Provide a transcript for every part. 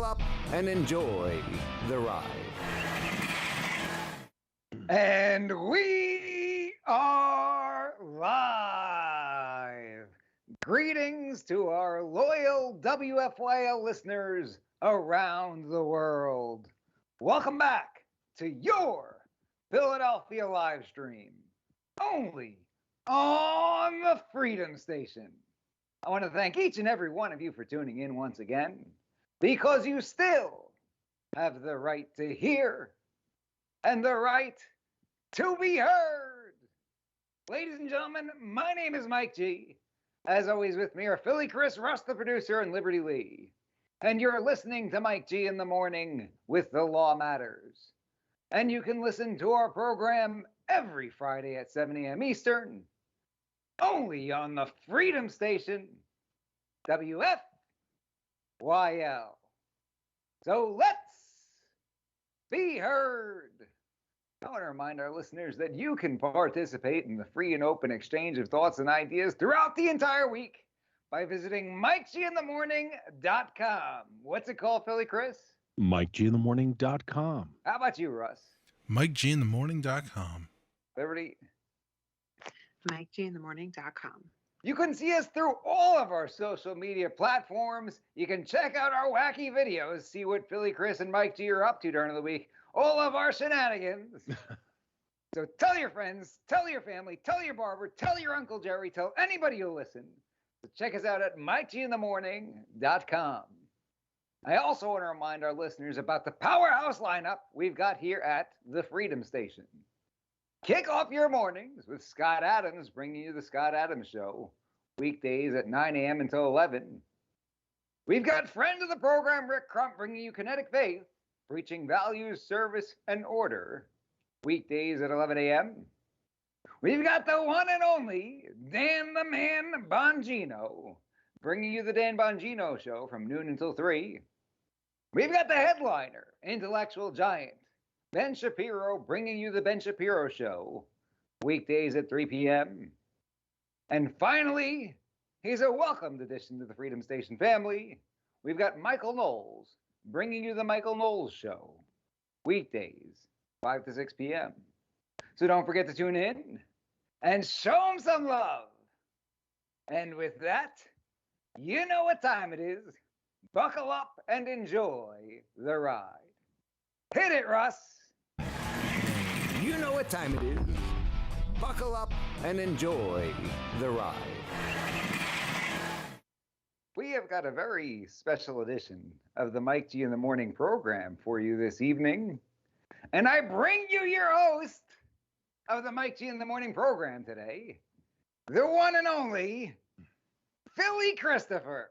up and enjoy the ride. And we are live. Greetings to our loyal WFYL listeners around the world. Welcome back to your Philadelphia live stream, only on the Freedom Station. I want to thank each and every one of you for tuning in once again, because you still have the right to hear and the right to be heard. Ladies and gentlemen, my name is Mike G. As always, with me are Philly Chris, Russ the producer, and Liberty Lee. And you're listening to Mike G in the morning with The Law Matters. And you can listen to our program every Friday at 7 a.m. Eastern, only on the Freedom Station, WFYL. So let's be heard. I want to remind our listeners that you can participate in the free and open exchange of thoughts and ideas throughout the entire week by visiting MikeGinthemorning.com. What's it called, Philly Chris? MikeGinthemorning.com. How about you, Russ? MikeGinthemorning.com. Liberty? MikeGinthemorning.com. You can see us through all of our social media platforms. You can check out our wacky videos, see what Philly Chris and Mike G are up to during the week, all of our shenanigans. So tell your friends, tell your family, tell your barber, tell your Uncle Jerry, tell anybody who'll listen. So check us out at MikeGinthemorning.com. I also want to remind our listeners about the powerhouse lineup we've got here at the Freedom Station. Kick off your mornings with Scott Adams bringing you the Scott Adams Show, weekdays at 9 a.m. until 11. We've got friend of the program, Rick Crump, bringing you Kinetic Faith, preaching values, service, and order, weekdays at 11 a.m. We've got the one and only Dan the Man Bongino, bringing you the Dan Bongino Show from noon until 3. We've got the headliner, intellectual giant, Ben Shapiro, bringing you the Ben Shapiro Show, weekdays at 3 p.m. And finally, he's a welcomed addition to the Freedom Station family. We've got Michael Knowles, bringing you the Michael Knowles Show, weekdays, 5 to 6 p.m. So don't forget to tune in and show him some love. And with that, you know what time it is. Buckle up and enjoy the ride. Hit it, Russ. You know what time it is. Buckle up and enjoy the ride. We have got a very special edition of the Mike G in the Morning program for you this evening. And I bring you your host of the Mike G in the Morning program today, the one and only Philly Christopher.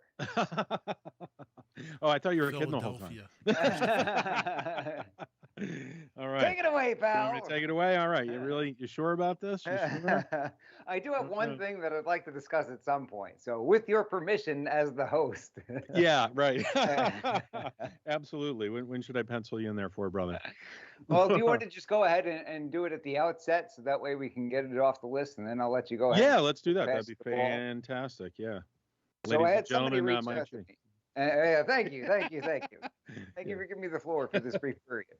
Oh, I thought you were kidding the whole time. All right. Take it away, You pal. want me to take it away? All right. You sure about this? You sure? I do have one thing that I'd like to discuss at some point. So with your permission as the host. Yeah, right. Absolutely. When should I pencil you in there for, brother? Well, do you want to just go ahead and do it at the outset so that way we can get it off the list and then I'll let you go ahead? Yeah, let's do that. Pass That'd be the ball. fantastic. Yeah. So I had Ladies and somebody gentlemen, reach Mike out G. to me. Thank you. Thank you for giving me the floor for this brief period.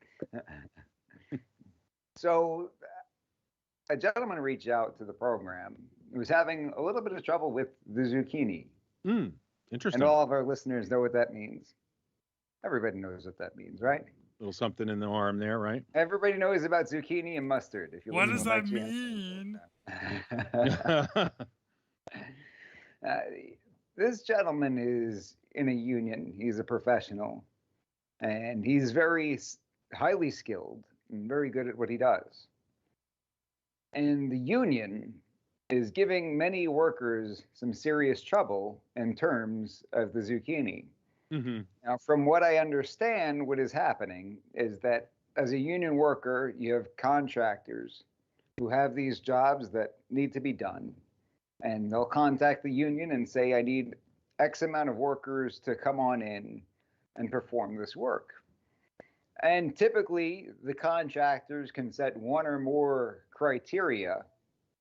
So a gentleman reached out to the program who was having a little bit of trouble with the zucchini. Interesting. And all of our listeners know what that means. Everybody knows what that means, right? A little something in the arm there, right? Everybody knows about zucchini and mustard. If you What listen does to that my channel. mean? This gentleman is in a union. He's a professional, and he's very highly skilled and very good at what he does. And the union is giving many workers some serious trouble in terms of the zucchini. Mm-hmm. Now, from what I understand, what is happening is that as a union worker, you have contractors who have these jobs that need to be done. And they'll contact the union and say, I need X amount of workers to come on in and perform this work. And typically, the contractors can set one or more criteria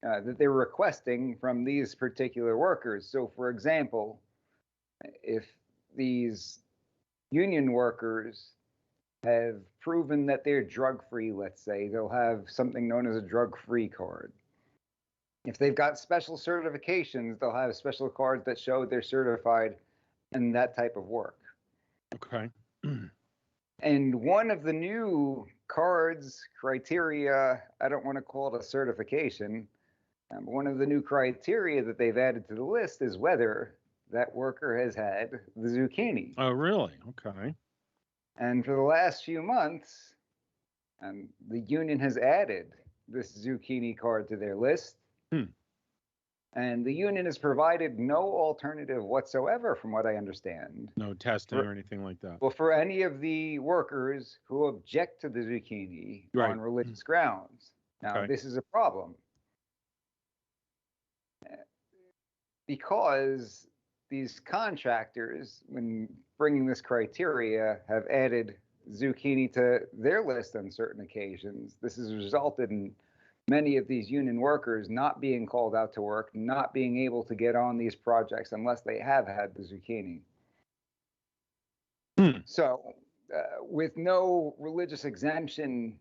that they're requesting from these particular workers. So, for example, if these union workers have proven that they're drug-free, let's say, they'll have something known as a drug-free card. If they've got special certifications, they'll have special cards that show they're certified in that type of work. Okay. And one of the new cards, criteria, I don't want to call it a certification, one of the new criteria that they've added to the list is whether that worker has had the zucchini. Oh, really? Okay. And for the last few months, the union has added this zucchini card to their list. And the union has provided no alternative whatsoever, from what I understand. No testing or anything like that. Well, for any of the workers who object to the zucchini on religious grounds. Now, this is a problem. Because these contractors, when bringing this criteria, have added zucchini to their list on certain occasions, this has resulted in many of these union workers not being called out to work, not being able to get on these projects unless they have had the zucchini. So, with no religious exemption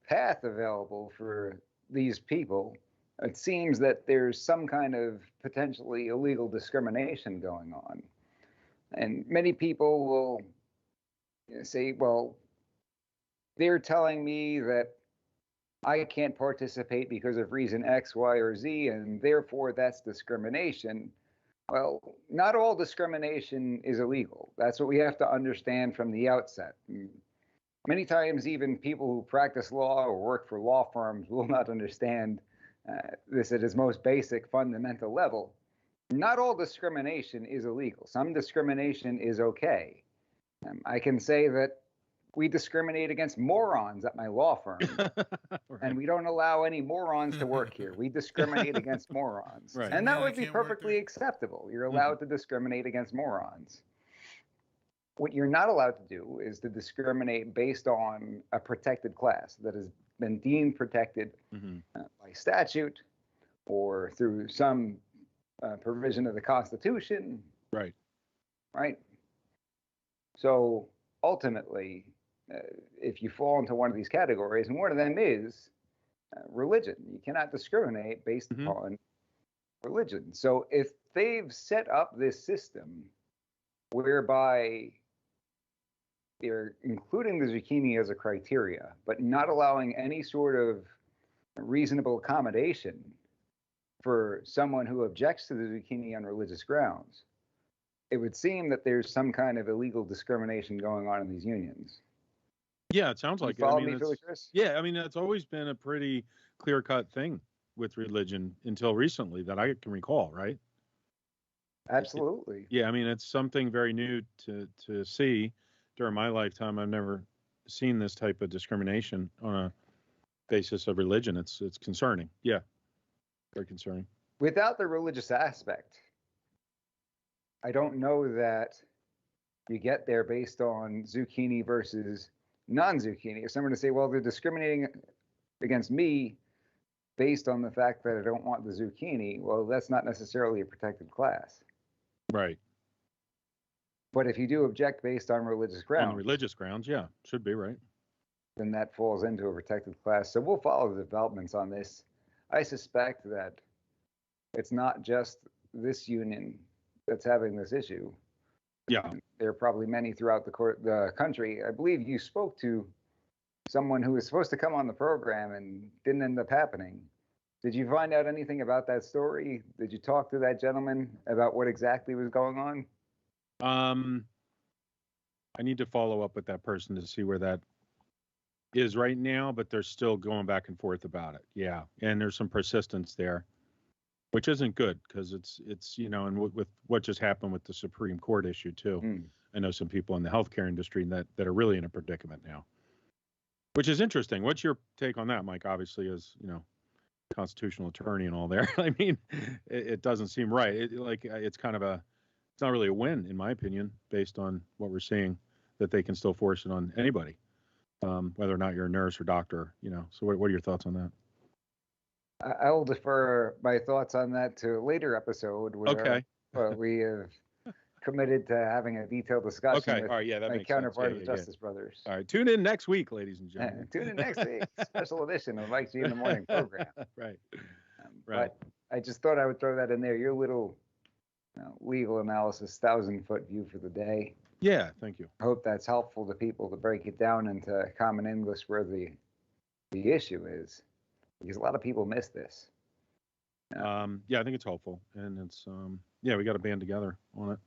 path available for these people, it seems that there's some kind of potentially illegal discrimination going on. And many people will say, well, they're telling me that I can't participate because of reason X, Y, or Z, and therefore that's discrimination. Well, not all discrimination is illegal. That's what we have to understand from the outset. Many times, even people who practice law or work for law firms will not understand this at its most basic, fundamental level. Not all discrimination is illegal. Some discrimination is okay. I can say that we discriminate against morons at my law firm, and we don't allow any morons to work here. We discriminate against morons, and that would be perfectly acceptable. You're allowed to discriminate against morons. What you're not allowed to do is to discriminate based on a protected class that has been deemed protected by statute or through some provision of the Constitution. Right. So ultimately, if you fall into one of these categories, and one of them is religion, you cannot discriminate based upon religion. So if they've set up this system whereby they're including the zucchini as a criteria, but not allowing any sort of reasonable accommodation for someone who objects to the zucchini on religious grounds, it would seem that there's some kind of illegal discrimination going on in these unions. Yeah, it sounds like it. Follow me, Philly Chris? Yeah, I mean, that's always been a pretty clear-cut thing with religion until recently that I can recall, right? Absolutely. Yeah, I mean, it's something very new to see during my lifetime. I've never seen this type of discrimination on a basis of religion. It's concerning. Yeah, very concerning. Without the religious aspect, I don't know that you get there based on zucchini versus non-zucchini. If someone to say, well, they're discriminating against me based on the fact that I don't want the zucchini, well, that's not necessarily a protected class. Right. But if you do object based on religious grounds. On religious grounds, yeah, should be, right. Then that falls into a protected class. So we'll follow the developments on this. I suspect that it's not just this union that's having this issue. Yeah. There are probably many throughout the country. I believe you spoke to someone who was supposed to come on the program and didn't end up happening. Did you find out anything about that story? Did you talk to that gentleman about what exactly was going on? I need to follow up with that person to see where that is right now, but they're still going back and forth about it. Yeah. And there's some persistence there, which isn't good because it's and with what just happened with the Supreme Court issue too. I know some people in the healthcare industry that are really in a predicament now, which is interesting. What's your take on that, Mike? Obviously, as constitutional attorney and all there. I mean, it doesn't seem right. It's kind of it's not really a win, in my opinion, based on what we're seeing, that they can still force it on anybody, whether or not you're a nurse or doctor. So what are your thoughts on that? I will defer my thoughts on that to a later episode where we have committed to having a detailed discussion Okay. with All right. Yeah, that my makes sense. counterpart Yeah, of the yeah, yeah. Justice Brothers. All right. Tune in next week, ladies and gentlemen. Tune in next week, special edition of Mike G in the Morning program. Right. Right. But I just thought I would throw that in there. Your little legal analysis, 1,000-foot view for the day. Yeah. Thank you. I hope that's helpful to people to break it down into common English where the issue is, because a lot of people miss this. Yeah, I think it's helpful, and it's yeah, we got to band together on it.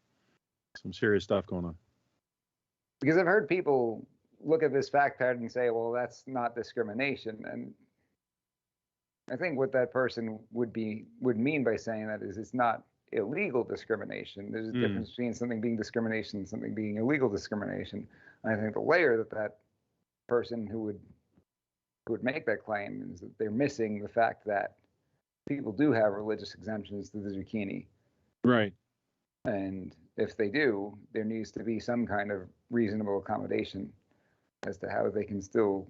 Some serious stuff going on. Because I've heard people look at this fact pattern and say, well, that's not discrimination. And I think what that person would mean by saying that is it's not illegal discrimination. There's a difference between something being discrimination and something being illegal discrimination. And I think the layer that person who would make that claim is that they're missing the fact that people do have religious exemptions to the zucchini. Right. And if they do, there needs to be some kind of reasonable accommodation as to how they can still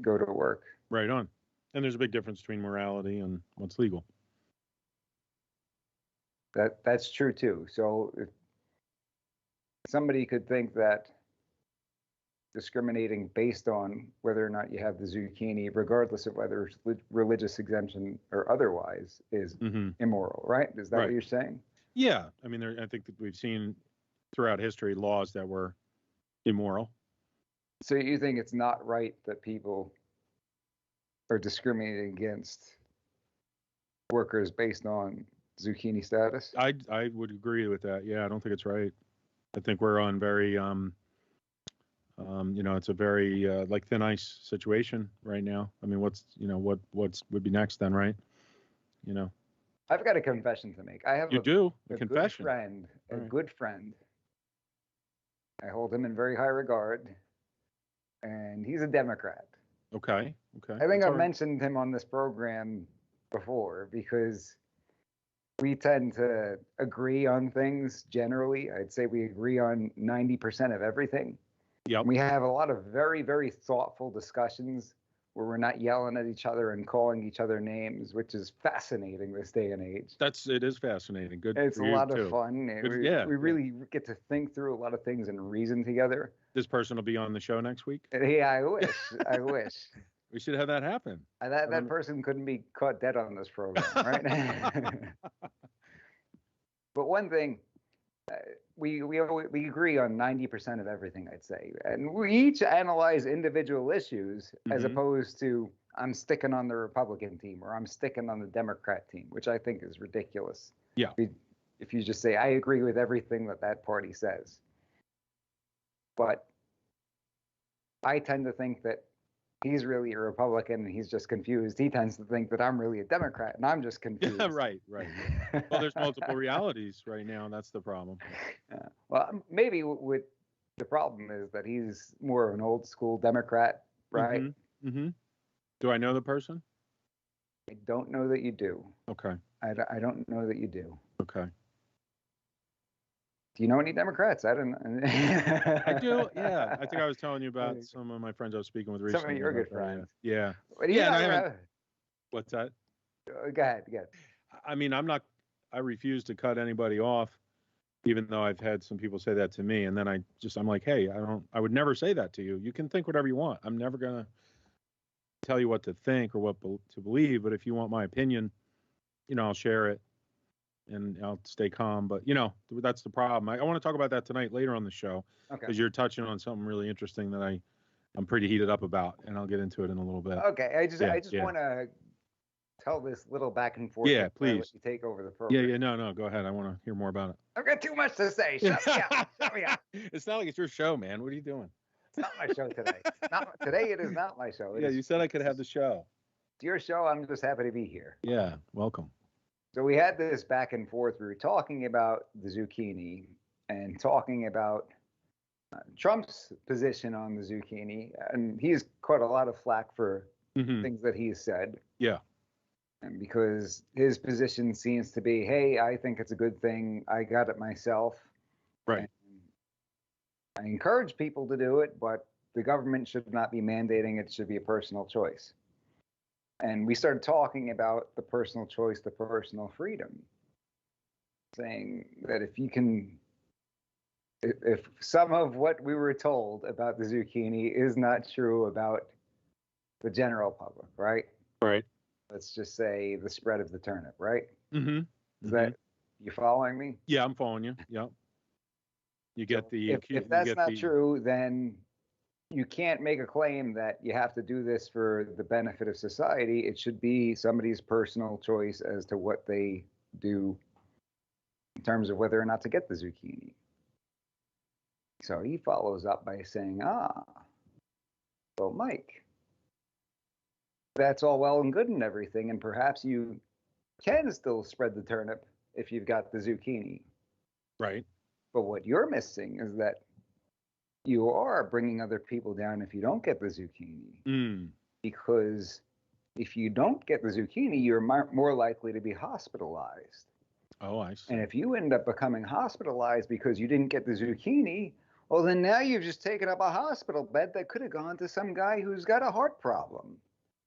go to work. Right on. And there's a big difference between morality and what's legal. That's true too. So if somebody could think that discriminating based on whether or not you have the zucchini, regardless of whether it's religious exemption or otherwise, is immoral, right? Is that what you're saying? Yeah. I mean, I think that we've seen throughout history laws that were immoral. So you think it's not right that people are discriminating against workers based on zucchini status? I would agree with that. Yeah, I don't think it's right. I think we're on very it's a very like thin ice situation right now. I mean, what would be next then, right? I've got a confession to make. I have a good confession. friend, right. Good friend. I hold him in very high regard, and he's a Democrat. Okay. I think I've mentioned him on this program before because we tend to agree on things generally. I'd say we agree on 90% of everything. Yep. We have a lot of very, very thoughtful discussions where we're not yelling at each other and calling each other names, which is fascinating this day and age. It is fascinating. Good. It's a lot of fun. We really get to think through a lot of things and reason together. This person will be on the show next week. Yeah, I wish. I wish. We should have that happen. That person couldn't be caught dead on this program, right? But one thing, we agree on 90% of everything, I'd say, and we each analyze individual issues as opposed to I'm sticking on the Republican team or I'm sticking on the Democrat team, which I think is ridiculous. Yeah. If you just say I agree with everything that party says, but I tend to think that he's really a Republican and he's just confused. He tends to think that I'm really a Democrat and I'm just confused. Right. Well, there's multiple realities right now, and that's the problem. Well, maybe what the problem is that he's more of an old school Democrat, right? Do I know the person? I don't know that you do. Okay. I don't know that you do. Okay. Do you know any Democrats? I don't know. I do. Yeah. I think I was telling you about some of my friends I was speaking with recently. Some of your good friends. Yeah. Yeah. What's that? Go ahead. I mean, I refuse to cut anybody off, even though I've had some people say that to me. And then I'm like, hey, I would never say that to you. You can think whatever you want. I'm never going to tell you what to think or what to believe. But if you want my opinion, I'll share it. And I'll stay calm, but that's the problem. I want to talk about that tonight later on the show, because you're touching on something really interesting that I'm pretty heated up about, and I'll get into it in a little bit. Okay, I just want to tell this little back and forth. Yeah, please. You take over the program. Yeah, no, go ahead. I want to hear more about it. I've got too much to say. Shut me up. It's not like it's your show, man. What are you doing? It's not my show today. Today it is not my show. You said I could have the show. It's your show. I'm just happy to be here. Yeah, welcome. So we had this back and forth. We were talking about the zucchini and talking about Trump's position on the zucchini. And he's caught a lot of flack for things that he's said. Yeah. And because his position seems to be, hey, I think it's a good thing. I got it myself. Right. And I encourage people to do it, but the government should not be mandating it. It should be a personal choice. And we started talking about the personal choice, the personal freedom. saying that if some of what we were told about the zucchini is not true about the general public, right? Right. Let's just say the spread of the turnip, right? Mm-hmm. Is that, you following me? Yeah, I'm following you. Yep. You get So the if that's not true, then you can't make a claim that you have to do this for the benefit of society. It should be somebody's personal choice as to what they do in terms of whether or not to get the zucchini. So he follows up by saying, well, Mike, that's all well and good and everything, and perhaps you can still spread the turnip if you've got the zucchini. Right. But what you're missing is that you are bringing other people down if you don't get the zucchini. Because if you don't get the zucchini, you're more likely to be hospitalized. Oh, I see. And if you end up becoming hospitalized because you didn't get the zucchini, well, then now you've just taken up a hospital bed that could have gone to some guy who's got a heart problem.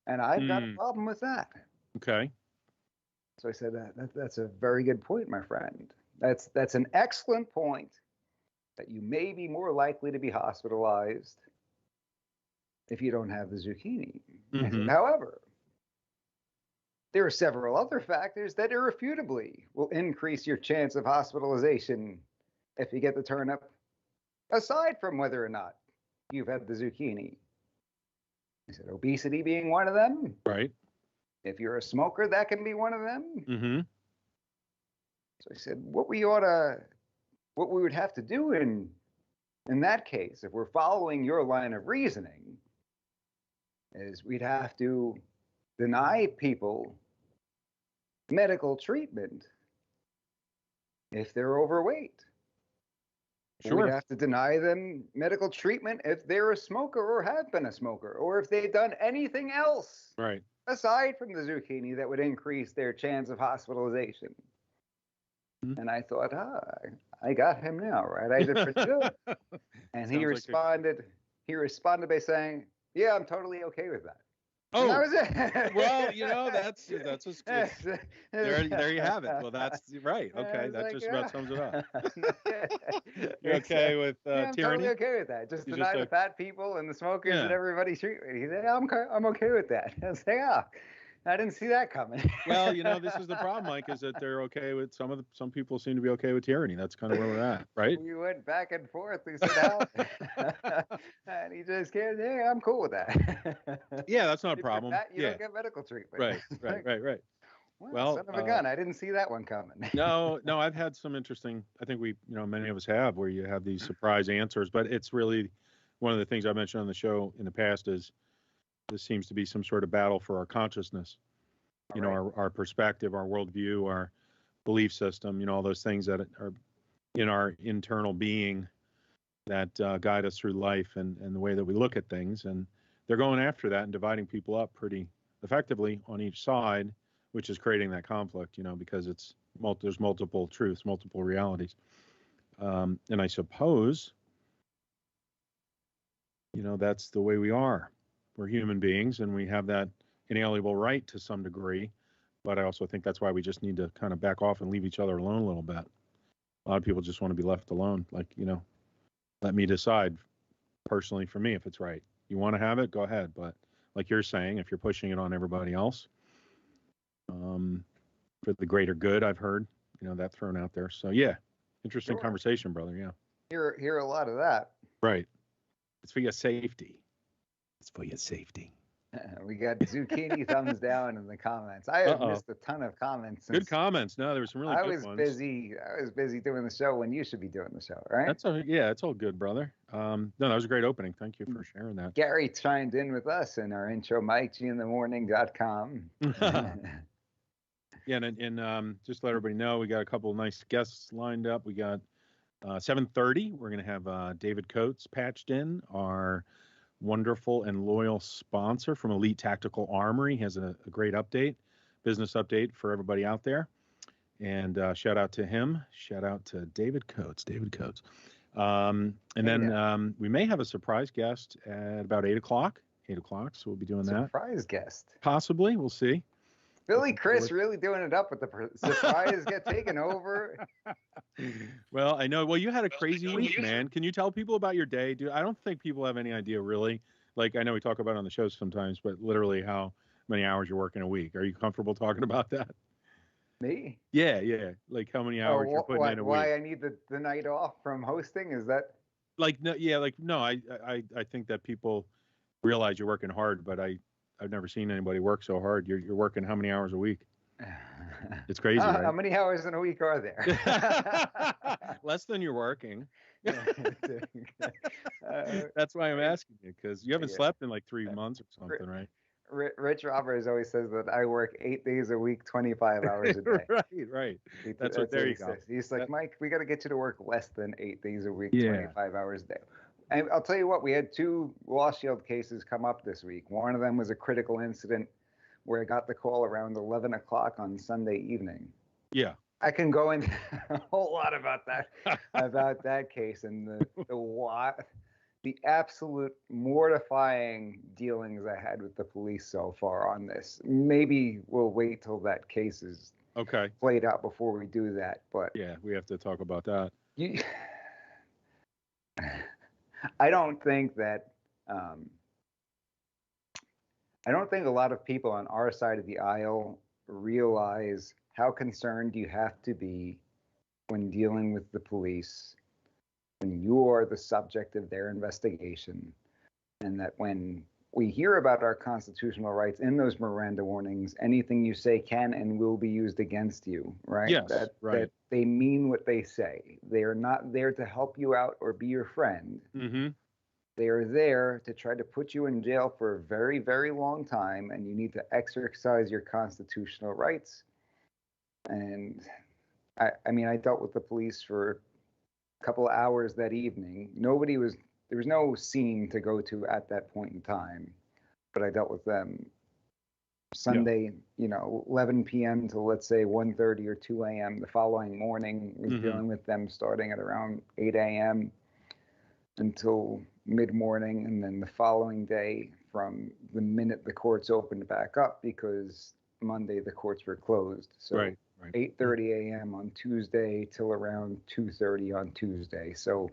And I've got a problem with that. Okay. So I said, that's a very good point, my friend. That's an excellent point, that you may be more likely to be hospitalized if you don't have the zucchini. I said, however, there are several other factors that irrefutably will increase your chance of hospitalization if you get the turnip, aside from whether or not you've had the zucchini. I said, obesity being one of them. Right. If you're a smoker, that can be one of them. So I said, what we would have to do in that case, if we're following your line of reasoning, is we'd have to deny people medical treatment if they're overweight. Sure. We'd have to deny them medical treatment if they're a smoker or have been a smoker, or if they've done anything else Right. aside from the zucchini that would increase their chance of hospitalization. And I thought, I got him now, right? I did pretty good. And he responded by saying, yeah, I'm totally okay with that. Oh, and that was it. Well, that's there you have it. Well, that's right. Okay, that just about sums it up. You okay with I'm tyranny? totally okay with that. Just deny the fat people and the smokers and everybody's treatment. He said, I'm okay with that. I was like, I didn't see that coming. Well, this is the problem, Mike, is that they're okay with some people seem to be okay with tyranny. That's kind of where we're at, right? We went back and forth. We said, and he just came, hey, I'm cool with that. Yeah, that's not a problem. You don't get medical treatment. Right. Well, son of a gun, I didn't see that one coming. No, I've had some interesting, I think many of us have, where you have these surprise answers, but it's really one of the things I mentioned on the show in the past is this seems to be some sort of battle for our consciousness, our perspective, our worldview, our belief system, all those things that are in our internal being that guide us through life and the way that we look at things. And they're going after that and dividing people up pretty effectively on each side, which is creating that conflict, because there's multiple truths, multiple realities. And I suppose, that's the way we are. We're human beings and we have that inalienable right to some degree. But I also think that's why we just need to kind of back off and leave each other alone a little bit. A lot of people just want to be left alone. Like, let me decide personally for me if it's right. You want to have it, go ahead. But like you're saying, if you're pushing it on everybody else, for the greater good, I've heard, that thrown out there. So yeah, interesting conversation, brother. Yeah. Hear a lot of that. Right. It's for your safety. It's for your safety. We got zucchini thumbs down in the comments. I have missed a ton of comments. Good comments. No, there were some really good ones. I was busy doing the show when you should be doing the show, right? It's all good, brother. No, that was a great opening. Thank you for sharing that. Gary chimed in with us in our intro, MikeGinthemorning.com. Yeah, and just to let everybody know, we got a couple of nice guests lined up. We got 7:30. We're going to have David Coates patched in, our wonderful and loyal sponsor from Elite Tactical Armory. He has a great business update for everybody out there. And shout out to him. Shout out to David Coates. And then we may have a surprise guest at about 8 o'clock. So we'll be doing that. Surprise guest. Possibly. We'll see. Philly Chris really doing it up with the surprise get taken over. Well, I know. Well, you had a crazy week, man. Can you tell people about your day, dude? I don't think people have any idea, really. Like, I know we talk about it on the show sometimes, but literally how many hours you're working a week. Are you comfortable talking about that? Me? Yeah, yeah. Like how many hours you're putting in a week. Why I need the night off from hosting? Is that Like, no, yeah, like, no, I think that people realize you're working hard, but I've never seen anybody work so hard. You're working how many hours a week? It's crazy, right? How many hours in a week are there? Less than you're working. Uh, That's why I'm asking you, because you haven't yeah. slept in like 3 months or something, right? Rich Roberts always says that I work 8 days a week, 25 hours a day. Right. That's what there what you he go. says. He's like, Mike, we got to get you to work less than 8 days a week, Yeah. 25 hours a day. And I'll tell you what, we had 2 Lost Shield cases come up this week. One of them was a critical incident where I got the call around 11 o'clock on Sunday evening. Yeah. I can go into a whole lot about that case and the absolute mortifying dealings I had with the police so far on this. Maybe we'll wait till that case is Okay. played out before we do that. But Yeah, we have to talk about that. I don't think that I don't think a lot of people on our side of the aisle realize how concerned you have to be when dealing with the police, when you are the subject of their investigation, and that when we hear about our constitutional rights in those Miranda warnings, anything you say can and will be used against you, right? Yes, right. That they mean what they say. They are not there to help you out or be your friend. Mm-hmm. They are there to try to put you in jail for a very, very long time, and you need to exercise your constitutional rights. And I mean, I dealt with the police for a couple of hours that evening. There was no scene to go to at that point in time, but I dealt with them Sunday, 11 p.m. to, let's say, 1:30 or 2 a.m. The following morning, was dealing with them starting at around 8 a.m. until mid-morning, and then the following day from the minute the courts opened back up, because Monday the courts were closed. So Right. 8:30 a.m. on Tuesday till around 2:30 on Tuesday. So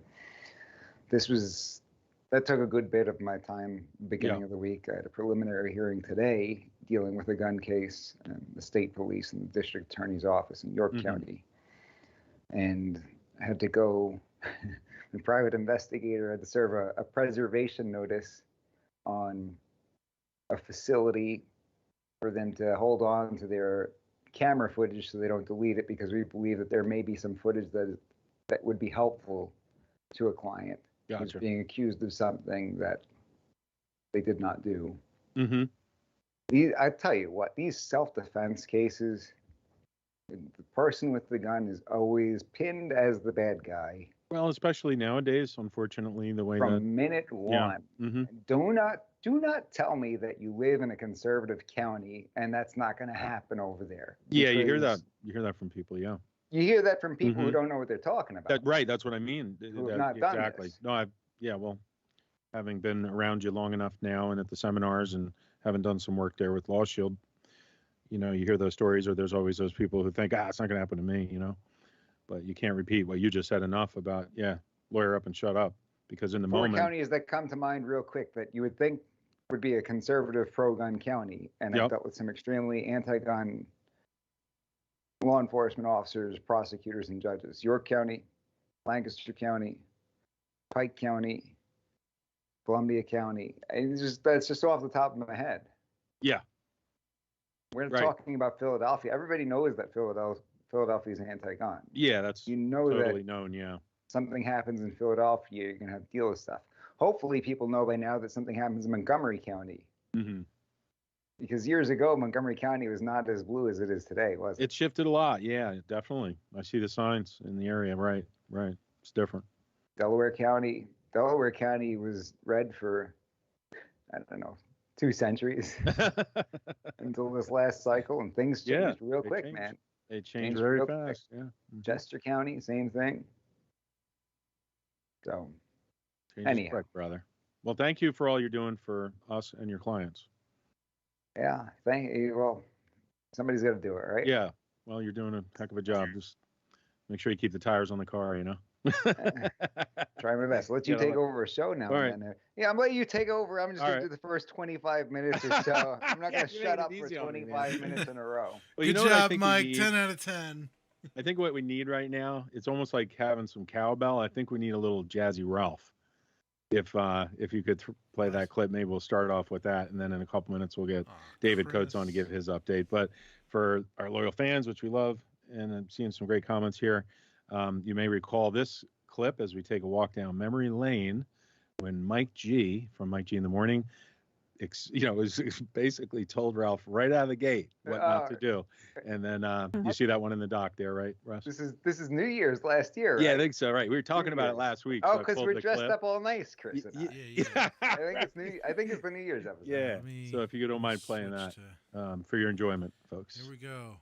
that took a good bit of my time beginning of the week. I had a preliminary hearing today dealing with a gun case, and the state police and the district attorney's office in York County. And I had to go, the private investigator had to serve a preservation notice on a facility for them to hold on to their camera footage so they don't delete it, because we believe that there may be some footage that would be helpful to a client who's being accused of something that they did not do. Mm-hmm. I tell you what, these self-defense cases, the person with the gun is always pinned as the bad guy. Well, especially nowadays, unfortunately, the way from minute one. Mm-hmm. Do not tell me that you live in a conservative county and that's not going to happen over there. Yeah, you hear that. You hear that from people. Yeah. You hear that from people who don't know what they're talking about. Right. That's what I mean. Who have not done this. No, well, having been around you long enough now and at the seminars and having done some work there with Law Shield, you hear those stories, or there's always those people who think, it's not going to happen to me, but you can't repeat what you just said enough about, lawyer up and shut up, because in the moment. 4 counties that come to mind real quick that you would think would be a conservative pro-gun county, and I've dealt with some extremely anti-gun law enforcement officers, prosecutors, and judges. York County, Lancaster County, Pike County, Columbia County. That's just off the top of my head. Yeah. We're not talking about Philadelphia. Everybody knows that Philadelphia's anti-gun. Yeah, that's totally that known. Yeah. Something happens in Philadelphia, you're going to have to deal with stuff. Hopefully, people know by now that something happens in Montgomery County. Mm-hmm. Because years ago, Montgomery County was not as blue as it is today, was it? It shifted a lot. Yeah, definitely. I see the signs in the area. Right. It's different. Delaware County was red for, I don't know, 2 centuries until this last cycle, and things changed real quick, man. They changed very fast. Quick. Yeah. Chester County, same thing. So, anyhow, quick, brother. Well, thank you for all you're doing for us and your clients. Yeah, thank you. Well, Somebody's got to do it, right? Yeah. Well, you're doing a heck of a job. Just make sure you keep the tires on the car, you know? Try my best. Let you Yeah, take over a show now all and then. Yeah, I'm letting you take over. I'm just All going to right. do the first 25 minutes or so. I'm not Yeah, going to you're shut making up it for easy on me, 25 man. minutes in a row. Well, you Good know what I job, think we Mike. need? 10 out of 10. I think what we need right now, it's almost like having some cowbell. I think we need a little Jazzy Ralph. If you could play that clip, maybe we'll start off with that, and then in a couple minutes we'll get David Coates on to give his update. But for our loyal fans, which we love, and I'm seeing some great comments here, you may recall this clip as we take a walk down memory lane when Mike G from Mike G in the Morning, was basically told Ralph right out of the gate what not to do. And then you see that one in the doc there, right, Russ? This is New Year's last year, right? Yeah, I think so. Right, we were talking about it Year's. last week. Oh, so I because pulled we're the dressed clip. up all nice, Chris. And I. Yeah. I think it's the New Year's episode. Yeah. Let me- So if you don't mind playing that for your enjoyment, folks. Here we go.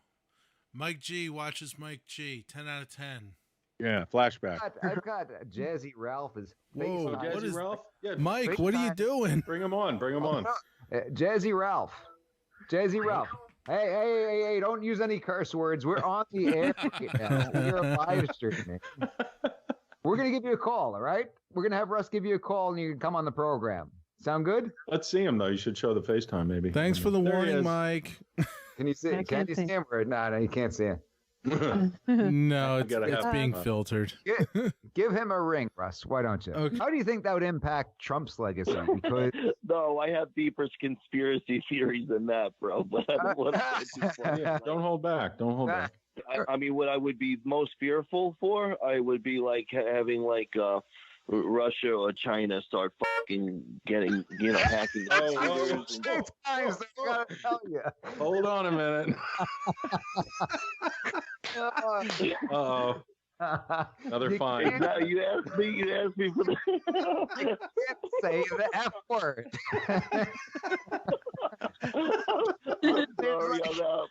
Mike G watches Mike G. 10 out of 10. Yeah, flashback. I've got Jazzy Ralph's face. Whoa, on- what is- Ralph? Yeah, Mike, what are you doing? bring him on. Bring him on. Jazzy Ralph. Jazzy Ralph. Hey, don't use any curse words. We're on the air right now. We're live streaming. We're going to give you a call, all right? We're going to have Russ give you a call and you can come on the program. Sound good? Let's see him, though. You should show the FaceTime, maybe. Thanks for the There he warning, is. Mike. Can you see? I Can can't you see. see him? Or, no, you can't see him. No, gotta it's have being him. filtered. Give him a ring, Russ. Why don't you? Okay. How do you think that would impact Trump's legacy? Because No, I have deeper conspiracy theories than that, bro. But I don't want to. Yeah, don't hold back. Don't hold back. I mean, what I would be most fearful for, I would be like having like Russia or China start fucking getting, hacking. Oh, computers whoa. and- times I gotta tell you. Hold on a minute. Uh-oh. Another You fine. can't- No, you asked me for the. You can't say the F word. I'm sorry, I'm out.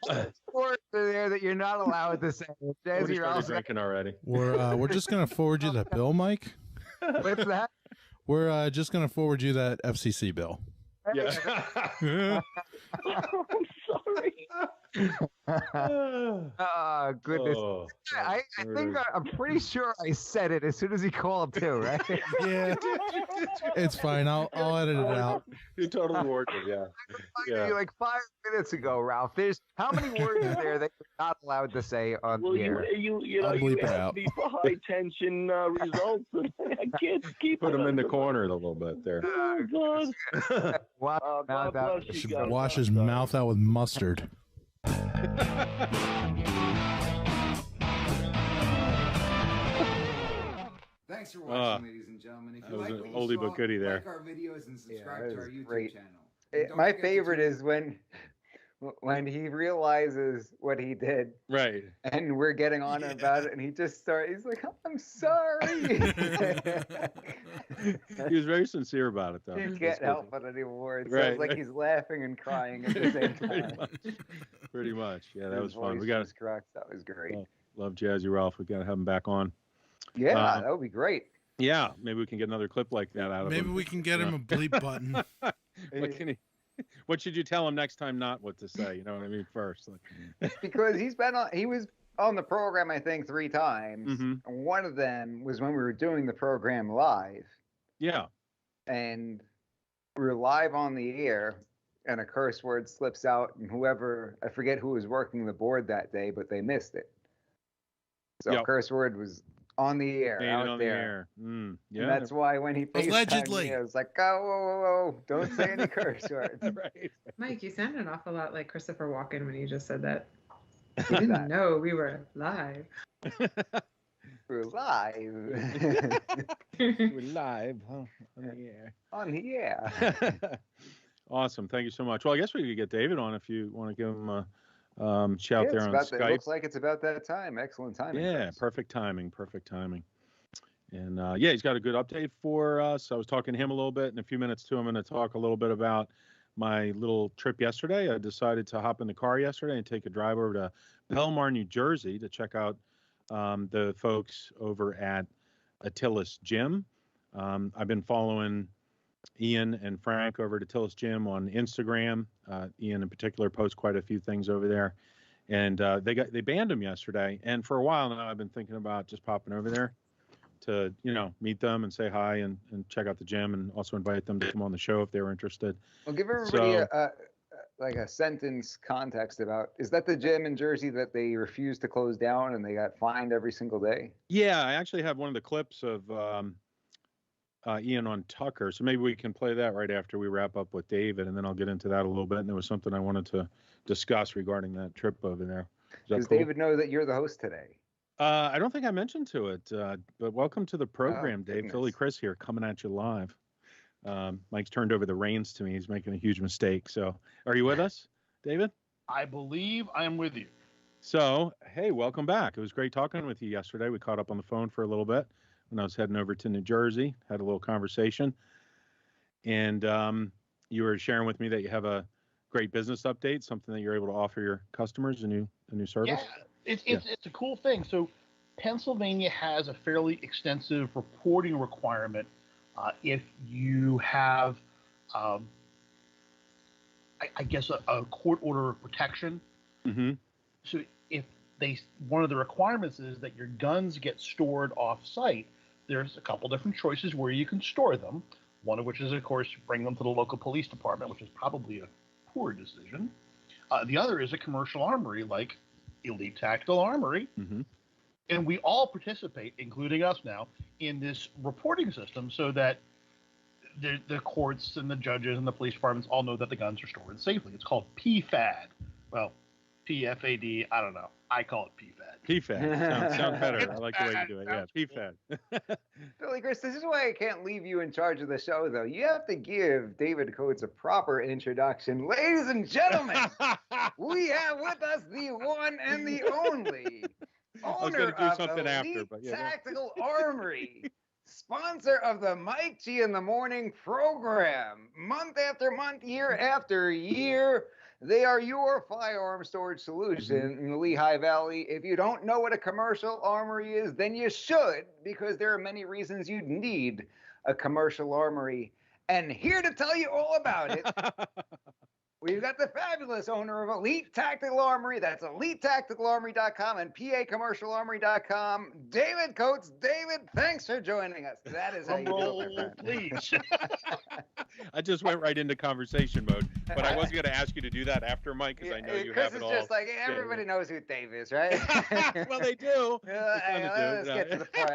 Words are there that you're not allowed to say. Somebody Jazzy started Ralph, drinking already. We're just gonna forward you that bill, Mike. what's that? We're just gonna forward you that FCC bill. Yeah. I'm sorry. Oh, goodness. Oh, I there think it is. I'm pretty sure I said it as soon as he called too, right? Yeah, it's fine. I'll edit it out. You totally worked it, yeah. Yeah. Like 5 minutes ago, Ralph. There's how many words are there that you're not allowed to say on Well, the air? you I'll bleep it asked out. me for high tension results, and I can't keep Put it him in the under- corner a little bit there. Oh God! Wow, God that- bless you Should guys. wash his I'm sorry. mouth out with mustard. Thanks for Ah, watching, ladies and gentlemen. If that you was like an what you oldie but saw, goodie there. like our videos and subscribe that to our was YouTube great. channel. And don't My forget to favorite tune- is when he realizes what he did Right. and we're getting on him about it and he just starts he's like, I'm sorry. He was very sincere about it, though. You That's can't good. help it anymore. It Right, sounds like right. he's laughing and crying at the same Pretty time. much. Pretty much. Yeah, that His was fun. We voice got just cracks. That was great. Oh. love Jazzy Ralph. We got to have him back on. Yeah, Uh, that would be great. Yeah, maybe we can get another clip like that out of Maybe him. we can get him a bleep button. What can he? What should you tell him next time? Not what to say. You know what I mean? First. Like, Because he was on the program I think 3 times. Mhm. And one of them was when we were doing the program live. yeah. And we were live on the air and a curse word slips out and whoever I forget who was working the board that day, but they missed it. So Yep. curse word was on the air, Made it out on there. the air. Mm, yeah. And that's why when he FaceTimed Allegedly. me, I was like, oh, whoa, don't say any curse words. right. Mike, you sounded an awful lot like Christopher Walken when you just said that. Who's You that? didn't know we were live. We're live We're live huh? On the air. on the air. Awesome. Thank you so much. Well, I guess we could get David on if you want to give him a shout Yeah, there it's on about it Skype. looks like it's about that time. Excellent timing. Yeah, Chris. perfect timing. Perfect timing. And yeah, he's got a good update for us. I was talking to him a little bit. In a few minutes, too, I'm going to talk a little bit about my little trip yesterday. I decided to hop in the car yesterday and take a drive over to Belmar, New Jersey, to check out the folks over at Attila's Gym. I've been following Ian and Frank over to Tillis Gym on Instagram. Ian in particular posts quite a few things over there, and they banned him yesterday. And for a while now, I've been thinking about just popping over there to meet them and say hi and check out the gym, and also invite them to come on the show if they were interested. Well, give everybody like a sentence context about, is that the gym in Jersey that they refused to close down and they got fined every single day? Yeah, I actually have one of the clips of Ian on Tucker, so maybe we can play that right after we wrap up with David, and then I'll get into that a little bit. And there was something I wanted to discuss regarding that trip over there. Does cool? David know that you're the host today? I don't think I mentioned to it, but welcome to the program, Dave. Goodness. Philly Chris here, coming at you live. Mike's turned over the reins to me. He's making a huge mistake. So, are you with us, David? I believe I am with you. So, hey, welcome back. It was great talking with you yesterday. We caught up on the phone for a little bit when I was heading over to New Jersey, had a little conversation. And you were sharing with me that you have a great business update, something that you're able to offer your customers, a new service. Yeah, it's a cool thing. So Pennsylvania has a fairly extensive reporting requirement if you have, I guess, a court order of protection. Mm-hmm. So if one of the requirements is that your guns get stored off-site, there's a couple different choices where you can store them. One of which is, of course, bring them to the local police department, which is probably a poor decision. The other is a commercial armory like Elite Tactical Armory. Mm-hmm. And we all participate, including us now, in this reporting system so that the courts and the judges and the police departments all know that the guns are stored safely. It's called PFAD. Well, PFAD, I don't know. I call it PFAD. PFAD. Sounds better. I like the way you do it. Yeah, PFAD. Billy Chris, this is why I can't leave you in charge of the show, though. You have to give David Coates a proper introduction. Ladies and gentlemen, we have with us the one and the only owner of Elite Tactical Armory, sponsor of the Mike G in the Morning program, month after month, year after year. They are your firearm storage solution in the Lehigh Valley. If you don't know what a commercial armory is, then you should, because there are many reasons you'd need a commercial armory. And here to tell you all about it, we've got the fabulous owner of Elite Tactical Armory. That's EliteTacticalArmory.com and PACommercialArmory.com, David Coates. David, thanks for joining us. That is how you do it, my friend. Please. I just went right into conversation mode, but I was going to ask you to do that after, Mike, because I know you Chris have it all. Chris is just like, everybody knows who Dave is, right? Well, they do. Let's get to the point.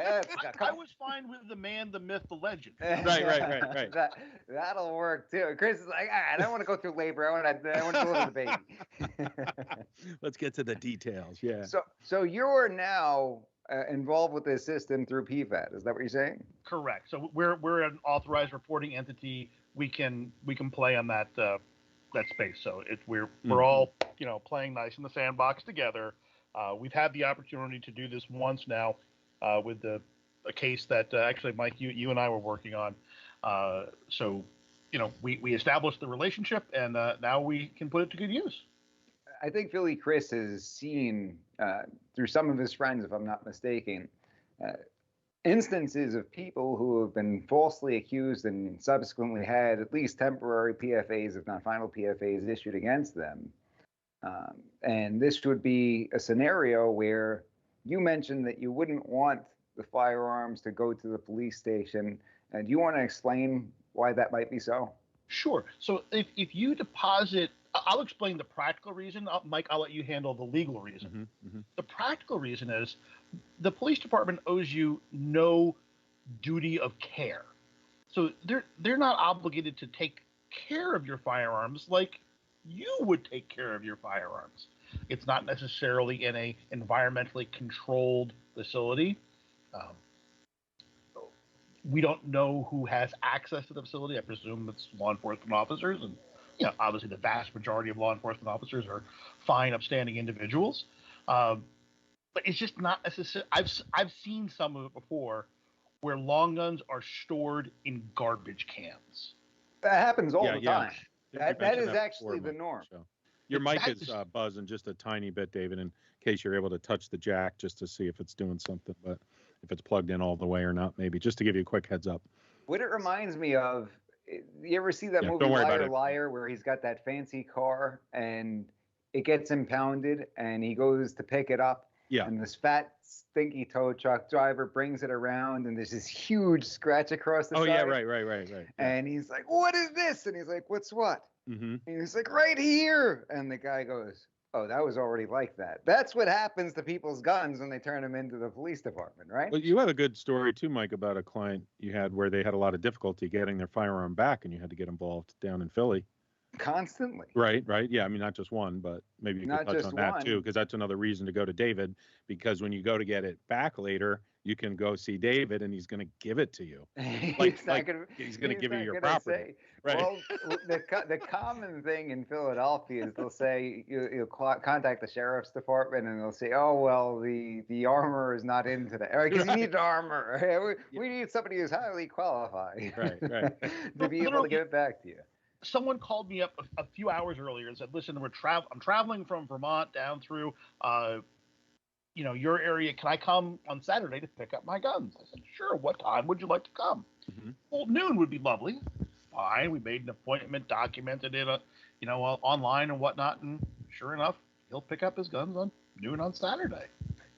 I was fine with the man, the myth, the legend. Right. That'll work too. Chris is like, all right, I don't want to go through labor. I want to deliver the baby. Let's get to the details. Yeah. So you're now involved with this system through PFAD. Is that what you're saying? Correct. So we're an authorized reporting entity. We can play on that space. So we're all playing nice in the sandbox together. We've had the opportunity to do this once now with a case that actually, Mike, you and I were working on. So we established the relationship, and now we can put it to good use. I think Philly Chris has seen through some of his friends, if I'm not mistaken, instances of people who have been falsely accused and subsequently had at least temporary PFAs, if not final PFAs, issued against them. And this would be a scenario where you mentioned that you wouldn't want the firearms to go to the police station. Do you want to explain why that might be so? Sure. So if you deposit, I'll explain the practical reason. Mike, I'll let you handle the legal reason. The practical reason is the police department owes you no duty of care. So they're not obligated to take care of your firearms like you would take care of your firearms. It's not necessarily in a environmentally controlled facility. We don't know who has access to the facility. I presume it's law enforcement officers, and obviously the vast majority of law enforcement officers are fine, upstanding individuals. But it's just not necessary. I've seen some of it before, where long guns are stored in garbage cans. That happens all the time. Yeah. That is actually the norm. So. Your mic is buzzing just a tiny bit, David, in case you're able to touch the jack just to see if it's doing something, but if it's plugged in all the way or not, maybe, just to give you a quick heads up. What it reminds me of You ever see that Yeah, movie don't worry about Liar it. Liar, where he's got that fancy car and it gets impounded and he goes to pick it up, Yeah. and this fat stinky tow truck driver brings it around and there's this huge scratch across the Oh side. yeah, right. Yeah. And he's like, "What is this?" And he's like, "What's what?" Mm-hmm. And he's like, "Right here." And the guy goes, "Oh, that was already like that." That's what happens to people's guns when they turn them into the police department, right? Well, you have a good story too, Mike, about a client you had where they had a lot of difficulty getting their firearm back, and you had to get involved down in Philly. Constantly. Right. Yeah. I mean, not just one, but maybe you Not could touch just on that one. too, because that's another reason to go to David. Because when you go to get it back later, you can go see David, and he's going to give it to you. He's Like not gonna, he's going to he's give you not your gonna property. say- Right. Well, the common thing in Philadelphia is they'll say you'll contact the sheriff's department and they'll say, "Oh well, the armor is not in today, because you need armor. We need somebody who's highly qualified, Right. to be able to give it back to you." Someone called me up a few hours earlier and said, "Listen, I'm traveling from Vermont down through, your area. Can I come on Saturday to pick up my guns?" I said, "Sure. What time would you like to come?" Mhm. Well, noon would be lovely. Fine. We made an appointment, documented it, online and whatnot, and sure enough, he'll pick up his guns on noon on Saturday.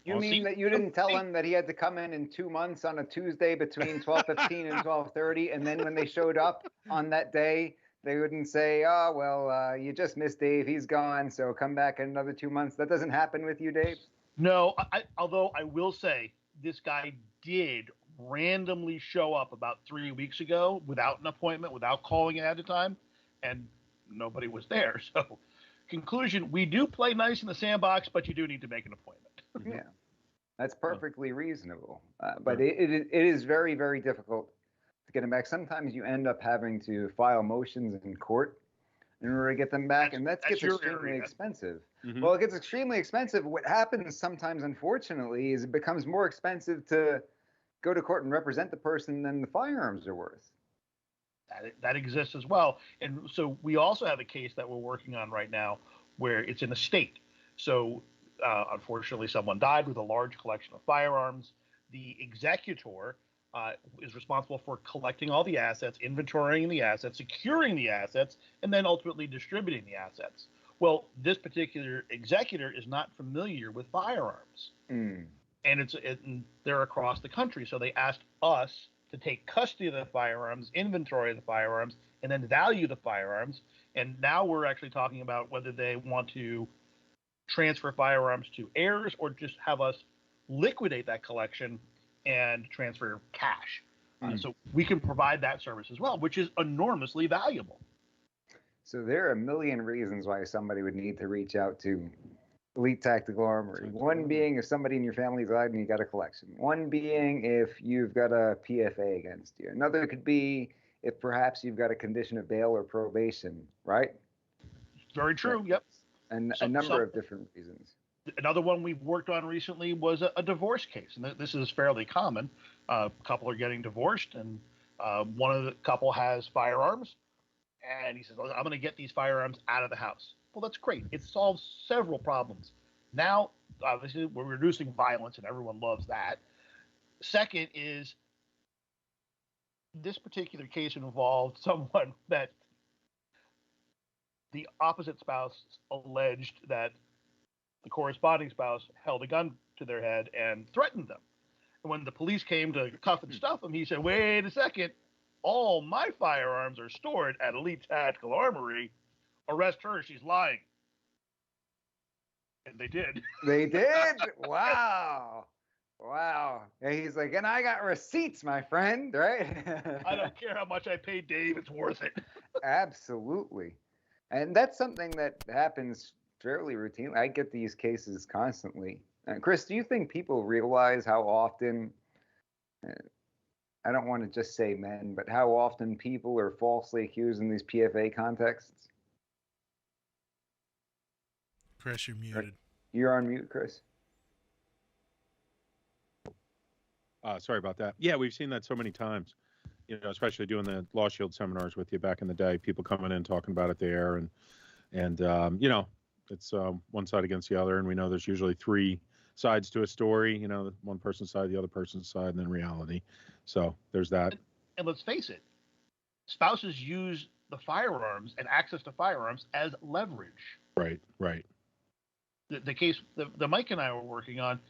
You Well, mean see- that you didn't tell him that he had to come in 2 months on a Tuesday between 12:15 and 12:30, and then when they showed up on that day, they wouldn't say, "Oh well, you just missed Dave. He's gone. So come back in another 2 months." That doesn't happen with you, Dave. No, although I will say this guy did randomly show up about 3 weeks ago without an appointment, without calling ahead of time, and nobody was there. So, conclusion: we do play nice in the sandbox, but you do need to make an appointment. Yeah, that's perfectly reasonable. But it is very, very difficult to get them back. Sometimes you end up having to file motions in court in order to get them back, and that That's gets your extremely area. expensive. Mhm. Well, it gets extremely expensive. What happens sometimes, unfortunately, is it becomes more expensive to go to court and represent the person than the firearms are worth. That exists as well. And so we also have a case that we're working on right now where it's in a state. So unfortunately, someone died with a large collection of firearms. The executor is responsible for collecting all the assets, inventorying the assets, securing the assets, and then ultimately distributing the assets. Well, this particular executor is not familiar with firearms. Mm. And they're across the country. So they asked us to take custody of the firearms, inventory the firearms, and then value the firearms. And now we're actually talking about whether they want to transfer firearms to heirs or just have us liquidate that collection and transfer cash. So we can provide that service as well, which is enormously valuable. So there are a million reasons why somebody would need to reach out to Elite Tactical Armory. One being if somebody in your family died and you got a collection. One being if you've got a PFA against you. Another could be if perhaps you've got a condition of bail or probation, right? Very true. Yep. And So- a number of different reasons. Another one we've worked on recently was a divorce case, and this is fairly common. A couple are getting divorced, and one of the couple has firearms, and he says, "I'm going to get these firearms out of the house." Well, that's great. It solves several problems. Now, obviously, we're reducing violence, and everyone loves that. Second is this particular case involved someone that the opposite spouse alleged that the corresponding spouse held a gun to their head and threatened them. And when the police came to cuff and stuff him, he said, "Wait a second. All my firearms are stored at Elite Tactical Armory. Arrest her. She's lying." And they did. They did? Wow. Wow. And he's like, "And I got receipts, my friend," right? I don't care how much I paid Dave. It's worth it. Absolutely. And that's something that happens fairly routinely. I get these cases constantly. Chris, do you think people realize how often, I don't want to just say men, but how often people are falsely accused in these PFA contexts? Chris, you're muted. You're on mute, Chris. Sorry about that. Yeah, we've seen that so many times. Especially doing the Law Shield seminars with you back in the day. People coming in talking about it there, and it's one side against the other, and we know there's usually three sides to a story. One person's side, the other person's side, and then reality. So there's that. And let's face it, spouses use the firearms and access to firearms as leverage. Right. Right. The case the Mike and I were working on,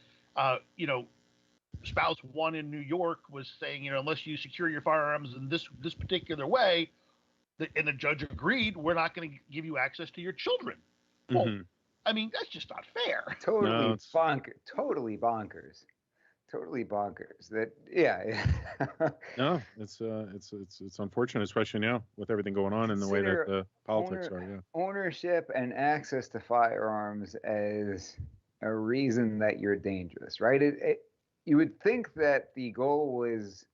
spouse one in New York was saying, unless you secure your firearms in this particular way, and the judge agreed, we're not going to give you access to your children. Well, Mhm. I mean, that's just not fair. Totally No, it's- bonkers. Totally bonkers. Totally bonkers. That yeah. No, it's unfortunate, especially now with everything going on and the way that Consider the politics are. Yeah. Ownership and access to firearms as a reason that you're dangerous, right? You would think that the goal was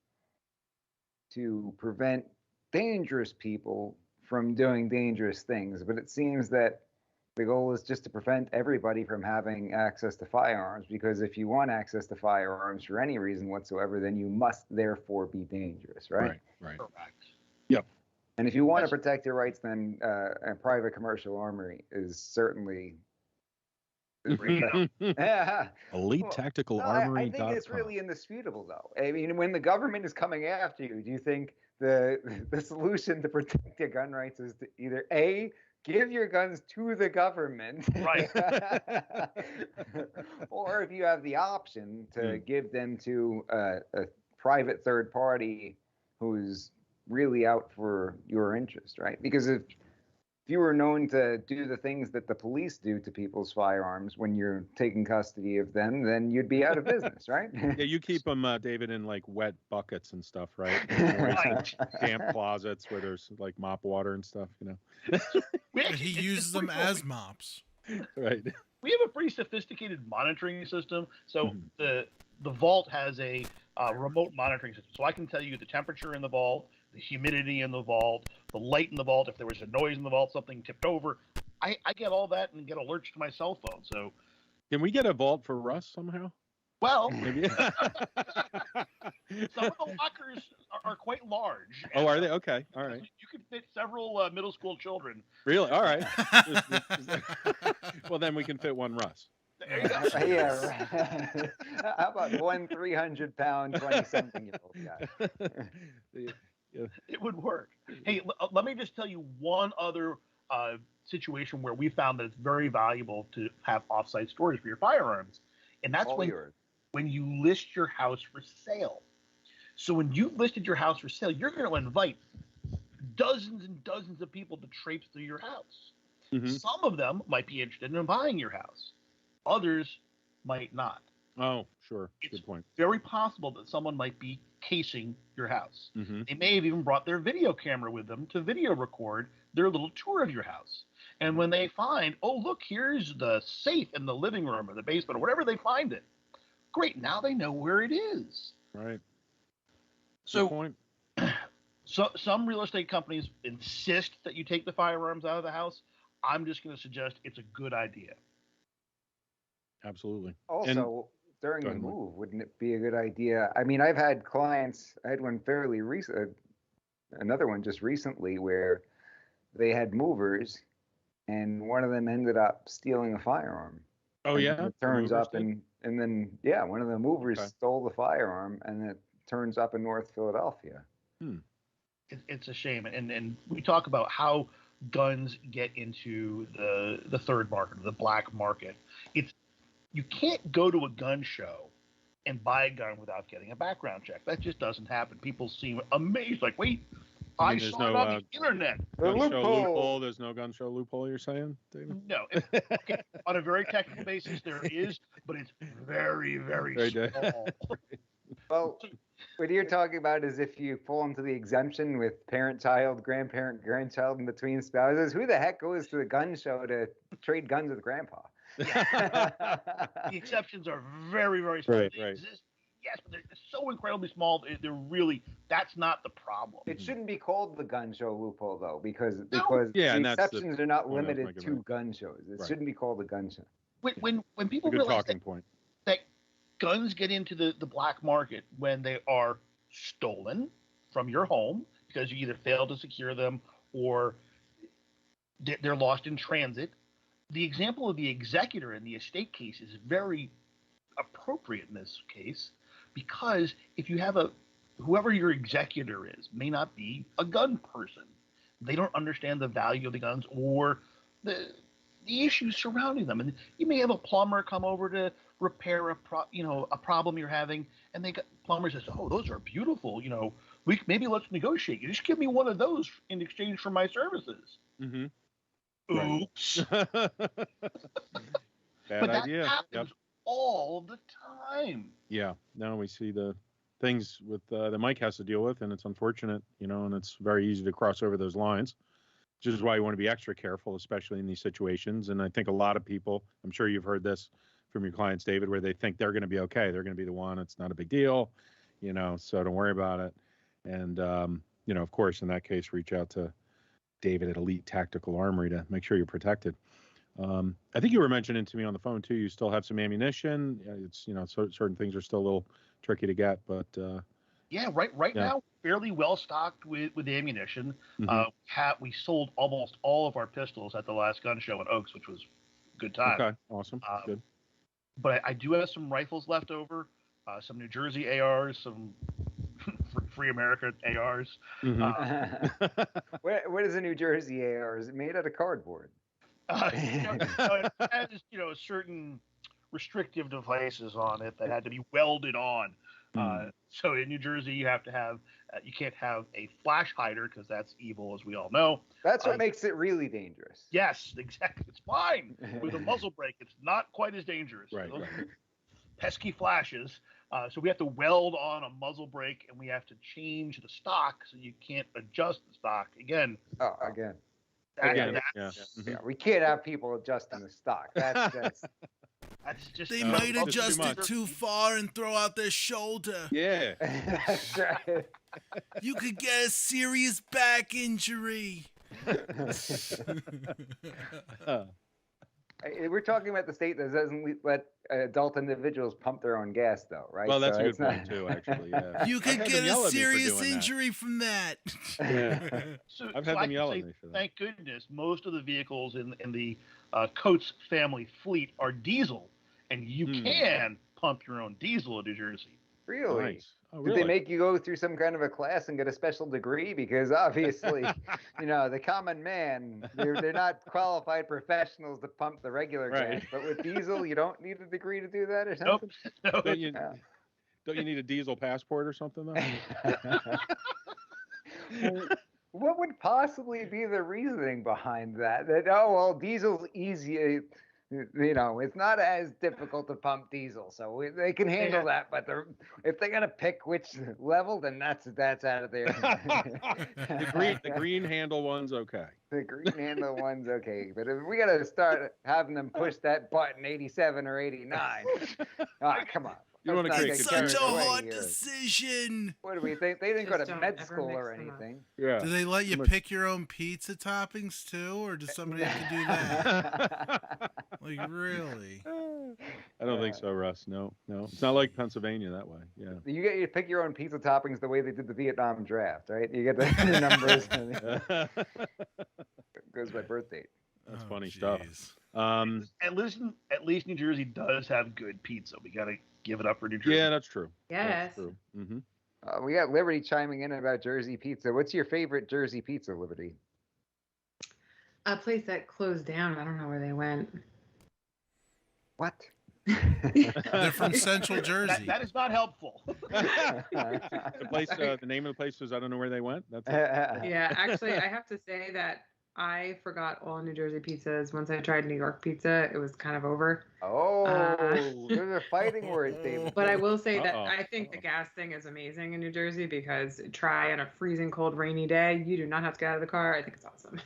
to prevent dangerous people from doing dangerous things, but it seems that the goal is just to prevent everybody from having access to firearms, because if you want access to firearms for any reason whatsoever, then you must therefore be dangerous, right? Right. Right. Correct. Yep. And if you want to protect your rights, then a private commercial armory is certainly yeah. Elite Well, Tactical No, Armory. I think it's really indisputable, though. I mean, when the government is coming after you, do you think the solution to protect your gun rights is to either A, give your guns to the government, Right. or if you have the option to give them to a private third party who's really out for your interest, right? Because if you were known to do the things that the police do to people's firearms when you're taking custody of them, then you'd be out of business, right? Yeah, you keep them, David, in like wet buckets and stuff, right? Right. Damp closets where there's like mop water and stuff, We And actually- he it's uses them pretty cool. as mops. Right. We have a pretty sophisticated monitoring system. So Mhm. the vault has a remote monitoring system. So I can tell you the temperature in the vault, the humidity in the vault, the light in the vault. If there was a noise in the vault, something tipped over. I get all that and get alerts to my cell phone. So, Can we get a vault for Russ somehow? well, Maybe. some of the lockers are quite large. Oh, are they? Okay. All right. You could fit several middle school children. Really? All right. Well, then we can fit one Russ. There you go. Yeah. Right. How about one 300-pound, 20-something-year-old guy? It would work. Hey, let me just tell you one other situation where we found that it's very valuable to have offsite storage for your firearms, and that's All when yours. you list your house for sale. So when you've listed your house for sale, you're going to invite dozens and dozens of people to traipse through your house. Mhm. Some of them might be interested in buying your house. Others might not. Oh, sure. It's Good point. very possible that someone might be casing your house. Hmm. They may have even brought their video camera with them to video record their little tour of your house. And when they find, oh, look, here's the safe in the living room or the basement or wherever they find it, great, now they know where it is. Right. Good So, point. some real estate companies insist that you take the firearms out of the house. I'm just going to suggest it's a good idea. Absolutely. Also, during Go the ahead, Mike. move, wouldn't it be a good idea? I mean, I've had clients, I had one fairly recent, another one just recently where they had movers and one of them ended up stealing a firearm. Oh, And yeah. it turns Movers up did? and then, yeah, one of the movers Okay. stole the firearm and it turns up in North Philadelphia. It's a shame. And we talk about how guns get into the third market, the black market. You can't go to a gun show and buy a gun without getting a background check. That just doesn't happen. People seem amazed, like, wait, I there's saw it no, on the internet. Gun show loophole. loophole. There's no gun show loophole, you're saying, David? No, okay, on a very technical basis, there is, but it's very, very Very good. small. Well, what you're talking about is if you fall into the exemption with parent-child, grandparent-grandchild in between spouses, who the heck goes to the gun show to trade guns with grandpa? The exceptions are very, very small. Right, They right. exist, yes, but they're so incredibly small. They're really, that's not the problem. It shouldn't be called the gun show loophole though, because Yeah, the and that's the exceptions are not point I was limited making, to right. gun shows. It Right. shouldn't be called a gun show. When A people good realize talking point. that guns get into the black market when they are stolen from your home because you either fail to secure them or they're lost in transit. The example of the executor in the estate case is very appropriate in this case because if you have a whoever your executor is may not be a gun person. They don't understand the value of the guns or the issues surrounding them. And you may have a plumber come over to repair a problem you're having, and plumber says, "Oh, those are beautiful. Maybe let's negotiate. You just give me one of those in exchange for my services." Mm-hmm. Oops. Bad But that idea. happens all the time. Yeah. No, we see the things with that Mike has to deal with, and it's unfortunate, and it's very easy to cross over those lines, which is why you want to be extra careful, especially in these situations. And I think a lot of people, I'm sure you've heard this from your clients, David, where they think they're going to be okay. They're going to be the one. It's not a big deal, so don't worry about it. And, of course, in that case, reach out to David at Elite Tactical Armory to make sure you're protected. I think you were mentioning to me on the phone too, you still have some ammunition. It's, certain things are still a little tricky to get, but yeah, right now, fairly well stocked with ammunition. Mm-hmm. We sold almost all of our pistols at the last gun show in Oaks, which was a good time. Okay, awesome. Good. But I do have some rifles left over, some New Jersey ARs, some Free America ARs. Mm-hmm. What is a New Jersey AR? Is it made out of cardboard? It has certain restrictive devices on it that had to be welded on. So in New Jersey, you have to have you can't have a flash hider because that's evil, as we all know. That's what makes it really dangerous. Yes, exactly. It's fine with a muzzle brake. It's not quite as dangerous. Right. Pesky flashes. So we have to weld on a muzzle brake, and we have to change the stock so you can't adjust the stock again. Oh, again. Yeah. We can't have people adjusting the stock. That's just They might adjust it too far and throw out their shoulder. Yeah. That's right. You could get a serious back injury. We're talking about the state that doesn't let adult individuals pump their own gas, though, right? Well, that's So a it's good point too, actually. Yeah. You could get yell a at me for serious doing that. injury from that. Yeah. I've had I them can yell say, at me for that. Thank goodness, most of the vehicles in the Coates family fleet are diesel, and you can pump your own diesel in New Jersey. Really? Nice. Oh, Did really? they make you go through some kind of a class and get a special degree? Because obviously, the common man, they're not qualified professionals to pump the regular Right. gas. But with diesel, you don't need a degree to do that or Nope. something? No. Don't you need a diesel passport or something though? What would possibly be the reasoning behind that? That, diesel's easy. It's not as difficult to pump diesel, so they can handle that. But if they're gonna pick which level, then that's out of there. The green handle one's okay. The green handle one's okay, but if we gotta start having them push that button 87 or 89, come on. You want to Let's not create It's get such a carried away hard here. decision. What do we think? They didn't go Just to don't med ever school or mix them up. anything. Yeah. Do they let you pick your own pizza toppings too, or does somebody have to do that? Like, really? I don't think so, Russ. No. It's not like Pennsylvania that way. Yeah. You get to pick your own pizza toppings the way they did the Vietnam draft, right? You get the numbers. And it goes by birth date. That's funny stuff. Jeez. At least New Jersey does have good pizza. We got to give it up for New Jersey. Yeah, that's true. Yes. That's true. Mm-hmm. We got Liberty chiming in about Jersey pizza. What's your favorite Jersey pizza, Liberty? A place that closed down. I don't know where they went. What? They're from Central Jersey. That is not helpful. The place, the name of the place is I don't know where they went. That's it. Yeah, actually, I have to say that I forgot all New Jersey pizzas. Once I tried New York pizza, it was kind of over. Those are fighting words, David. But I will say that Uh-oh. I think the gas thing is amazing in New Jersey because try on a freezing cold rainy day, you do not have to get out of the car. I think it's awesome.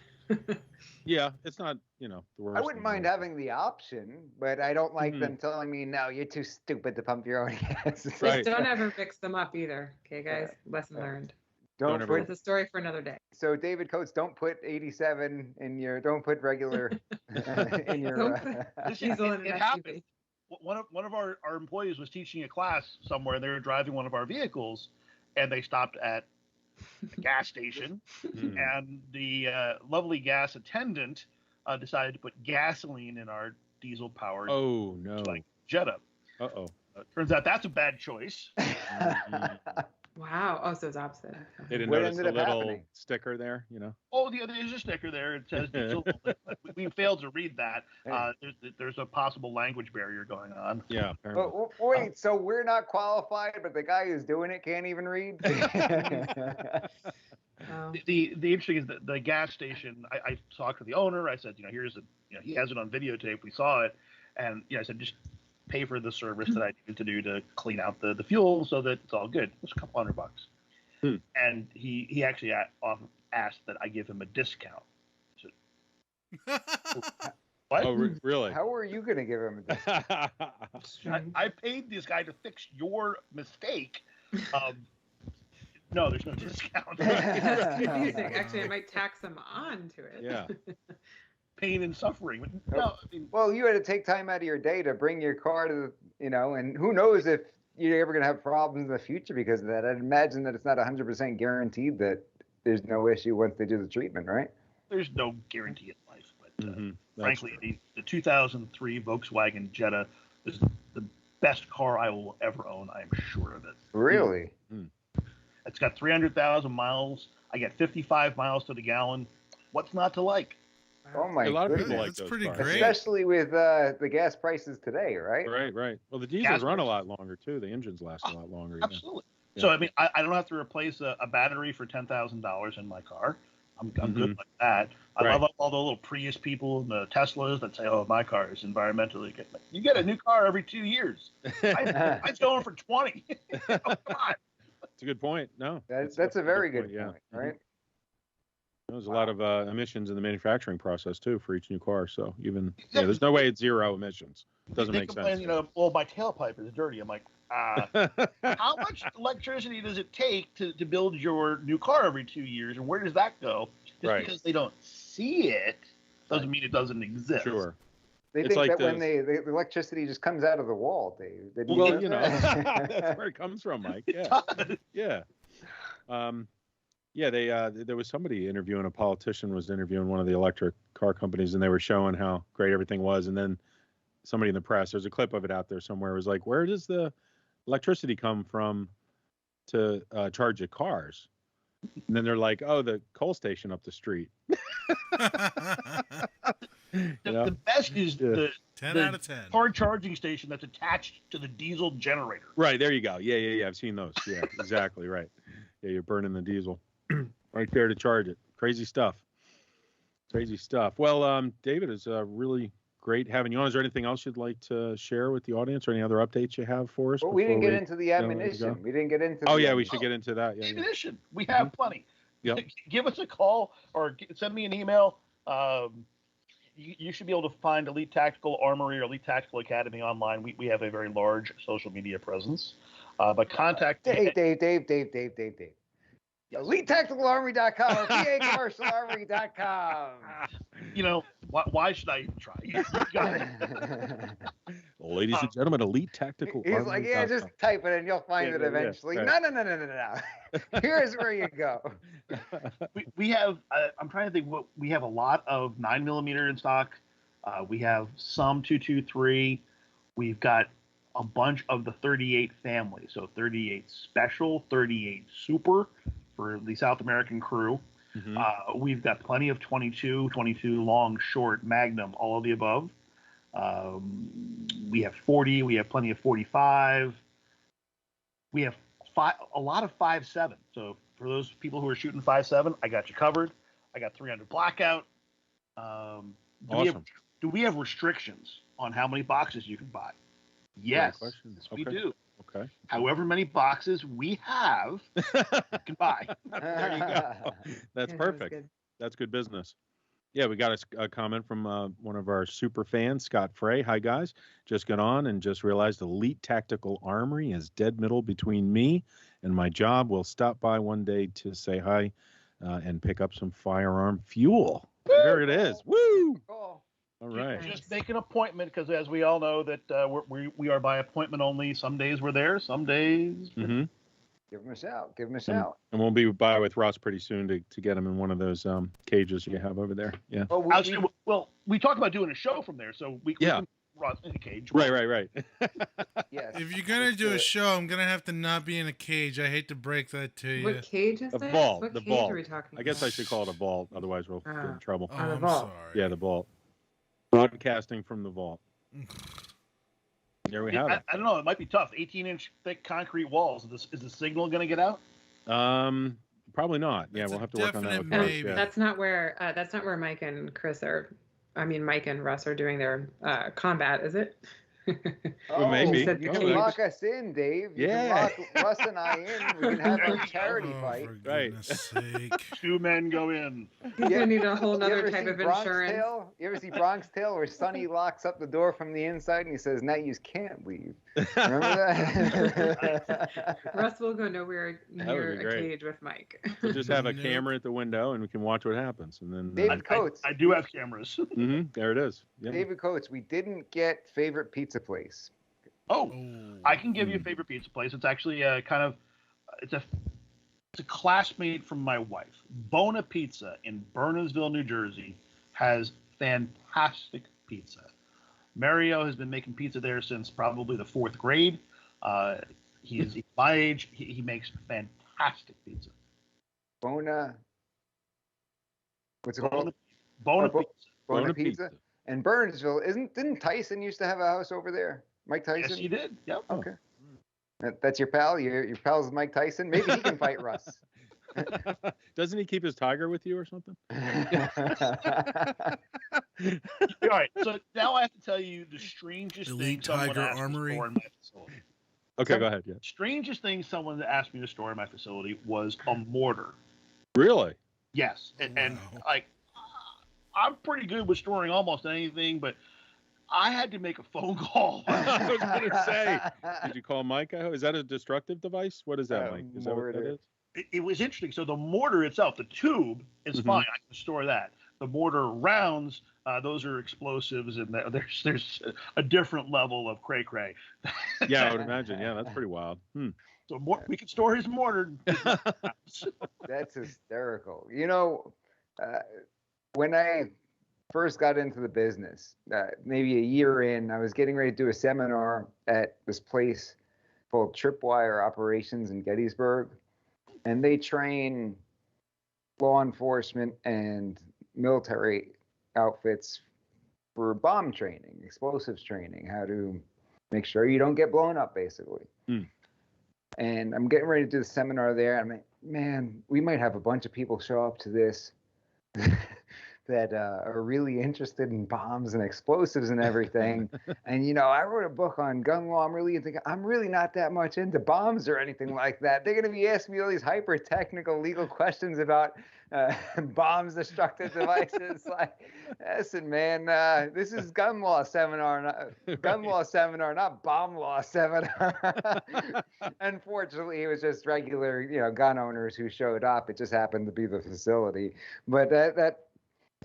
Yeah, it's not, the worst. I wouldn't mind having the option, but I don't like them telling me, no, you're too stupid to pump your own gas. Right. Just don't ever mix them up either. Okay, guys? Lesson learned. Don't ever- It's a story for another day. So David Coates, don't put 87 in your, don't put regular in your. Don't put diesel in an It SUV. happens. One of our employees was teaching a class somewhere. They were driving one of our vehicles, and they stopped at the gas station, and the lovely gas attendant decided to put gasoline in our diesel-powered Oh, no. Jetta. Uh-oh. Turns out that's a bad choice. Wow. Oh, so it's opposite. They didn't What notice the ended up little happening? sticker there, you know. Oh, there's a sticker there. It says diesel. We failed to read that. There's a possible language barrier going on. Yeah, apparently. But wait, so we're not qualified, but the guy who's doing it can't even read? Oh. The interesting is that the gas station. I talked to the owner. I said, he has it on videotape. We saw it, and I said just pay for the service that I needed to do to clean out the fuel so that it's all good. It was a couple $100. And he actually asked that I give him a discount. So, what? Oh, really? How are you going to give him a discount? I paid this guy to fix your mistake. No, there's no discount. Actually, I might tax them on to it. Yeah. Pain and suffering. No, Well, you had to take time out of your day to bring your car to, and who knows if you're ever going to have problems in the future because of that. I'd imagine that it's not 100% guaranteed that there's no issue once they do the treatment, right? there's no guarantee in life. But frankly, true. the 2003 Volkswagen Jetta is the best car I will ever own. I am sure of it. Really? It's got 300,000 miles. I get 55 miles to the gallon. What's not to like? Oh my A lot of goodness. people like That's those pretty cars. great. Especially with the gas prices today, right? Right. Well, the diesels Gas run a prices. lot longer too. The engines last a lot longer. Yeah. Absolutely. Yeah. So I mean, I don't have to replace a battery for $10,000 in my car. I'm good like that. I Right. love all the little Prius people and the Teslas that say, "Oh, my car is environmentally good." You get a new car every 2 years. I'm going for 20. Come on. It's a good point. No, That's a very good yeah. point, right? There's a lot of emissions in the manufacturing process too for each new car. So even there's no way it's zero emissions. It doesn't They make complain, sense. well, my tailpipe is dirty. I'm like, how much electricity does it take to build your new car every 2 years, and where does that go? Just Right. because they don't see it doesn't mean it doesn't exist. Sure. They It's think like that when this. the electricity just comes out of the wall, Dave. They Well, don't- that's where it comes from, Mike. It Yeah. does. Yeah. There was somebody interviewing, a politician was interviewing one of the electric car companies, and they were showing how great everything was. And then somebody in the press, there's a clip of it out there somewhere, was like, where does the electricity come from to charge your cars? And then they're like, oh, the coal station up the street. The best is the 10 out of 10. car charging station that's attached to the diesel generator. Right, there you go. Yeah. I've seen those. Yeah, exactly right. Yeah, you're burning the diesel right there to charge it. Crazy stuff. Well, David, it's really great having you on. Is there anything else you'd like to share with the audience, or any other updates you have for us? Well, we didn't before get into the ammunition. We didn't get into. Oh the yeah, we ammunition. should get into that. Yeah. Ammunition. We have plenty. Yep. Give us a call or send me an email. You should be able to find Elite Tactical Armory or Elite Tactical Academy online. We have a very large social media presence. But contact Dave. EliteTacticalArmory.com or PACommercialArmory.com. Why should I even try? You got it. Ladies and gentlemen, Elite Tactical. He's like, yeah, just type it and you'll find Yeah, it yeah, eventually. right. No. Here's where you go. We have. I'm trying to think. We have a lot of 9mm in stock. We have some 223. We've got a bunch of the 38 family. So 38 Special, 38 Super for the South American crew. We've got plenty of 22 long, short, Magnum, all of the above. We have 40. We have plenty of 45. We have a lot of 5.7. So for those people who are shooting 5.7, I got you covered. I got 300 blackout. Awesome. Do we have restrictions on how many boxes you can buy? Yes, question. we Okay. do. Okay. However many boxes we have, you can buy. There you go. That's Yeah, perfect. good. That's good business. Yeah, we got a comment from one of our super fans, Scott Frey. Hi, guys. Just got on and just realized Elite Tactical Armory is dead middle between me and my job. We'll stop by one day to say hi and pick up some firearm fuel. There it is. Woo! Cool. All right. Just make an appointment because, as we all know, that we are by appointment only. Some days we're there, some days. Mm-hmm. Give him a shout. Give him a shout. And we'll be by with Ross pretty soon to get him in one of those cages you have over there. Yeah. Oh, Well, we talked about doing a show from there, so we Yeah. Russ in a cage. Right. Yes. If you're gonna It's, do a show, I'm gonna have to not be in a cage. I hate to break that to you. What cage is A this? vault. What The cage vault. are we talking I guess about? I should call it a vault, otherwise we'll get in trouble. Oh, the I'm vault. sorry. Yeah, the vault. Broadcasting from the vault. There we have it. I don't know. It might be tough. 18-inch thick concrete walls. Is the signal going to get out? Probably not. Yeah, That's we'll a have to work on that definite with Russ. maybe. Yeah. That's not where Mike and Chris are. I mean, Mike and Russ are doing their combat, is it? Well, maybe. You said You the can cage. lock us in, Dave. You Yeah. can lock Russ and I in. We can have There a you go. charity Oh, fight. for Right. goodness sake. 2 men go in. He's gonna need a whole You nother ever type see of Bronx insurance. Tale? You ever see Bronx Tale where Sonny locks up the door from the inside and he says, "Now you can't leave." Remember that? Russ will go nowhere would near be a great. cage with Mike. We'll just have a Nope. camera at the window and we can watch what happens. And then David Coates. I do have cameras. there it is. Yep. David Coates, we didn't get favorite pizza place. Oh, Oh. I can give you a favorite pizza place. It's actually it's a classmate from my wife. Bona Pizza in Burnsville, New Jersey, has fantastic pizza. Mario has been making pizza there since probably the 4th grade. He's my age. He makes fantastic pizza. Bona. What's it called? Bona Oh, Bo- Pizza. Bona Pizza. And Burnsville, didn't Tyson used to have a house over there? Mike Tyson? Yes, he did. Yep. Okay. That's your pal? Your pal's Mike Tyson? Maybe he can fight Russ. Doesn't he keep his tiger with you or something? All right. So now I have to tell you the strangest Elite thing someone Tiger asked me to Armory. store in my facility. Okay, go ahead. Yeah. Strangest thing someone asked me to store in my facility was a mortar. Really? Yes, and Wow. like I'm pretty good with storing almost anything, but I had to make a phone call. I was going to say, did you call Mike? Is that a destructive device? What is that, Mike? Is that what that mortar. is? It was interesting. So the mortar itself, the tube, is Mhm. fine. I can store that. The mortar rounds, those are explosives, and there's a different level of cray cray. Yeah, I would imagine. Yeah, that's pretty wild. So we can store his mortar. That's hysterical. You know, when I first got into the business, maybe a year in, I was getting ready to do a seminar at this place called Tripwire Operations in Gettysburg. And they train law enforcement and military outfits for bomb training, explosives training, how to make sure you don't get blown up, basically. And I'm getting ready to do the seminar there. I'm like, man, we might have a bunch of people show up to this that are really interested in bombs and explosives and everything. And, you know, I wrote a book on gun law. I'm really not that much into bombs or anything like that. They're going to be asking me all these hyper technical legal questions about bombs, destructive devices. Like, listen, man, this is gun law seminar, not bomb law seminar. Unfortunately, it was just regular, you know, gun owners who showed up. It just happened to be the facility. But that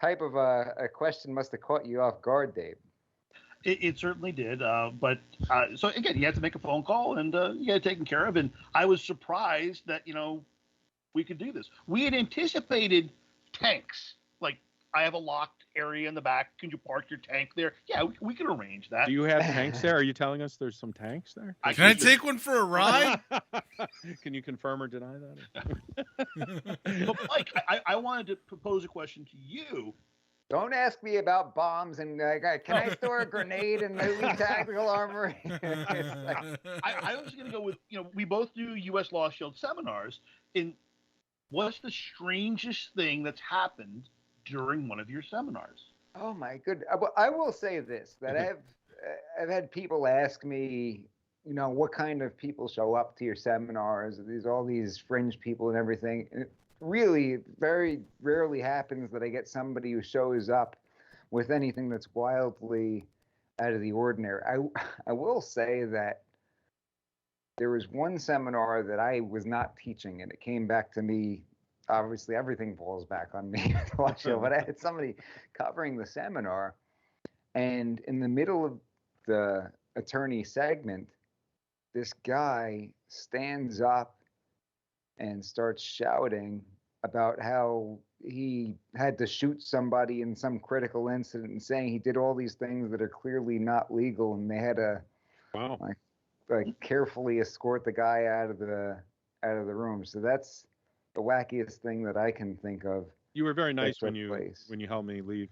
type of a question must have caught you off guard, Dave. It certainly did. But so again, you had to make a phone call and you get it taken care of. And I was surprised that, you know, we could do this. We had anticipated tanks. Like, I have a locked area in the back. Can you park your tank there? Yeah, we could arrange that. Do you have tanks there? Are you telling us there's some tanks there? Can I take one for a ride? Can you confirm or deny that? But Mike, I wanted to propose a question to you. Don't ask me about bombs and can I store a grenade in the Elite Tactical Armory? It's like, I was going to go with, you know, we both do U.S. Law Shield seminars. And what's the strangest thing that's happened during one of your seminars? oh my goodness! I will say this: that I've had people ask me, you know, what kind of people show up to your seminars? All these fringe people and everything. And it really, very rarely happens that I get somebody who shows up with anything that's wildly out of the ordinary. I will say that there was one seminar that I was not teaching, and it came back to me. Obviously, everything falls back on me to watch it, but I had somebody covering the seminar, and in the middle of the attorney segment, this guy stands up and starts shouting about how he had to shoot somebody in some critical incident and saying he did all these things that are clearly not legal, and they had to Wow. like carefully escort the guy out of the room. So that's the wackiest thing that I can think of. You were very nice took when you place. helped me leave.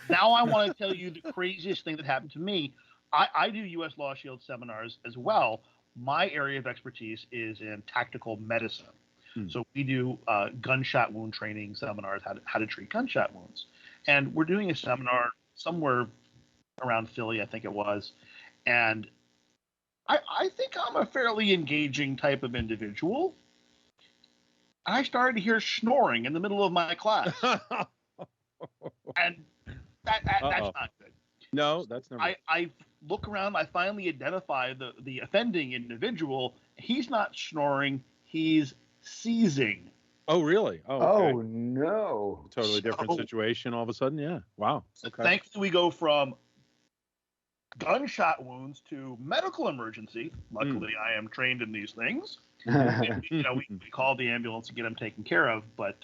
Now I want to tell you the craziest thing that happened to me. I do U.S. Law Shield seminars as well. My area of expertise is in tactical medicine. So we do gunshot wound training seminars, how to treat gunshot wounds. And we're doing a seminar somewhere around Philly, I think it was. And I think I'm a fairly engaging type of individual. I started to hear snoring in the middle of my class. And that's not good. No, that's never. I look around. I finally identify the offending individual. He's not snoring. He's seizing. Oh, really? Oh, okay. Oh no! Totally different situation all of a sudden. Yeah. Wow. Okay. Thankfully, we go from gunshot wounds to medical emergency. Luckily, I am trained in these things. And, we call the ambulance to get him taken care of. But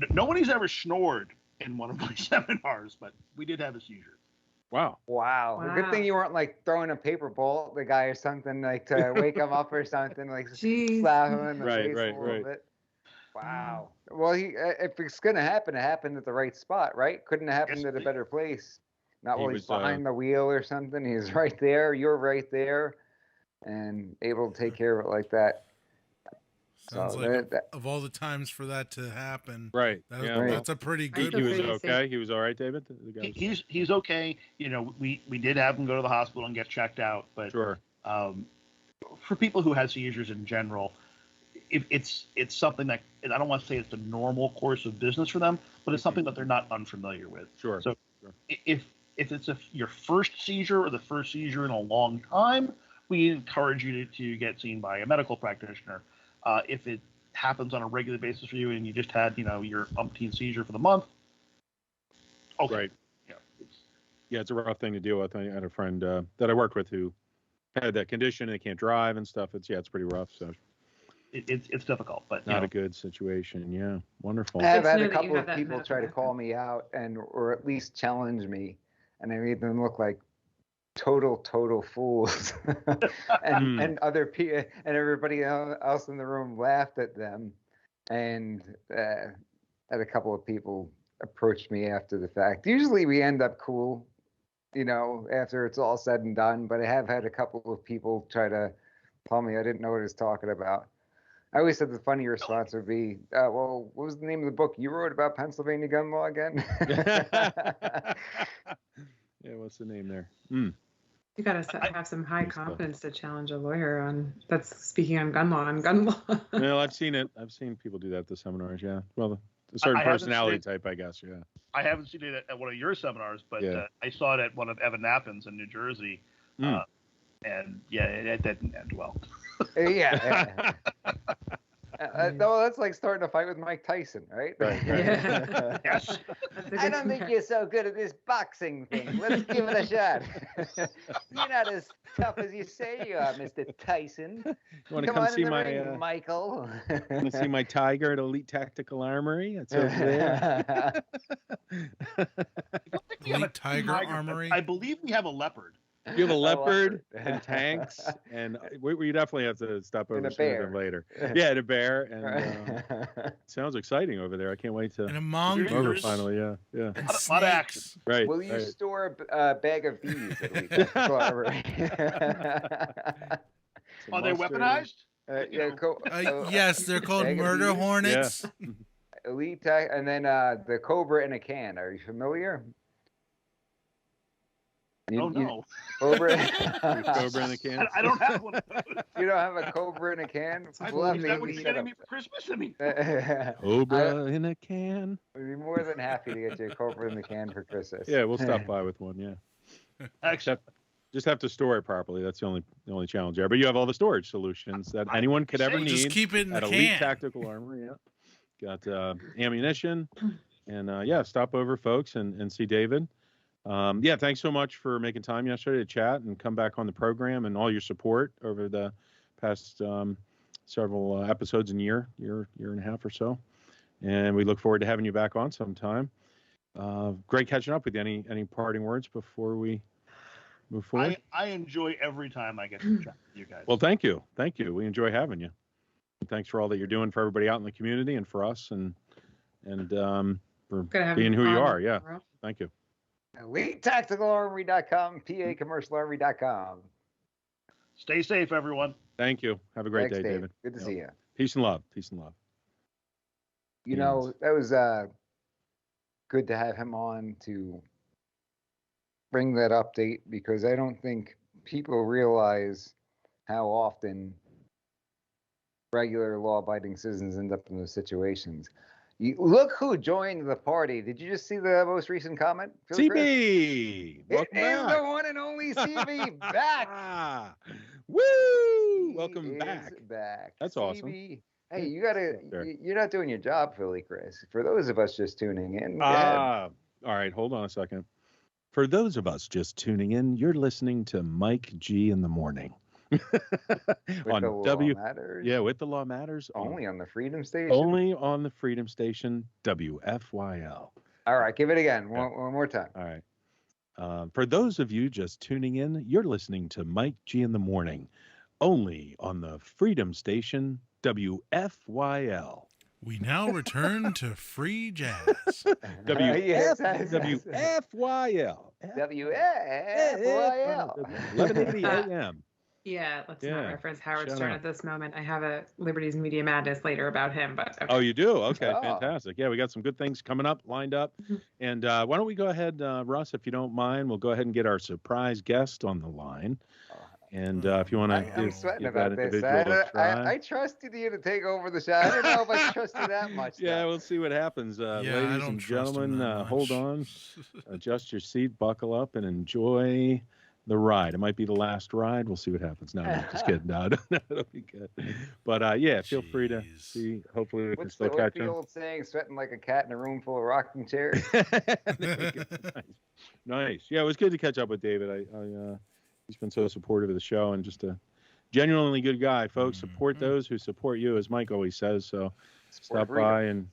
nobody's ever snored in one of my seminars. But we did have a seizure. Wow. Wow. Good thing you weren't like throwing a paper ball at the guy or something, like to wake him up or something, like slap him in the face a little bit. Wow. Well, if it's gonna happen, it happened at the right spot, right? Couldn't have happened at a better place. Not while he's behind the wheel or something. He's right there. You're right there, and able to take care of it like that. Sounds like of all the times for that to happen, right? That's a pretty good. He was okay. He was all right, David. He's okay. We did have him go to the hospital and get checked out, but sure. For people who have seizures in general, it's something that, and I don't want to say it's the normal course of business for them, but it's something that they're not unfamiliar with. Sure. So if it's your first seizure or the first seizure in a long time, we encourage you to get seen by a medical practitioner. If it happens on a regular basis for you and you just had, your umpteenth seizure for the month, okay. Right. Yeah, it's a rough thing to deal with. I had a friend that I worked with who had that condition and they can't drive and stuff. It's pretty rough. So it's difficult, but not a good situation. Yeah, wonderful. I've had a couple of people try to call me out or at least challenge me, and I made them look like total fools, and other people and everybody else in the room laughed at them, and had a couple of people approach me after the fact. Usually we end up cool, after it's all said and done, but I have had a couple of people try to tell me I didn't know what I was talking about. I always said the funny response would be, well, what was the name of the book you wrote about Pennsylvania gun law again? Yeah, what's the name there? You gotta have some high confidence to challenge a lawyer on that's speaking on gun law. Well, I've seen it. I've seen people do that at the seminars. Yeah. Well, a certain personality type, I guess. Yeah. I haven't seen it at one of your seminars, but I saw it at one of Evan Knappin's in New Jersey, and it didn't end well. Yeah. No, that's like starting a fight with Mike Tyson, right? Yeah. Yes. I don't think you're so good at this boxing thing. Let's give it a shot. You're not as tough as you say you are, Mr. Tyson. You want to come see my ring, Michael? Want to see my Tiger at Elite Tactical Armory? It's over there. Elite Tiger Armory. I believe we have a leopard. You have a leopard and tanks, and we definitely have to stop over and and see them later. Yeah, and a bear, and sounds exciting over there. I can't wait to and a mongoose. Over finally. Yeah. A lot of action. Right. Will you store a bag of bees? At least? Are they weaponized? Yes, they're called murder hornets. Yeah. Elite Tech, and then the Cobra in a can. Are you familiar? No. Cobra. Cobra in a can. I don't have one of those. You don't have a Cobra in a can? Is that what you're getting me for Christmas? I mean, Cobra in a can. I'd be more than happy to get you a Cobra in the can for Christmas. Yeah, we'll stop by with one. Yeah. Just have to store it properly. That's the only challenge there. But you have all the storage solutions that anyone could ever need. Just keep it in at the Elite can. Tactical Armory. Yeah. Got ammunition, and stop over, folks, and see David. Thanks so much for making time yesterday to chat and come back on the program and all your support over the past several episodes in year and a half or so. And we look forward to having you back on sometime. Great catching up with you. Any parting words before we move forward? I enjoy every time I get to chat with you guys. Well, thank you. We enjoy having you. And thanks for all that you're doing for everybody out in the community and for us and for being who you are. Yeah. Thank you. EliteTacticalArmory.com, PACommercialArmory.com. Stay safe, everyone. Thank you. Have a great Thanks, day, Dave. David. Good to see you. Peace and love. Peace and love. You know, that was good to have him on to bring that update, because I don't think people realize how often regular law-abiding citizens end up in those situations. Look who joined the party. Did you just see the most recent comment? CB! It is the one and only CB back. Woo! Welcome He back. is back. That's CB. awesome. Hey, you're not doing your job, Philly Chris. For those of us just tuning in, go ahead. All right, hold on a second. For those of us just tuning in, you're listening to Mike G in the morning. On the Law Matters. Yeah, with the Law Matters. Only on the Freedom Station. Only on the Freedom Station, WFYL. All right, give it again. One more time. All right. For those of you just tuning in, you're listening to Mike G in the morning, only on the Freedom Station, WFYL. We now return to free jazz. WFYL. WFYL. 1180 a.m. Yeah, let's not reference Howard Shut Stern up. at this moment. I have a Liberty's Media Madness later about him, but okay. Oh, you do? Okay, Oh. fantastic. Yeah, we got some good things coming up, lined up. And why don't we go ahead, Russ, if you don't mind, we'll go ahead and get our surprise guest on the line. And if you want to I'm sweating give about that this. individual a try. I trusted you to take over the show. I don't know if I trust you that much. Yeah, though. we'll see what happens. I Ladies don't and trust him gentlemen, that hold much. on, adjust your seat, buckle up, and enjoy the ride. It might be the last ride. We'll see what happens. No, just kidding. No, it'll be good. But yeah, feel free to Jeez. see. Hopefully, we can What's still the catch the him. old saying? Sweating like a cat in a room full of rocking chairs. Nice. Yeah, it was good to catch up with David. He's been so supportive of the show and just a genuinely good guy. Folks, support those who support you, as Mike always says. So stop freedom. by and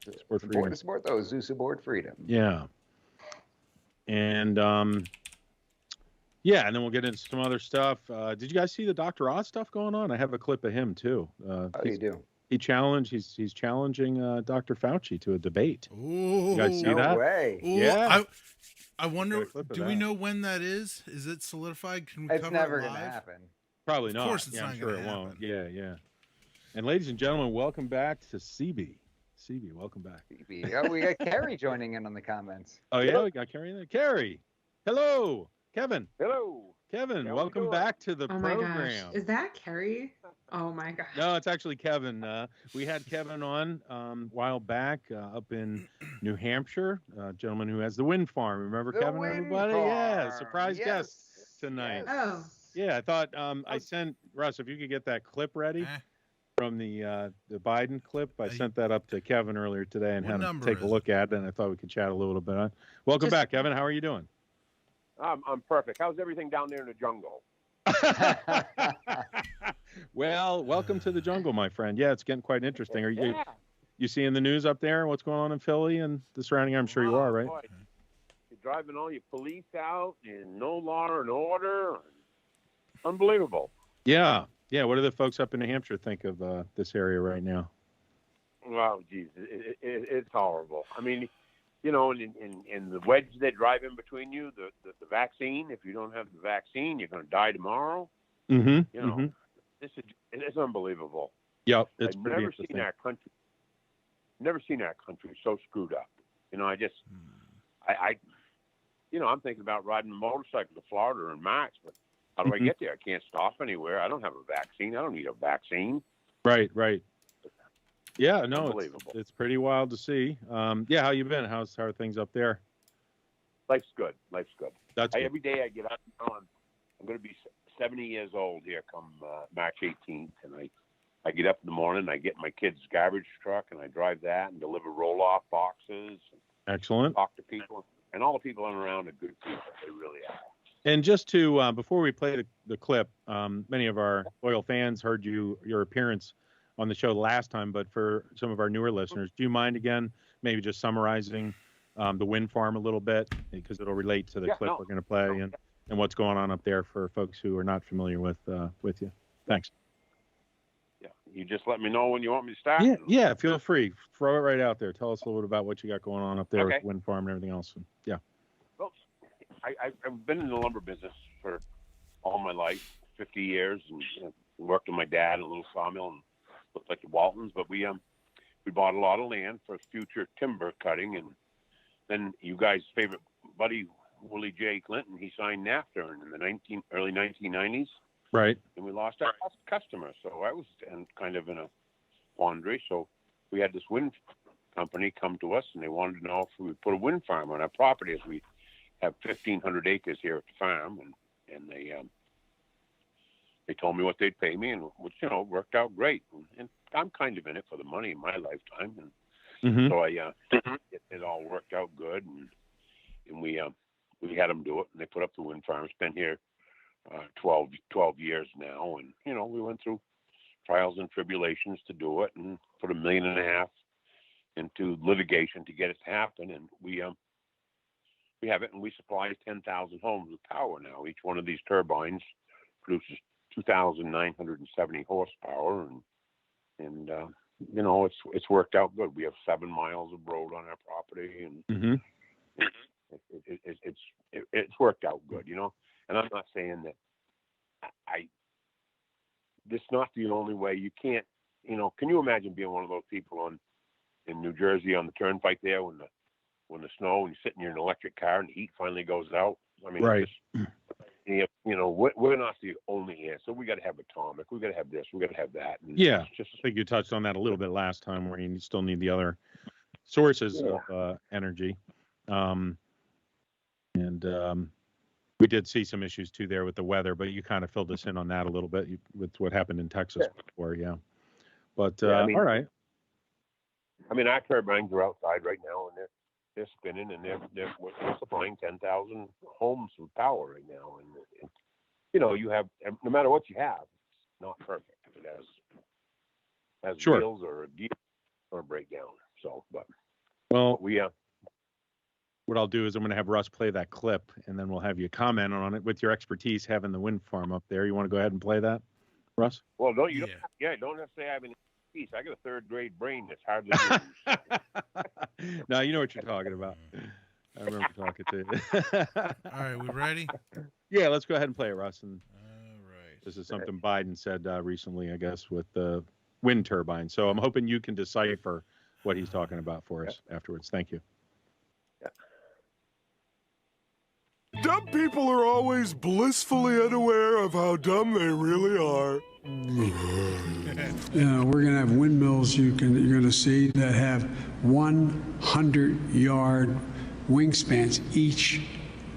support freedom. Support those who support freedom. Yeah. And and then we'll get into some other stuff. Did you guys see the Dr. Oz stuff going on? I have a clip of him too. Oh, you do? He's challenging Dr. Fauci to a debate. Ooh. You guys see No that? way. Ooh, Yeah. I wonder, Got a clip of do we that. know when that is? Is it solidified? Can we It's cover never it going to live? happen. Probably not. Of course it's yeah, not I'm sure gonna it won't. happen. Yeah. And ladies and gentlemen, welcome back to CB. CB, welcome back. Oh, we got Kerry joining in on the comments. Oh yeah, we got Carrie there. Carrie, hello, Kevin. Hello. Kevin, How we welcome doing? back to the Oh my program. gosh. Is that Carrie? Oh my gosh. No, it's actually Kevin. We had Kevin on a while back up in New Hampshire, a gentleman who has the wind farm. Remember The Kevin, wind everybody? Yeah, farm. surprise Yes. guest tonight. Yes. Oh. Yeah, I thought I sent Russ, if you could get that clip ready Eh, from the Biden clip. I sent that up to Kevin earlier today and What had him number take a is look at it, and I thought we could chat a little bit on. Welcome Just- back, Kevin. How are you doing? I'm perfect. How's everything down there in the jungle? Well, welcome to the jungle, my friend. Yeah, it's getting quite interesting. Are you seeing the news up there? What's going on in Philly and the surrounding? I'm sure you are, right? Boy, you're driving all your police out and no law and order. Unbelievable. Yeah. What do the folks up in New Hampshire think of this area right now? Wow, geez, it's horrible. I mean, you know, in the wedge they drive in between you, the vaccine. If you don't have the vaccine, you're going to die tomorrow. Mm-hmm. You know, it's unbelievable. Yep, it's I've pretty never interesting. seen our country. Never seen our country so screwed up. You know, I'm thinking about riding a motorcycle to Florida in March, but how do I get there? I can't stop anywhere. I don't have a vaccine. I don't need a vaccine. Right. Yeah, no, Unbelievable. it's pretty wild to see. Yeah, how you been? How are things up there? Life's good. That's good. Every day I get up. I'm going to be 70 years old here come March 18th, and I get up in the morning. I get my kid's garbage truck, and I drive that and deliver roll-off boxes. And Excellent. talk to people, and all the people around are good people. They really are. And just to before we play the clip, many of our loyal fans heard your appearance on the show last time, but for some of our newer listeners, do you mind again maybe just summarizing the wind farm a little bit, because it'll relate to the clip we're going to play and what's going on up there for folks who are not familiar with you. Thanks. Yeah, you just let me know when you want me to start. Yeah, feel free. Throw it right out there. Tell us a little bit about what you got going on up there with the wind farm and everything else. Yeah. Well, I've been in the lumber business for all my life, 50 years, and worked with my dad in a little sawmill and looked like the Waltons. But we bought a lot of land for future timber cutting, and then you guys' favorite buddy Willie J. Clinton, he signed NAFTA in the early 1990s. Right. And we lost our customer, so I was kind of in a quandary. So we had this wind company come to us, and they wanted to know if we would put a wind farm on our property, as we have 1,500 acres here at the farm, and they told me what they'd pay me, and which worked out great. And I'm kind of in it for the money in my lifetime, and so it all worked out good, and we had them do it, and they put up the wind farm. It's been here 12 years now, and we went through trials and tribulations to do it, and put $1.5 million into litigation to get it to happen, and we have it, and we supply 10,000 homes with power now. Each one of these turbines produces 2,970 horsepower, and it's worked out good. We have 7 miles of road on our property, and it's worked out good, And I'm not saying that this is not the only way. You can't, can you imagine being one of those people in New Jersey on the turnpike there when the snow, and you sit in your electric car and the heat finally goes out? I mean, right. We're not the only answer. We got to have atomic. We got to have this. We got to have that. And I think you touched on that a little bit last time, where you still need the other sources of energy. We did see some issues too there with the weather, but you kind of filled us in on that a little bit with what happened in Texas before. Yeah. But all right. I mean, our turbines are outside right now, and they're spinning, and they're supplying 10,000 homes with power right now. And you have, no matter what you have, it's not perfect. It has wheels or a gear or a breakdown. So, what I'll do is I'm going to have Russ play that clip, and then we'll have you comment on it with your expertise having the wind farm up there. You want to go ahead and play that, Russ? Well, don't you? Yeah. Don't necessarily have any expertise. I got a 3rd grade brain that's hardly used. No, you know what you're talking about. I remember talking to you. All right, we ready? Yeah, let's go ahead and play it, Russ. And all right. This is something Biden said recently, I guess, with the wind turbine. So I'm hoping you can decipher what he's talking about for us afterwards. Thank you. Dumb people are always blissfully unaware of how dumb they really are. We're going to have windmills you're going to see that have 100-yard wingspans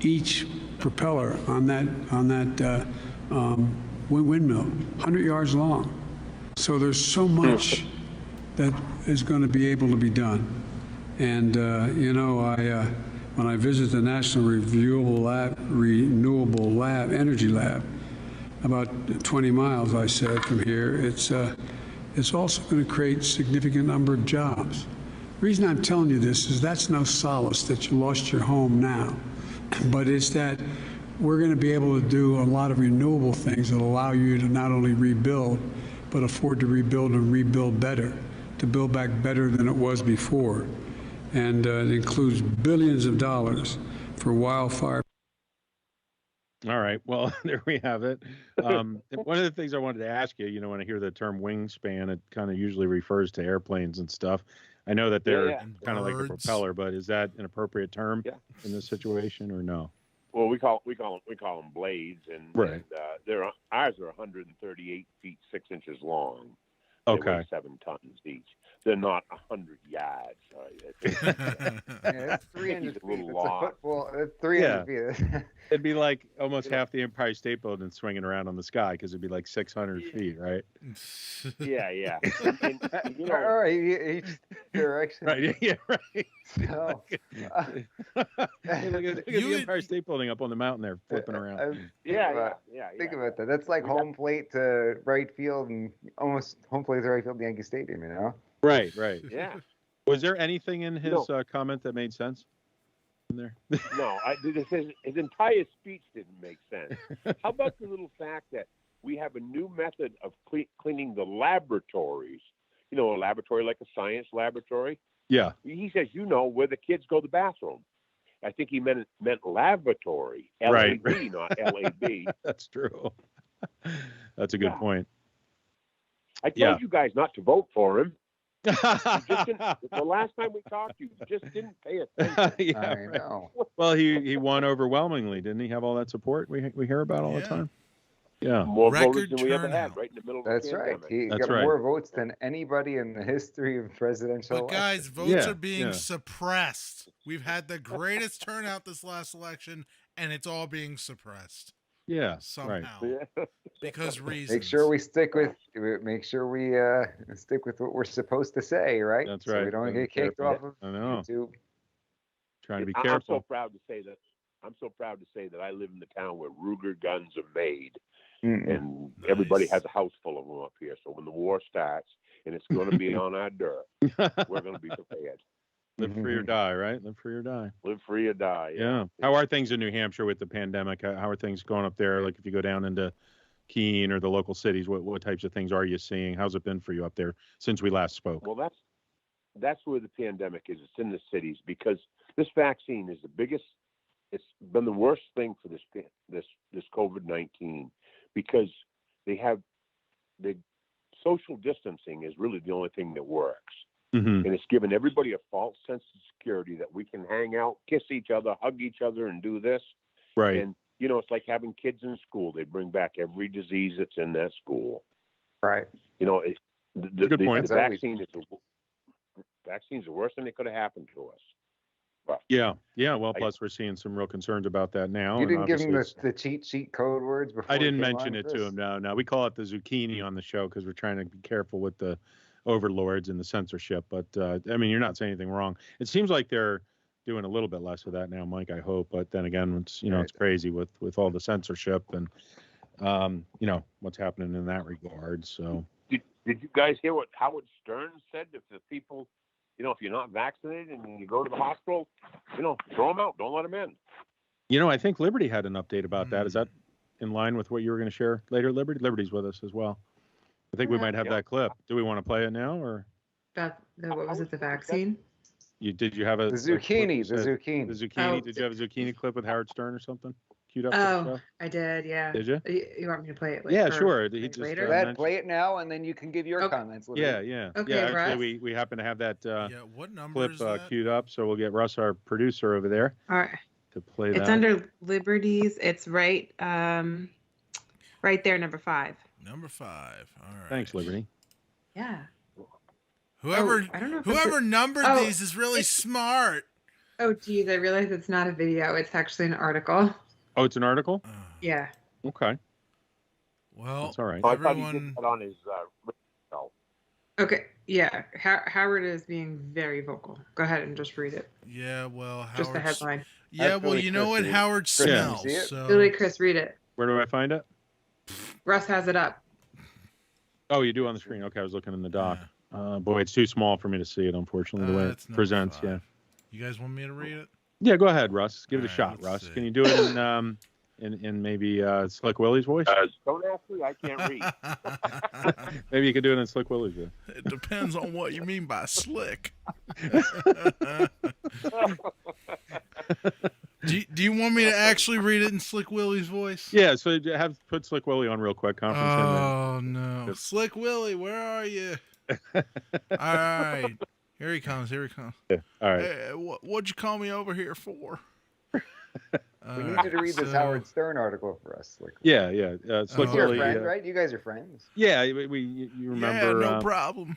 each propeller on that windmill, 100 yards long. So there's so much that is going to be able to be done. And when I visit the National Renewable Energy Lab, about 20 miles, I said, from here, it's also going to create significant number of jobs. The reason I'm telling you this is that's no solace that you lost your home now, but it's that we're going to be able to do a lot of renewable things that allow you to not only rebuild, but afford to rebuild and rebuild better, to build back better than it was before. And it includes billions of dollars for wildfire. All right. Well, there we have it. One of the things I wanted to ask you, when I hear the term wingspan, it kind of usually refers to airplanes and stuff. I know that they're kind of like a propeller, but is that an appropriate term in this situation or no? Well, we call them blades, and ours are 138 feet 6 inches long. They Okay. weigh 7 tons each. They're not 100 yards. Yeah, it's 300 He's a feet. little It's a lost. football. It's 300 feet. It'd be like almost You know. half the Empire State Building swinging around on the sky because it'd be like 600 feet, right? Yeah. And, you All know, right, each direction. Right. Yeah. Right. So, Hey, look at You the would- Empire State Building up on the mountain there, flipping around. yeah. Think about that. That's like home plate to right field and almost home plate to right field at Yankee Stadium, you know? Right. Yeah. Was there anything in his No. comment that made sense in there? No, his entire speech didn't make sense. How about the little fact that we have a new method of cleaning the laboratories? You know, a laboratory like a science laboratory. Yeah. He says, where the kids go to the bathroom. I think he meant laboratory, Right. L-A-B, not L-A-B. That's true. That's a good Yeah. point. I told Yeah. you guys not to vote for him. You just didn't, the last time we talked, you just didn't pay attention. Yeah, I right. know. Well, he won overwhelmingly, didn't he? Have all that support we hear about all the Yeah. time. Yeah. More Record voters than we ever had, turnout. right in the middle of That's the right. pandemic. He That's got right. more votes than anybody in the history of presidential But guys, elections. votes Yeah, are being yeah. suppressed. We've had the greatest turnout this last election, and it's all being suppressed Yeah. Right. somehow Yeah. because reasons. Make sure we stick with what we're supposed to say, right? That's So right. we don't Gotta be get kicked careful. off of I know. YouTube. Trying to be I'm so careful. proud to say that. I'm so proud to say that I live in the town where Ruger guns are made, and everybody Nice. has a house full of them up here. So when the war starts, and it's going to be on our dirt, we're going to be prepared. Live free or die, right? Live free or die. Live free or die. Yeah. How are things in New Hampshire with the pandemic? How are things going up there? Like if you go down into Keene or the local cities, what types of things are you seeing? How's it been for you up there since we last spoke? Well, that's where the pandemic is. It's in the cities because this vaccine is the biggest. It's been the worst thing for this COVID-19 because the social distancing is really the only thing that works. Mm-hmm. And it's given everybody a false sense of security that we can hang out, kiss each other, hug each other, and do this. Right. And, it's like having kids in school. They bring back every disease that's in that school. Right. Good point. The vaccine's the worst thing that could have happened to us. But, Yeah. Well, plus we're seeing some real concerns about that now. You and didn't give him obviously the cheat sheet code words before. I didn't he came mention on, it to Chris? him. No. We call it the zucchini on the show because we're trying to be careful with the overlords and the censorship. But I mean, you're not saying anything wrong. It seems like they're doing a little bit less of that now, Mike. I hope. But then again, it's it's crazy with all the censorship and what's happening in that regard. So did you guys hear what Howard Stern said? If the people, if you're not vaccinated and you go to the hospital, throw them out. Don't let them in. I think Liberty had an update about that. Is that in line with what you were going to share later, Liberty? Liberty's with us as well. I think we might have that clip. Do we want to play it now, or What was it? The vaccine? did you have a The zucchini. clip The you said? zucchini. The zucchini. Oh. Did you have a zucchini clip with Howard Stern or something queued up? For the Oh, show? I did. Yeah. Did you? You want me to play it? Yeah, or sure. He like just, later. That play it now, and then you can give your Okay. comments. Yeah. Okay, Actually, Russ. we happen to have that Yeah, what number clip is that? queued up, so we'll get Russ, our producer over there, All right. to play that. It's under Liberties. It's right there, number 5. Number 5. All right. Thanks, Liberty. Yeah. Whoever I don't know if whoever it's numbered Oh, these is really smart. Oh, geez, I realized it's not a video. It's actually an article. Oh, it's an article. Yeah. Okay, Well, that's all right. I thought he everyone. did that on his show. Okay. Yeah. Howard is being very vocal. Go ahead and just read it. Yeah, well, Just the Howard's- headline. Yeah, That's well, really you know what Chris, Howard Chris, you smells. see it? So Billy, Chris, read it. Where do I find it? Russ has it up. Oh, you do on the screen. Okay, I was looking in the doc. Boy, it's too small for me to see it, unfortunately, the way That's it number presents. 5. You guys want me to read it? Yeah, go ahead, Russ. Give it a All right, shot, let's Russ. see. Can you do it in maybe Slick Willie's voice? Don't ask me. I can't read. Maybe you could do it in Slick Willie's voice. It depends on what you mean by slick. Do you want me to actually read it in Slick Willie's voice? Yeah, so put Slick Willie on real quick. Conference him in. Oh no, Yep. Slick Willie, where are you? All right, here he comes. Yeah, all right. Hey, what'd you call me over here for? We need you to read this Howard Stern article for us. Yeah. Slick You're a Willie, friend, right? You guys are friends. Yeah, you remember? Yeah, no problem.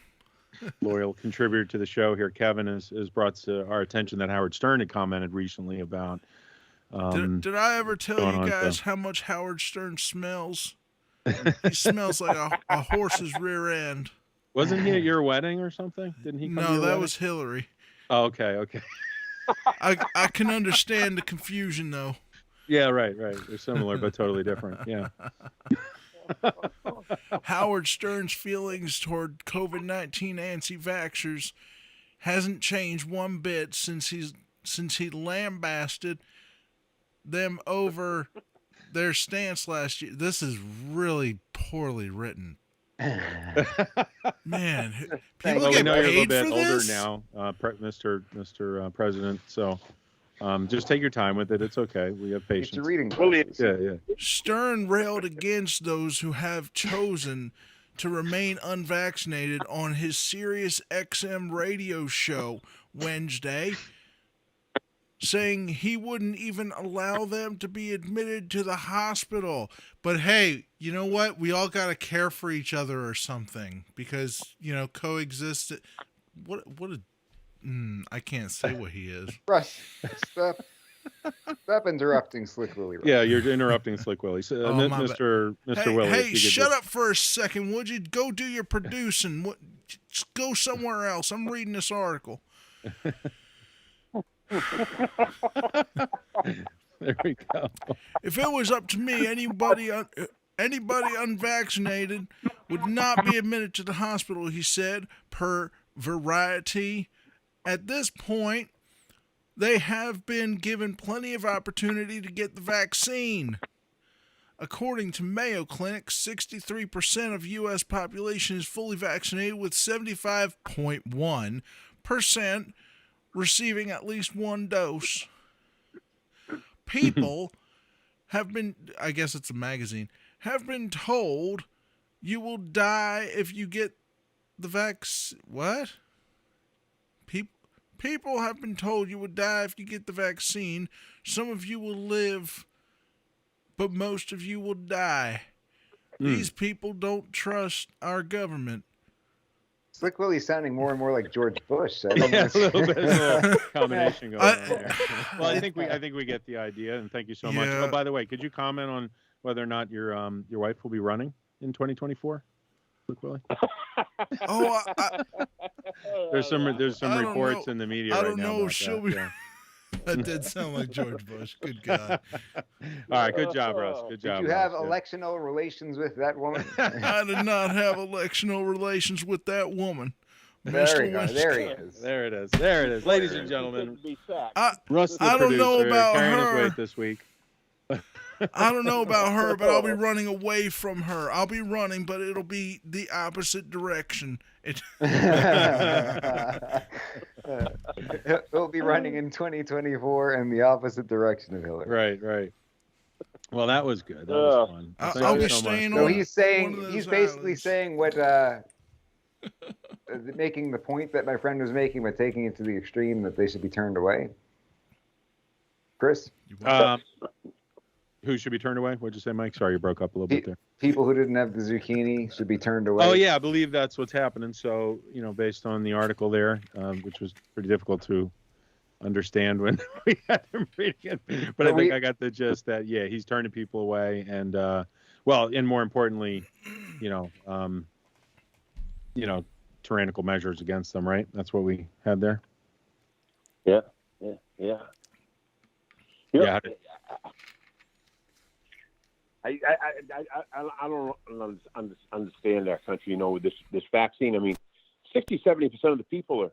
Loyal contributor to the show here, Kevin has brought to our attention that Howard Stern had commented recently about. Did I ever tell you guys how much Howard Stern smells? He smells like a horse's rear end. Wasn't he at your wedding or something? Didn't he? No, that was Hillary. Oh, okay. I can understand the confusion though. Yeah, right. They're similar but totally different. Yeah. Howard Stern's feelings toward COVID-19 anti-vaxxers hasn't changed one bit since he lambasted them over their stance last year. This is really poorly written. Man, people get paid for this? Older now, Mr. President. So just take your time with it. It's okay. We have patience. It's a reading. Yeah. Stern railed against those who have chosen to remain unvaccinated on his Sirius XM radio show Wednesday, saying he wouldn't even allow them to be admitted to the hospital. But hey, you know what? We all got to care for each other or something because, coexist. I can't say what he is. Russ, stop interrupting Slick Willie. Yeah, you're interrupting Slick Willie. Mr. Willie. Hey, shut up for a second, would you? Go do your producing. Just go somewhere else. I'm reading this article. There we go. If it was up to me, anybody unvaccinated would not be admitted to the hospital, he said, per Variety. At this point, they have been given plenty of opportunity to get the vaccine. According to Mayo Clinic, 63% of U.S. population is fully vaccinated, with 75.1% receiving at least one dose. People have been, I guess it's a magazine, have been told you will die if you get the vaccine. What? People have been told you would die if you get the vaccine. Some of you will live, but most of you will die. These people don't trust our government. Slick Willie's sounding more and more like George Bush. A little bit of a combination going on there. Well, I think we get the idea, and thank you so much. Oh, by the way, could you comment on whether or not your wife will be running in 2024? Slick Willie. There's some reports in the media right now. I don't know if she'll be. That did sound like George Bush. Good God. All right. Good job, Russ. Good job. Did you have electional relations with that woman? I did not have electional relations with that woman. There he is. There it is. Ladies and gentlemen. Russ, the I don't know producer, about carrying her. his weight this week. I don't know about her, but I'll be running away from her. I'll be running, but it'll be the opposite direction. He'll be running in 2024 in the opposite direction of Hillary. Right. Well, that was good. That was fun. I'll be staying on. So he's basically saying what, making the point that my friend was making, but taking it to the extreme that they should be turned away. Chris? Who should be turned away? What'd you say, Mike? Sorry, you broke up a little bit there. People who didn't have the zucchini should be turned away. Oh, yeah, I believe that's what's happening. So, based on the article there, which was pretty difficult to understand when we had him reading it. But I think I got the gist that, yeah, he's turning people away. And, and more importantly, tyrannical measures against them, right? That's what we had there. Yeah. Yeah. I don't understand our country. With this vaccine. I mean, 60-70% of the people are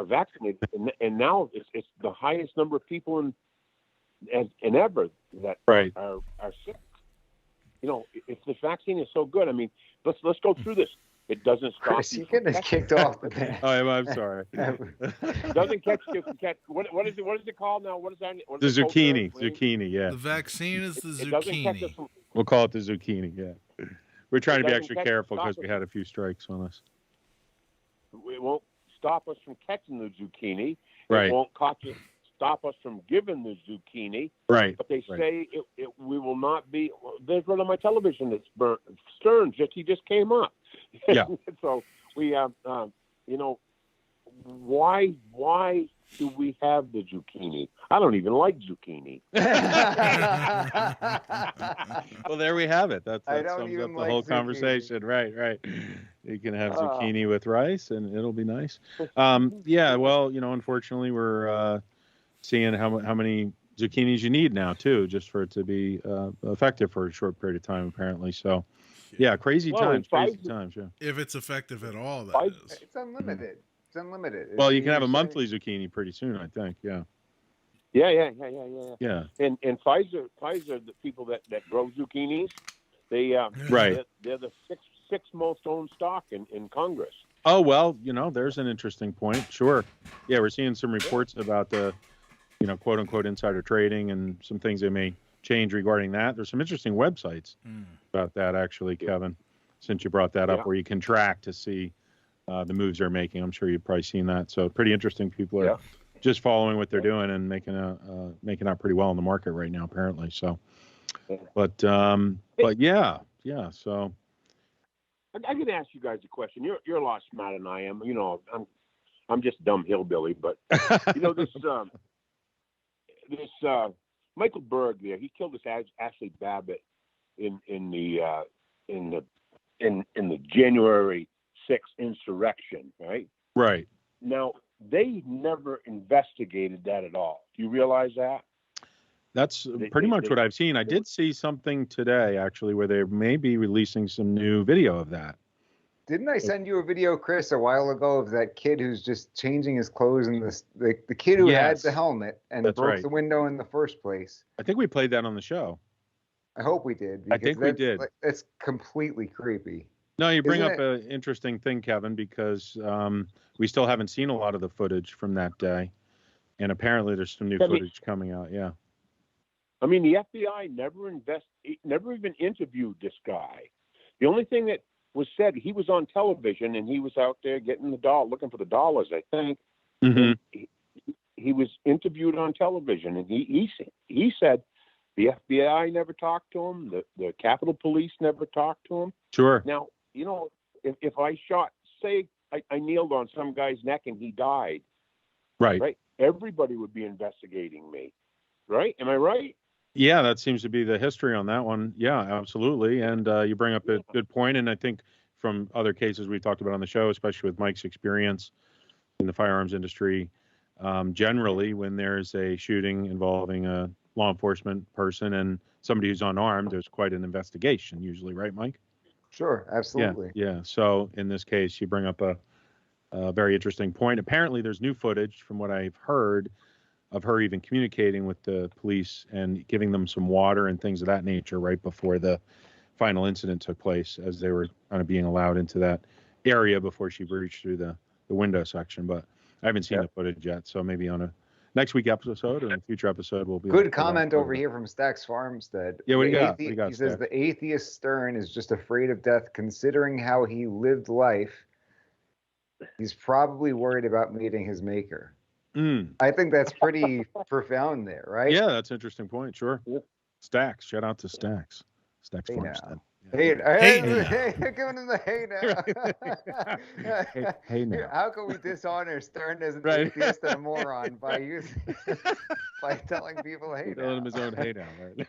vaccinated, and now it's the highest number of people in ever that are sick. If the vaccine is so good, I mean, let's go through this. It doesn't stop. Chris, you getting us kicked off the bench. Oh, I'm sorry. Doesn't catch. What is it called now? What is that? The zucchini. Zucchini, yeah. The vaccine is the zucchini. We'll call it the zucchini, yeah. We're trying to be extra careful because we had a few strikes on us. It won't stop us from catching the zucchini. Right. It won't stop us from giving the zucchini. Right. But they right. say we will not be. There's one on my television that's burnt. Stearns he just came up. Yeah. So we why do we have the zucchini? I don't even like zucchini. Well, there we have it. That I don't sums even up the like whole zucchini. conversation. Right. You can have zucchini with rice, and it'll be nice. Yeah. Well, unfortunately, we're seeing how many zucchinis you need now too, just for it to be effective for a short period of time, apparently. So, yeah, crazy times. Yeah. If it's effective at all, that is. It's unlimited. It's unlimited. Well, you can have a monthly zucchini pretty soon, I think. Yeah. Yeah. And Pfizer, the people that grow zucchinis, they right. They're the sixth most owned stock in Congress. Oh well, there's an interesting point. Sure. Yeah, we're seeing some reports about the, quote unquote insider trading and some things they may change regarding that. There's some interesting websites about that actually, Kevin. Since you brought that up, where you can track to see the moves they're making. I'm sure you've probably seen that. So pretty interesting. People are just following what they're doing and making out pretty well in the market right now, apparently. So, but yeah. So I can ask you guys a question. You're a lot smarter than I am. I'm just a dumb hillbilly, but this Michael Berg there, he killed this Ashley Babbitt in the January 6th insurrection, right? Right. Now, they never investigated that at all. Do you realize that? That's pretty much what I've seen. I did see something today, actually, where they may be releasing some new video of that. Didn't I send you a video, Chris, a while ago of that kid who's just changing his clothes and the kid who had the helmet and broke the window in the first place? I think we played that on the show. I hope we did. I think we did. It's completely creepy. No, you bring up an interesting thing, Kevin, because we still haven't seen a lot of the footage from that day. And apparently there's some new footage coming out, yeah. I mean, the FBI never even interviewed this guy. The only thing that was said, he was on television and he was out there getting looking for the dollars, I think. Mm-hmm. He was interviewed on television, and he said the FBI never talked to him, the Capitol Police never talked to him. Sure. Now, if I shot, say I kneeled on some guy's neck and he died, right? Everybody would be investigating me, right? Am I right? Yeah, that seems to be the history on that one. Yeah, absolutely. And you bring up a good point. And I think from other cases we've talked about on the show, especially with Mike's experience in the firearms industry, generally when there's a shooting involving a law enforcement person and somebody who's unarmed, there's quite an investigation usually, right, Mike? Sure, absolutely. Yeah. So in this case, you bring up a very interesting point. Apparently there's new footage from what I've heard of her even communicating with the police and giving them some water and things of that nature right before the final incident took place, as they were kind of being allowed into that area before she breached through the window section. But I haven't seen the footage yet, so maybe on a next week episode or a future episode we'll be. Good comment over here from Stax Farmstead. Yeah, what do you got? He says the atheist Stern is just afraid of death, considering how he lived life. He's probably worried about meeting his maker. I think that's pretty profound there, right? Yeah, that's an interesting point. Sure. Stax. Shout out to Stax. Stax Farmstead. Hey, giving him the hey now. hey now. How can we dishonor Stern as an atheist and a moron by telling people hey now? Telling him his own hey now, right?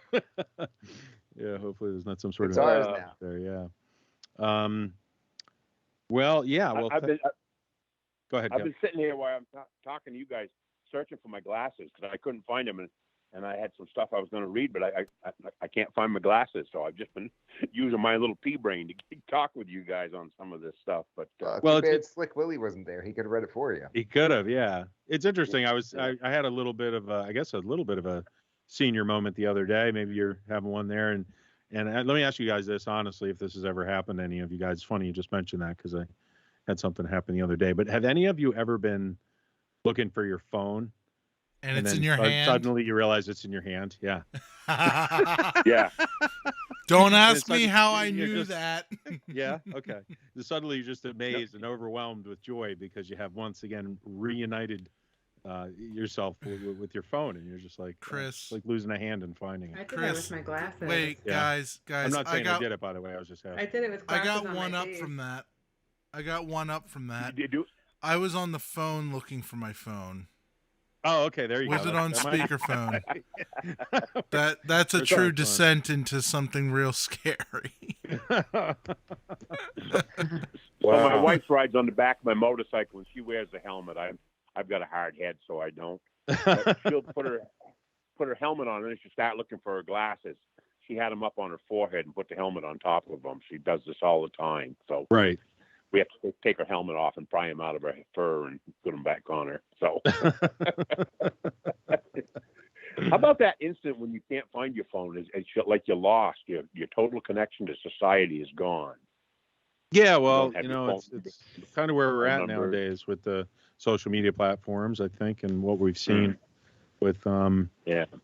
Yeah, hopefully there's not some sort it's of ours now. There, yeah. Well, yeah. Well, go ahead. I've been sitting here while I'm talking to you guys, searching for my glasses because I couldn't find them, and I had some stuff I was going to read, but I can't find my glasses, so I've just been using my little pea brain to talk with you guys on some of this stuff. But well, it's Slick Willie wasn't there; he could have read it for you. He could have, yeah. It's interesting. I had a little bit of a senior moment the other day. Maybe you're having one there, and let me ask you guys this honestly, if this has ever happened to any of you guys. It's funny you just mentioned that because I had something happen the other day. But have any of you ever been looking for your phone and it's in your hand? Suddenly you realize it's in your hand. Yeah. Yeah. Don't ask me how I knew that. Yeah. Okay. Suddenly you're just amazed and overwhelmed with joy because you have once again reunited yourself with your phone, and you're just like Chris, like losing a hand and finding I it. did that with my glasses. Wait, guys, I'm not saying I did it, by the way. I was just asking. I did it with I glasses got on one my up face. from that. I got one up from that. You do? I was on the phone looking for my phone. Oh, okay, there you Was go. it on That might- speakerphone? That's a There's true always fun. descent into something real scary. Well, my wife rides on the back of my motorcycle, and she wears a helmet. I've got a hard head, so I don't. But she'll put her helmet on, and then she'll start looking for her glasses. She had them up on her forehead and put the helmet on top of them. She does this all the time. So Right. we have to take her helmet off and pry them out of her fur and put them back on her. So how about that instant when you can't find your phone? It's like you're lost. Your total connection to society is gone. Yeah, You well, don't have you your know, phone. it's kind of where we're at Phone number. nowadays with the social media platforms, I think, and what we've seen with the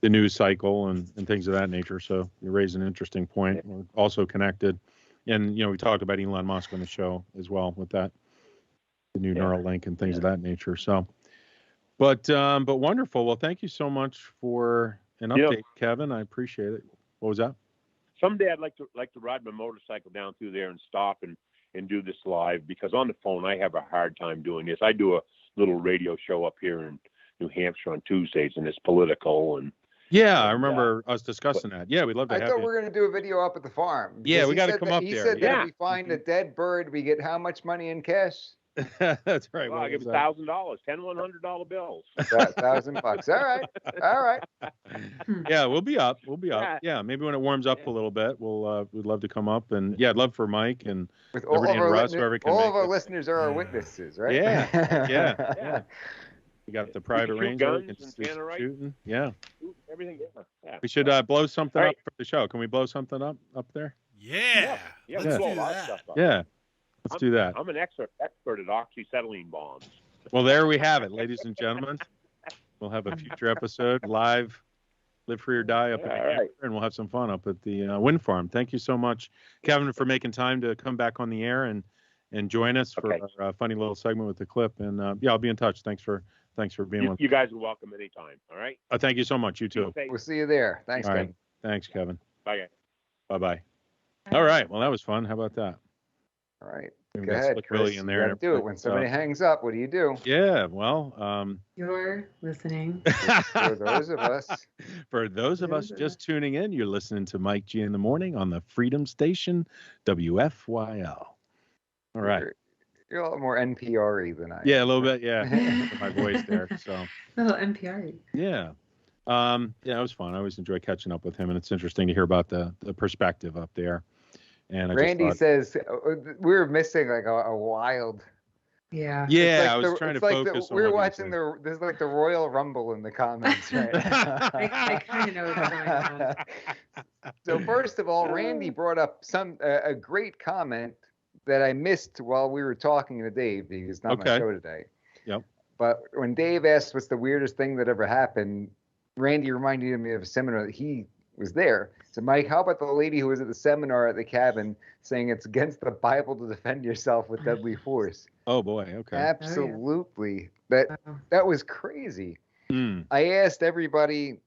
news cycle and things of that nature. So you raise an interesting point. We're also connected. And, you know, we talked about Elon Musk on the show as well with that, the new Neuralink and things of that nature. So, but wonderful. Well, thank you so much for an update, Kevin. I appreciate it. What was that? Someday I'd like to ride my motorcycle down through there and stop and do this live, because on the phone I have a hard time doing this. I do a little radio show up here in New Hampshire on Tuesdays, and it's political and. Yeah, I remember us discussing that. Yeah, we'd love to I have thought you. we were going to do a video up at the farm. Yeah, Because we he gotta said come that- up He there, said that yeah. if we find a dead bird, we get how much money in cash? That's right. Well, I give was that? $1,000, 10 $100 bills. $1,000. All right. Yeah, we'll be up. We'll be up. Yeah, maybe when it warms up a little bit, we'd love to come up, and I'd love for Mike and With all Liberty of and our, Russ, whoever can all make of our it. listeners are our witnesses, right? Yeah. We got the private shoot range. there, we guns can and do some Tannerite. shooting. Yeah. Everything. Yeah. We should blow something All up for the show. Can we blow something up there? Yeah. Yeah, Let's blow do a lot of that. stuff up. Yeah. Let's do that. I'm an expert at oxyacetylene bombs. Well, there we have it, ladies and gentlemen. We'll have a future episode live, Live Free or Die up in New All right. Hampshire, and we'll have some fun up at the wind farm. Thank you so much, Kevin, for making time to come back on the air and join us for our funny little segment with the clip. And I'll be in touch. Thanks for being with. You guys are welcome anytime. All right. Thank you so much. You too. We'll see you there. Thanks, All right. Kevin. Thanks, Kevin. Bye, guys. Bye-bye. All right. Well, that was fun. How about that? All right. We Go got ahead, Slick Chris. Willie in there You and gotta do it. everything, When so- somebody hangs up, what do you do? Yeah. Well, You're listening. For those of us. For those of us just tuning in, you're listening to Mike G in the morning on the Freedom Station, WFYL. All right. You're a lot more NPR-y than I am. Yeah, a little bit. Yeah, my voice there. So A little NPR. yeah, it was fun. I always enjoy catching up with him, and it's interesting to hear about the perspective up there. And I Randy just thought, says we were missing like a wild. Yeah. yeah, I was trying to focus on. We were what he watching said. there's like the Royal Rumble in the comments right now. I kind of know what's going on. So first of all, Randy brought up a great comment that I missed while we were talking to Dave, because it's not my Okay. show today. Yep. But when Dave asked what's the weirdest thing that ever happened, Randy reminded me of a seminar that he was there. So Mike, how about the lady who was at the seminar at the cabin saying it's against the Bible to defend yourself with deadly force? Oh boy. Okay. Absolutely. Wow. That was crazy. Hmm. I asked everybody,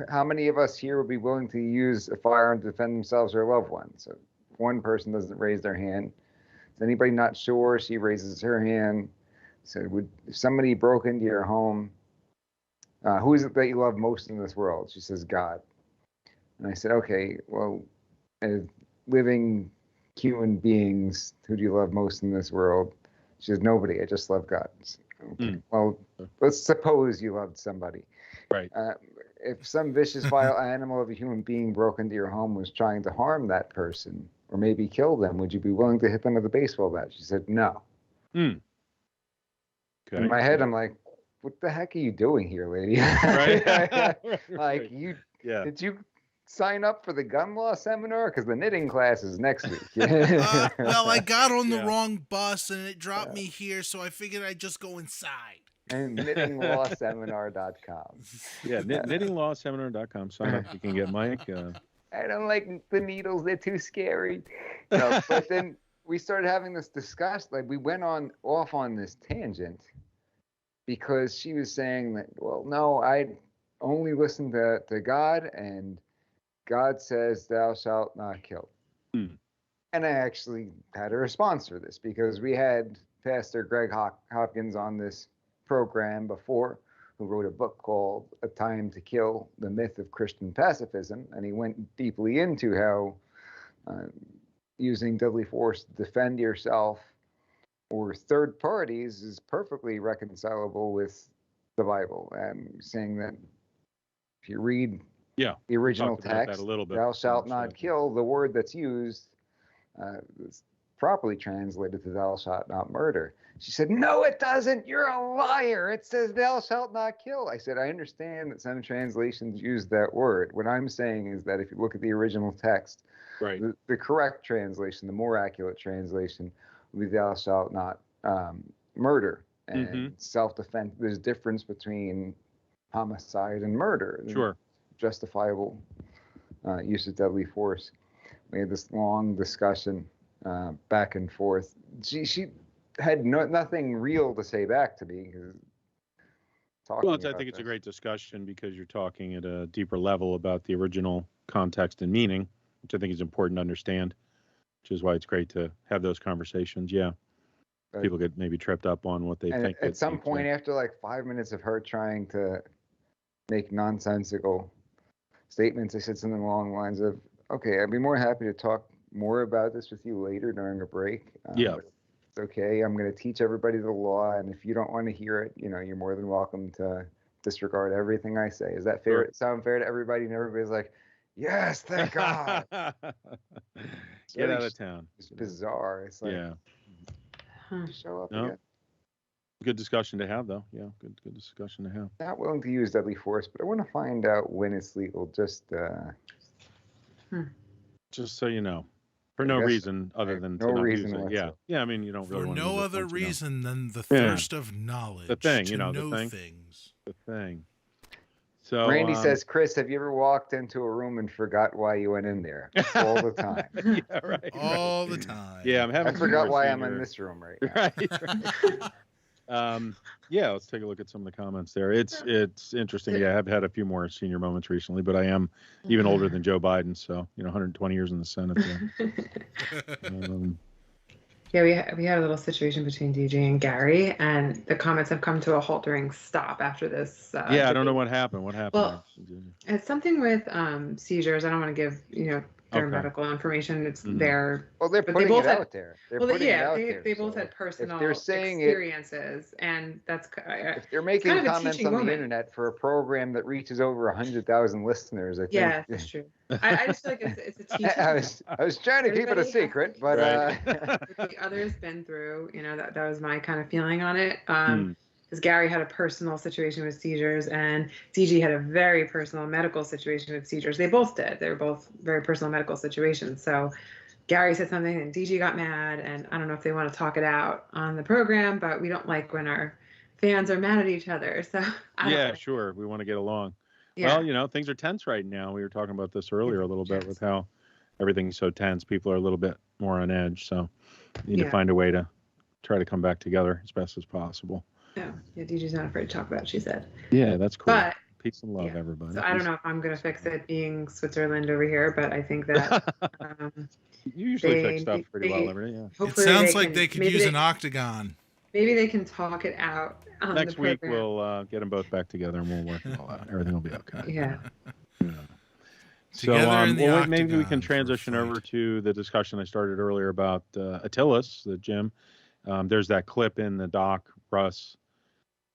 how many of us here would be willing to use a firearm to defend themselves or a loved one? So one person doesn't raise their hand. Is anybody not sure? She raises her hand. So if somebody broke into your home, who is it that you love most in this world? She says, God. And I said, okay, well, living human beings, who do you love most in this world? She says, nobody. I just love God. Okay. Well, let's suppose you loved somebody. Right. If some vicious, vile animal of a human being broke into your home, was trying to harm that person or maybe kill them, would you be willing to hit them with a baseball bat? She said, no. Okay. In my head, I'm like, what the heck are you doing here, lady? Right. Like, did you sign up for the gun law seminar? Because the knitting class is next week. Well, I got on the wrong bus and it dropped me here, so I figured I'd just go inside. And knittinglawseminar.com. Yeah, knittinglawseminar.com. Sign up. You can get Mike. I don't like the needles. They're too scary. No, but then we started having this discussion. Like, we went off on this tangent. because she was saying that, well, no, I only listen to God, and God says, "Thou shalt not kill." And I actually had a response for this because we had Pastor Greg Hopkins on this program before, who wrote a book called A Time to Kill, The Myth of Christian Pacifism. And he went deeply into how using deadly force to defend yourself or third parties is perfectly reconcilable with the Bible. And saying that if you read the original text, "Thou shalt not kill," the word that's used is properly translated to "thou shalt not murder." She said, "No, it doesn't. You're a liar. It says thou shalt not kill." I said, "I understand that some translations use that word. What I'm saying is that if you look at the original text, the correct translation, the more accurate translation, would be thou shalt not murder." And self-defense, there's a difference between homicide and murder. Sure. Justifiable use of deadly force. We had this long discussion back and forth. She had nothing real to say back to me. Well, I think it's a great discussion because you're talking at a deeper level about the original context and meaning, which I think is important to understand, which is why it's great to have those conversations. Yeah. People get maybe tripped up on what they think. At some point, after like 5 minutes of her trying to make nonsensical statements, I said something along the lines of, "Okay, I'd be more happy to talk more about this with you later during a break. It's okay. I'm going to teach everybody the law, and if you don't want to hear it, you're more than welcome to disregard everything I say." Is that fair? Sound fair to everybody? And everybody's like, "Yes, thank God." Get out of town. It's bizarre. It's like, show up again. Good discussion to have, though. Yeah, good discussion to have. Not willing to use deadly force, but I want to find out when it's legal. Just so you know, for no reason other than no reason. Yeah. I mean, you don't really want to. For no other reason than the thirst of knowledge. The thing, to know the thing. Things. The thing. So Randy says, "Chris, have you ever walked into a room and forgot why you went in there?" All the time. Yeah, right. All the time. Yeah, I forgot why I'm in this room right now. Right. Yeah, let's take a look at some of the comments there. It's interesting. Yeah, I've had a few more senior moments recently, but I am even older than Joe Biden, so 120 years in the Senate. Yeah, we had a little situation between DG and Gary, and the comments have come to a halting stop after this. I don't know what happened. What happened? Well, it's something with seizures. I don't want to give their medical information. It's their. Well, they're putting it out there. They both had personal experiences, and that's. If they're making comments on the internet for a program that reaches over 100,000 listeners, I think. Yeah, that's true. I just feel like it's a teaching. I was trying to keep it a secret, but the others been through. That was my kind of feeling on it. Because Gary had a personal situation with seizures, and DG had a very personal medical situation with seizures. They both did. They were both very personal medical situations. So Gary said something, and DG got mad, and I don't know if they want to talk it out on the program, but we don't like when our fans are mad at each other. So sure. We want to get along. Yeah. Well, things are tense right now. We were talking about this earlier a little bit with how everything's so tense. People are a little bit more on edge. So you need to find a way to try to come back together as best as possible. Yeah, DG's not afraid to talk about it, she said. Yeah, that's cool. But, peace and love, everybody. So I don't know if I'm going to fix it being Switzerland over here, but I think that... you usually fix stuff pretty well over here, It sounds like they could use an octagon. Maybe they can talk it out on Next the week, program. we'll get them both back together, and we'll work it all out. Everything will be okay. Yeah. So maybe we can transition over to the discussion I started earlier about Attilas, the gym. There's that clip in the doc, Russ,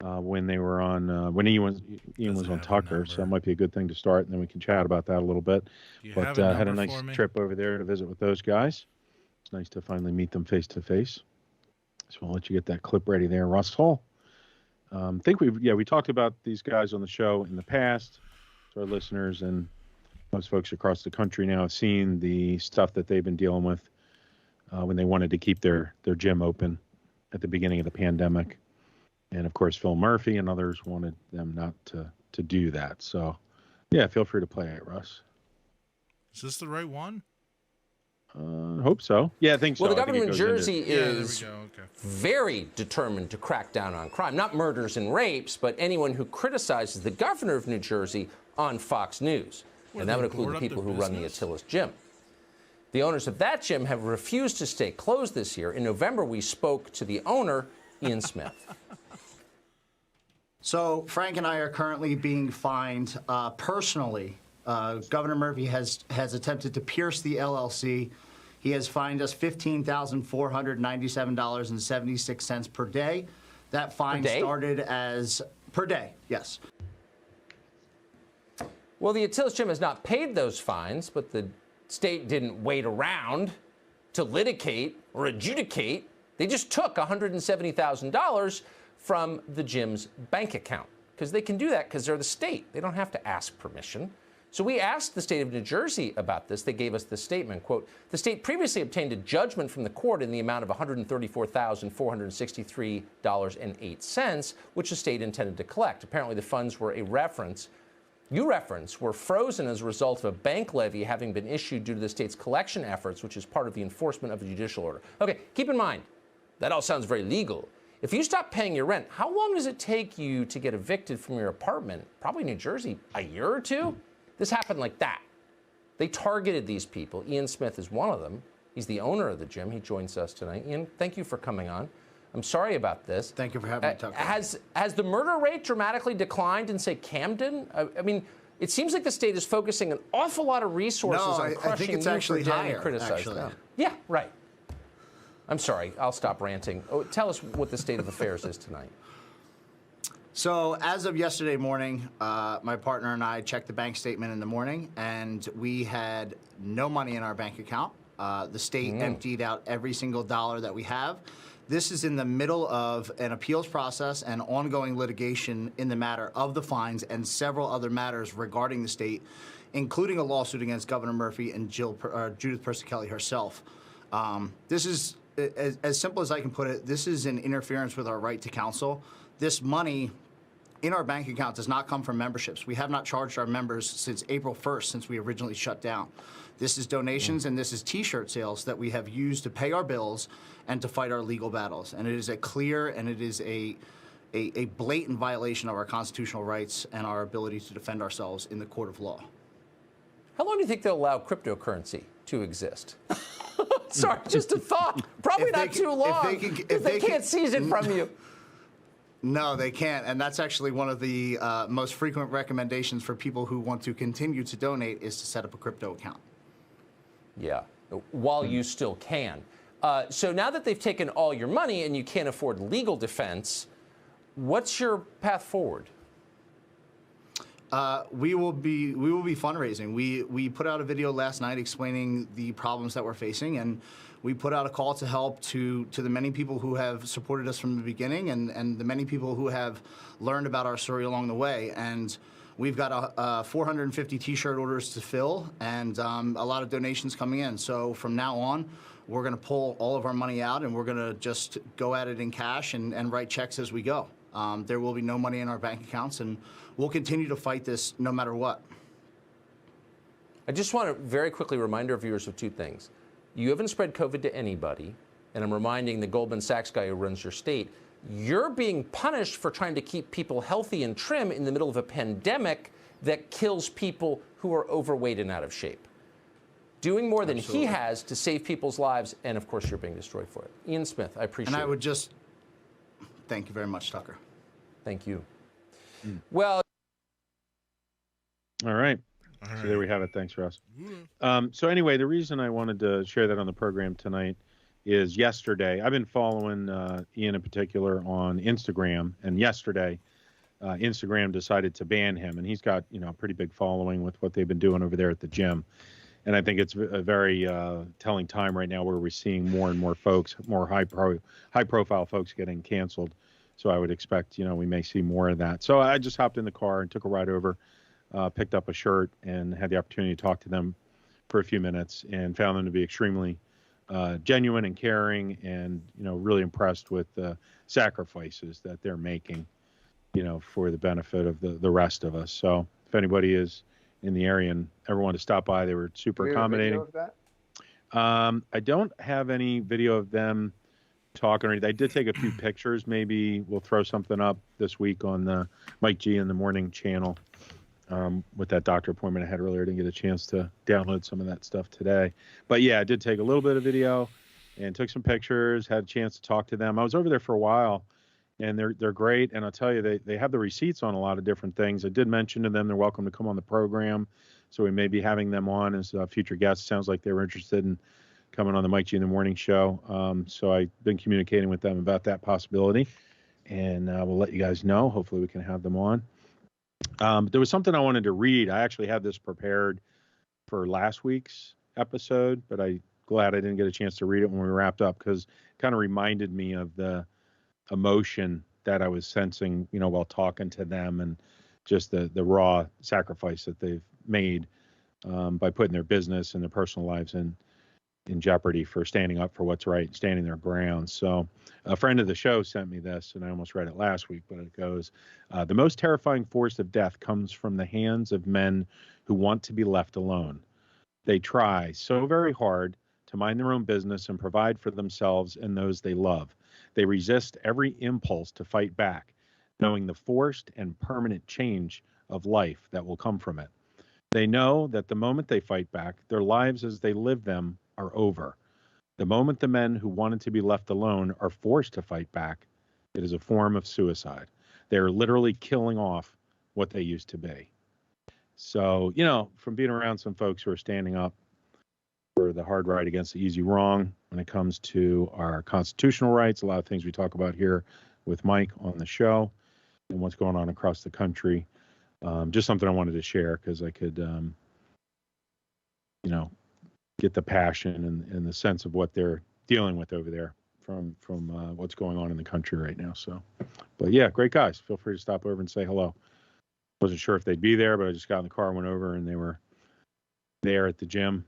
when they were on when Ian was on Tucker, so that might be a good thing to start, and then we can chat about that a little bit. But had a nice trip over there to visit with those guys. It's nice to finally meet them face to face. So I'll let you get that clip ready there, Russell. I think we talked about these guys on the show in the past. So our listeners and most folks across the country now have seen the stuff that they've been dealing with when they wanted to keep their gym open at the beginning of the pandemic. And of course, Phil Murphy and others wanted them not to do that. So, yeah, feel free to play it, Russ. Is this the right one? Hope so. Yeah, I think so. Well, the I think governor of it New goes into- Jersey is very determined to crack down on crime. Not murders and rapes, but anyone who criticizes the governor of New Jersey on Fox News. And that would include the people who run the Attila's Gym. The owners of that gym have refused to stay closed this year. In November, we spoke to the owner, Ian Smith. So Frank and I are currently being fined personally. Governor Murphy has attempted to pierce the LLC. He has fined us $15,497.76 per day. That fine started as per day, yes. Well, the Attila's Gym has not paid those fines, but the state didn't wait around to litigate or adjudicate. They just took $170,000 from the gym's bank account, because they can do that because they're the state. They don't have to ask permission. So we asked the state of New Jersey about this. They gave us this statement, quote, the state previously obtained a judgment from the court in the amount of $134,463.08, which the state intended to collect. Apparently the funds were were frozen as a result of a bank levy having been issued due to the state's collection efforts, which is part of the enforcement of a judicial order. Okay, keep in mind, that all sounds very legal. If you stop paying your rent, how long does it take you to get evicted from your apartment? Probably New Jersey, a year or two? This happened like that. They targeted these people. Ian Smith is one of them. He's the owner of the gym. He joins us tonight. Ian, thank you for coming on. I'm sorry about this. Thank you for having me, Tucker. Has the murder rate dramatically declined in, say, Camden? I mean, it seems like the state is focusing an awful lot of resources on crushing I think it's you actually for higher, criticizing them. Yeah, right. I'm sorry. I'll stop ranting. Oh, tell us what the state of affairs is tonight. So as of yesterday morning, my partner and I checked the bank statement in the morning, and we had no money in our bank account. The state emptied out every single dollar that we have. This is in the middle of an appeals process and ongoing litigation in the matter of the fines and several other matters regarding the state, including a lawsuit against Governor Murphy and Judith Persichilli herself. This is, as simple as I can put it, this is an interference with our right to counsel. This money in our bank account does not come from memberships. We have not charged our members since April 1st, since we originally shut down. This is donations and this is T-shirt sales that we have used to pay our bills and to fight our legal battles. And it is a clear and it is a blatant violation of our constitutional rights and our ability to defend ourselves in the court of law. How long do you think they'll allow cryptocurrency to exist? Sorry, just a thought. Probably not too long. If they can't seize it from you. No, they can't. And that's actually one of the most frequent recommendations for people who want to continue to donate is to set up a crypto account. Yeah, while you still can. So now that they've taken all your money and you can't afford legal defense, what's your path forward? We will be fundraising. We put out a video last night explaining the problems that we're facing, and we put out a call to help to the many people who have supported us from the beginning and the many people who have learned about our story along the way. And we've got 450 T-shirt orders to fill and a lot of donations coming in. So from now on, we're going to pull all of our money out and we're going to just go at it in cash and write checks as we go. There will be no money in our bank accounts, and we'll continue to fight this no matter what. I just want to very quickly remind our viewers of two things. You haven't spread COVID to anybody, and I'm reminding the Goldman Sachs guy who runs your state, you're being punished for trying to keep people healthy and trim in the middle of a pandemic that kills people who are overweight and out of shape. Doing more than he has to save people's lives, and of course you're being destroyed for it. Ian Smith, I appreciate it. And I would just, thank you very much, Tucker. Thank you. Well. All right. So there we have it. Thanks, Russ. So anyway, the reason I wanted to share that on the program tonight is yesterday. I've been following Ian in particular on Instagram, and yesterday Instagram decided to ban him, and he's got a pretty big following with what they've been doing over there at the gym. And I think it's a very telling time right now where we're seeing more and more folks, more high-profile folks getting canceled. So I would expect, we may see more of that. So I just hopped in the car and took a ride over, picked up a shirt, and had the opportunity to talk to them for a few minutes and found them to be extremely genuine and caring and, really impressed with the sacrifices that they're making, for the benefit of the rest of us. So if anybody is in the area and ever wanted to stop by, they were super accommodating. I don't have any video of them talking or anything. I did take a few pictures. Maybe we'll throw something up this week on the Mike G in the Morning channel with that doctor appointment I had earlier. I didn't get a chance to download some of that stuff today. But yeah, I did take a little bit of video and took some pictures, had a chance to talk to them. I was over there for a while, and they're great. And I'll tell you, they have the receipts on a lot of different things. I did mention to them they're welcome to come on the program. So we may be having them on as future guests. Sounds like they were interested in coming on the Mike G in the Morning show. So I've been communicating with them about that possibility, and we'll let you guys know. Hopefully we can have them on. There was something I wanted to read. I actually had this prepared for last week's episode, but I'm glad I didn't get a chance to read it when we wrapped up, because it kind of reminded me of the emotion that I was sensing, while talking to them, and just the raw sacrifice that they've made by putting their business and their personal lives in jeopardy for standing up for what's right, standing their ground. So a friend of the show sent me this, and I almost read it last week, but it goes, the most terrifying force of death comes from the hands of men who want to be left alone. They try so very hard to mind their own business and provide for themselves and those they love. They resist every impulse to fight back, knowing the forced and permanent change of life that will come from it. They know that the moment they fight back, their lives as they live them are over. The moment the men who wanted to be left alone are forced to fight back, it is a form of suicide. They are literally killing off what they used to be. So, from being around some folks who are standing up for the hard right against the easy wrong when it comes to our constitutional rights, a lot of things we talk about here with Mike on the show, and what's going on across the country. Just something I wanted to share because I could, get the passion and the sense of what they're dealing with over there from what's going on in the country right now. So, but yeah, great guys. Feel free to stop over and say hello. Wasn't sure if they'd be there, but I just got in the car, went over, and they were there at the gym,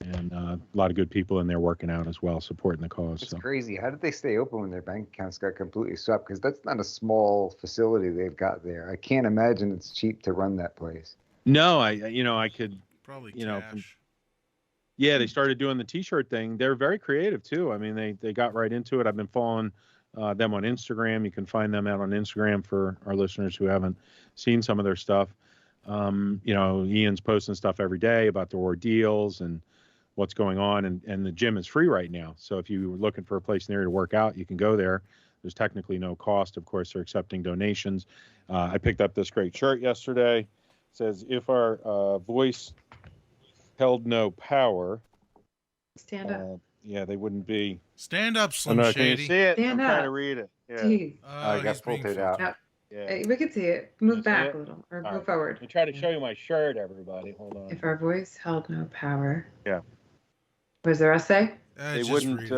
and a lot of good people in there working out as well, supporting the cause. It's crazy. How did they stay open when their bank accounts got completely swept? Because that's not a small facility they've got there. I can't imagine it's cheap to run that place. No, I could probably cash. Yeah, they started doing the T-shirt thing. They're very creative too. I mean, they got right into it. I've been following them on Instagram. You can find them out on Instagram for our listeners who haven't seen some of their stuff. Ian's posting stuff every day about their ordeals and what's going on. And the gym is free right now. So if you were looking for a place near you to work out, you can go there. There's technically no cost. Of course, they're accepting donations. I picked up this great shirt yesterday. It says, if our voice held no power. Stand up. Yeah, they wouldn't be. Stand up, Slim Shady. Can you see it? Stand I'm trying up. to read it. Yeah. Jeez. I got pulled it out. Yeah. We can see it. Move back it? a little or All go right. forward. Let me try to show you my shirt, everybody. Hold on. If our voice held no power. Yeah. What does the rest say? They wouldn't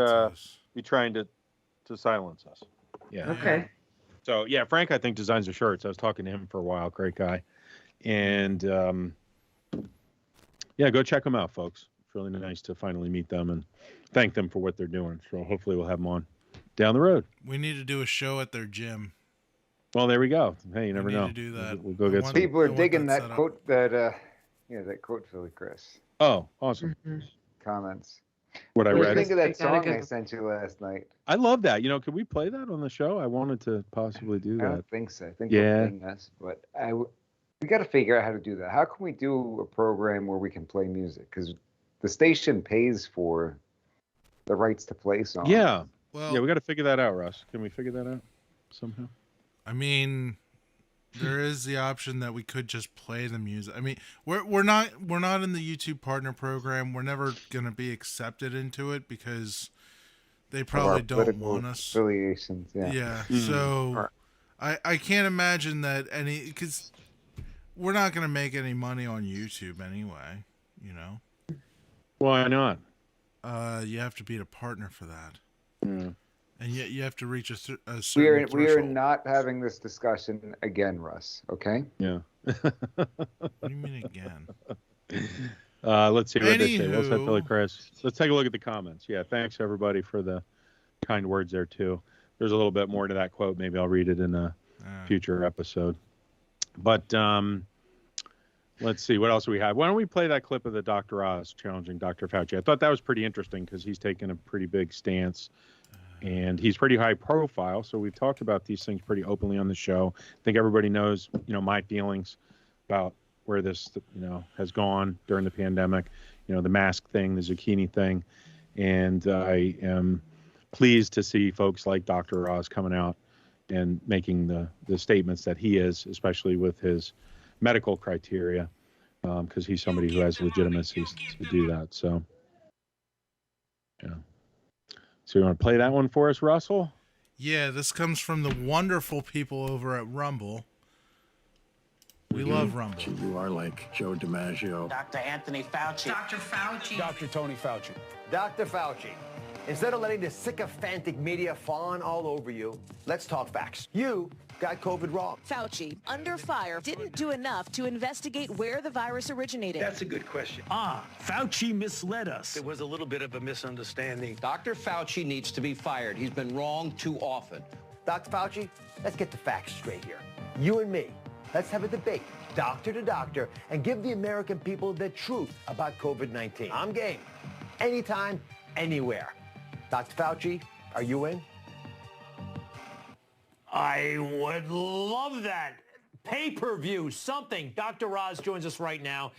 be trying to silence us. Yeah. Okay. So yeah, Frank, I think designs the shirts. I was talking to him for a while. Great guy. And yeah, go check them out, folks. It's really nice to finally meet them and thank them for what they're doing. So hopefully we'll have them on down the road. We need to do a show at their gym. Well, there we go. Hey, you never We need know. to do that. We'll go get some. People are digging that that set up. quote that quote, Philly Chris. Oh, awesome. Comments. What I What do you read. think of that I gotta song go. I sent you last night? I love that. Could we play that on the show? I wanted to possibly do I that. don't think so. I think Yeah. they'll ping us, but we got to figure out how to do that. How can we do a program where we can play music? Because the station pays for the rights to play songs. Yeah. Well, Yeah, we got to figure that out, Russ. Can we figure that out somehow? I mean, there is the option that we could just play the music. I mean, we're not in the YouTube partner program. We're never gonna be accepted into it because they Of our probably don't political want us. affiliations. Yeah. Yeah. Mhm. So I can't imagine that because we're not gonna make any money on YouTube anyway. Why not? You have to be a partner for that, Yeah. and yet you have to reach a certain We are threshold. not having this discussion again, Russ. Okay. Yeah. What do you mean again? Let's see what they say. What's that, Anywho. Billy Chris? Let's take a look at the comments. Yeah, thanks everybody for the kind words there too. There's a little bit more to that quote. Maybe I'll read it in a future episode. But Let's see what else we have. Why don't we play that clip of the Dr. Oz challenging Dr. Fauci? I thought that was pretty interesting because he's taken a pretty big stance, and he's pretty high profile. So we've talked about these things pretty openly on the show. I think everybody knows, my feelings about where this, has gone during the pandemic. The mask thing, the zucchini thing, and I am pleased to see folks like Dr. Oz coming out and making the statements that he is, especially with his medical criteria, because he's somebody who has legitimacy to do that. So, yeah. So you want to play that one for us, Russell? Yeah, this comes from the wonderful people over at Rumble. We love Rumble. You are like Joe DiMaggio. Dr. Anthony Fauci. Dr. Fauci. Dr. Tony Fauci. Dr. Fauci. Instead of letting the sycophantic media fawn all over you, let's talk facts. You got COVID wrong. Fauci, under fire, didn't do enough to investigate where the virus originated. That's a good question. Fauci misled us. There was a little bit of a misunderstanding. Dr. Fauci needs to be fired. He's been wrong too often. Dr. Fauci, let's get the facts straight here. You and me, let's have a debate, doctor to doctor, and give the American people the truth about COVID-19. I'm game. Anytime, anywhere. Dr. Fauci, are you in? I would love that. Pay-per-view, something. Dr. Oz joins us right now.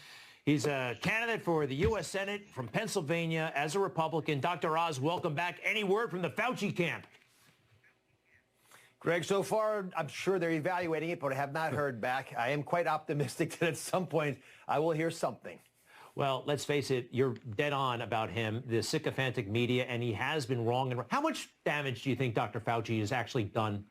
He's a candidate for the U.S. Senate from Pennsylvania as a Republican. Dr. Oz, welcome back. Any word from the Fauci camp? Greg, so far, I'm sure they're evaluating it, but I have not heard back. I am quite optimistic that at some point I will hear something. Well, let's face it, you're dead on about him, the sycophantic media, and he has been wrong. And how much damage do you think Dr. Fauci has actually done?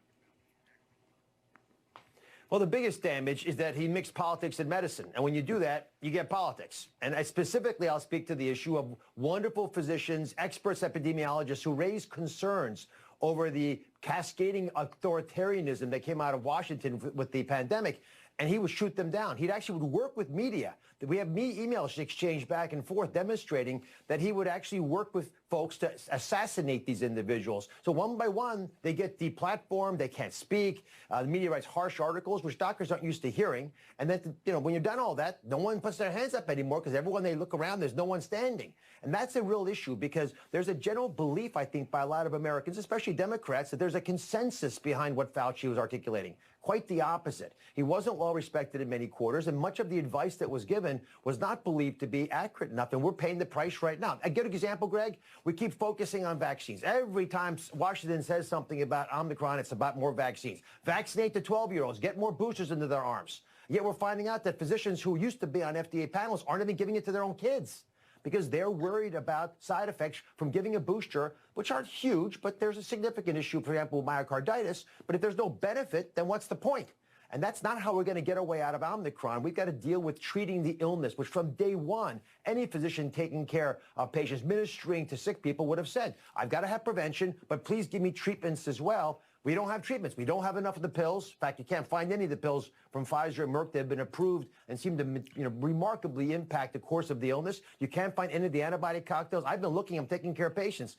Well, the biggest damage is that he mixed politics and medicine. And when you do that, you get politics. And specifically, I'll speak to the issue of wonderful physicians, experts, epidemiologists who raised concerns over the cascading authoritarianism that came out of Washington with the pandemic. And he would shoot them down. He actually would work with media. We have emails exchanged back and forth demonstrating that he would actually work with folks to assassinate these individuals. So one by one, they get deplatformed, they can't speak. The media writes harsh articles, which doctors aren't used to hearing. And then, when you've done all that, no one puts their hands up anymore because everyone they look around, there's no one standing. And that's a real issue because there's a general belief, I think, by a lot of Americans, especially Democrats, that there's a consensus behind what Fauci was articulating. Quite the opposite. He wasn't well respected in many quarters, and much of the advice that was given was not believed to be accurate enough, and we're paying the price right now. A good example, Greg, we keep focusing on vaccines. Every time Washington says something about Omicron, it's about more vaccines. Vaccinate the 12-year-olds, get more boosters into their arms. Yet we're finding out that physicians who used to be on FDA panels aren't even giving it to their own kids because they're worried about side effects from giving a booster, which aren't huge, but there's a significant issue, for example, with myocarditis. But if there's no benefit, then what's the point? And that's not how we're going to get our way out of Omicron. We've got to deal with treating the illness, which from day one, any physician taking care of patients, ministering to sick people would have said, I've got to have prevention, but please give me treatments as well. We don't have treatments. We don't have enough of the pills. In fact, you can't find any of the pills from Pfizer and Merck that have been approved and seem to remarkably impact the course of the illness. You can't find any of the antibiotic cocktails. I've been looking. I'm taking care of patients.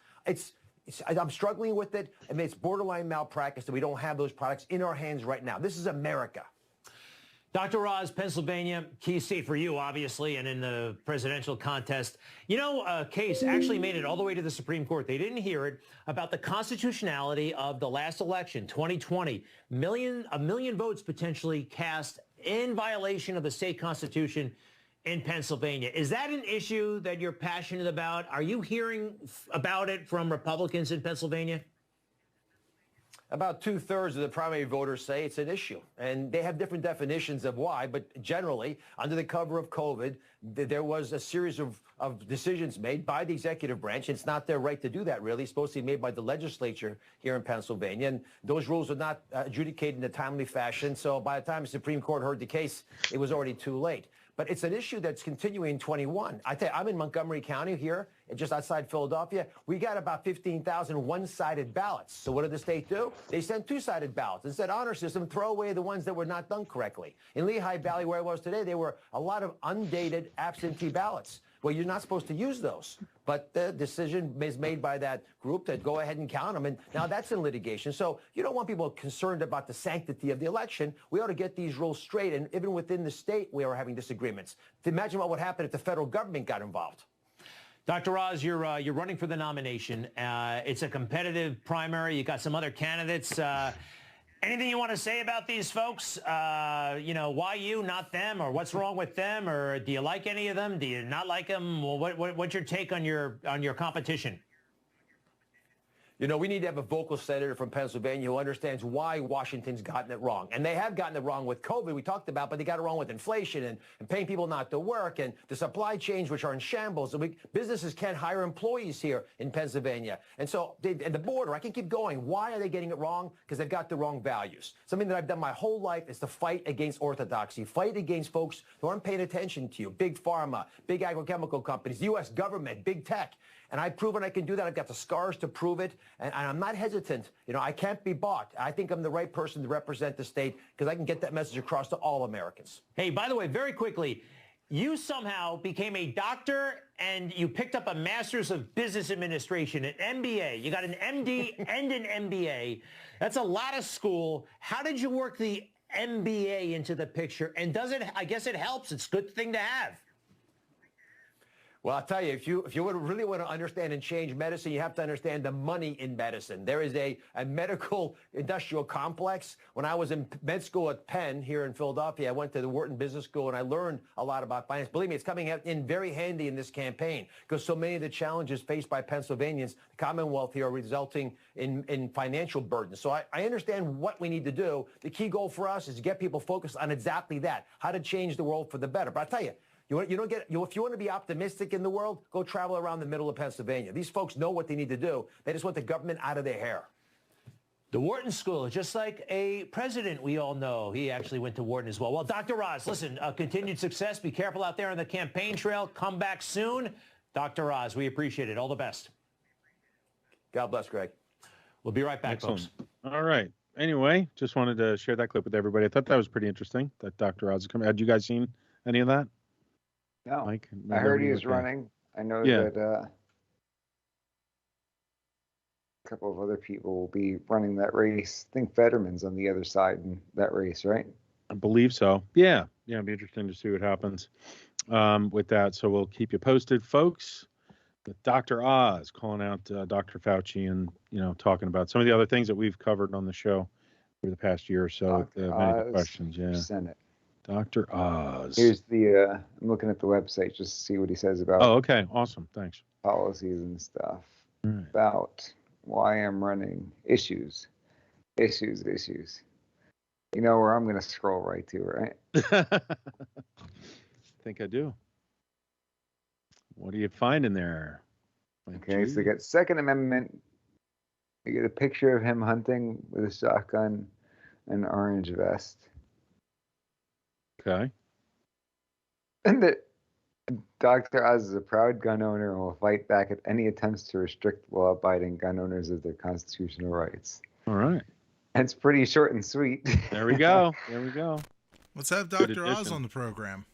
I'm struggling with it. I mean, it's borderline malpractice that we don't have those products in our hands right now. This is America. Dr. Oz, Pennsylvania, key state for you, obviously, and in the presidential contest. A case actually made it all the way to the Supreme Court. They didn't hear it about the constitutionality of the last election, 2020. A million votes potentially cast in violation of the state constitution in Pennsylvania. Is that an issue that you're passionate about? Are you hearing about it from Republicans in Pennsylvania? About 2/3 of the primary voters say it's an issue, and they have different definitions of why, but generally, under the cover of COVID, there was a series of decisions made by the executive branch. It's not their right to do that, really. It's supposed to be made by the legislature here in Pennsylvania, and those rules are not adjudicated in a timely fashion, so by the time the Supreme Court heard the case, it was already too late. But it's an issue that's continuing in 21. I tell you, I'm in Montgomery County here, just outside Philadelphia. We got about 15,000 one-sided ballots. So what did the state do? They sent two-sided ballots. Instead, honor system, throw away the ones that were not done correctly. In Lehigh Valley, where I was today, there were a lot of undated absentee ballots. well, you're not supposed to use those. But the decision is made by that group to go ahead and count them. And now that's in litigation. So you don't want people concerned about the sanctity of the election. We ought to get these rules straight. And even within the state, we are having disagreements. Imagine what would happen if the federal government got involved. Dr. Oz, you're running for the nomination. It's a competitive primary. You got some other candidates. Anything you want to say about these folks? Why you, not them, or what's wrong with them, or do you like any of them? Do you not like them? Well, what's your take on your competition? You know, we need to have a vocal senator from Pennsylvania who understands why Washington's gotten it wrong. And they have gotten it wrong with COVID, we talked about, but they got it wrong with inflation and paying people not to work and the supply chains, which are in shambles. And businesses can't hire employees here in Pennsylvania. And so, and the border, I can keep going. Why are they getting it wrong? Because they've got the wrong values. Something that I've done my whole life is to fight against orthodoxy, fight against folks who aren't paying attention to you, big pharma, big agrochemical companies, the U.S. government, big tech. And I've proven I can do that. I've got the scars to prove it. And I'm not hesitant. You know, I can't be bought. I think I'm the right person to represent the state because I can get that message across to all Americans. Hey, by the way, very quickly, you somehow became a doctor and you picked up a Master's of Business Administration, an MBA. You got an MD and an MBA. That's a lot of school. How did you work the MBA into the picture? And does it, I guess it helps. It's a good thing to have. Well, I'll tell you, if you really want to understand and change medicine, you have to understand the money in medicine. There is a medical industrial complex. When I was in med school at Penn here in Philadelphia, I went to the Wharton Business School and I learned a lot about finance. Believe me, it's coming in very handy in this campaign because so many of the challenges faced by Pennsylvanians, the Commonwealth here, are resulting in financial burdens. So I understand what we need to do. The key goal for us is to get people focused on exactly that, how to change the world for the better. But I'll tell you, if you want to be optimistic in the world, go travel around the middle of Pennsylvania. These folks know what they need to do. They just want the government out of their hair. The Wharton School, just like a president we all know. He actually went to Wharton as well. Well, Dr. Oz, listen, continued success. Be careful out there on the campaign trail. Come back soon. Dr. Oz, we appreciate it. All the best. God bless, Greg. We'll be right back, Excellent. folks. All right. Anyway, just wanted to share that clip with everybody. I thought that was pretty interesting that Dr. Oz is coming. Had you guys seen any of that? No, Mike, I heard he was running. I know that a couple of other people will be running that race. I think Fetterman's on the other side in that race, right? I believe so. Yeah, it'd be interesting to see what happens with that. So we'll keep you posted, folks. But Dr. Oz calling out Dr. Fauci and, talking about some of the other things that we've covered on the show for the past year or so. Many of the questions, Senate. Dr. Oz. Here's the, I'm looking at the website just to see what he says about okay. Awesome. Thanks. Policies and stuff. Right. About why I'm running issues. You know where I'm going to scroll right to, right? I think I do. What do you find in there? Okay, so you got Second Amendment. You get a picture of him hunting with a shotgun and an orange vest. Okay. And that Dr. Oz is a proud gun owner and will fight back at any attempts to restrict law-abiding gun owners of their constitutional rights. All right. It's pretty short and sweet. There we go. Let's have Dr. Oz on the program.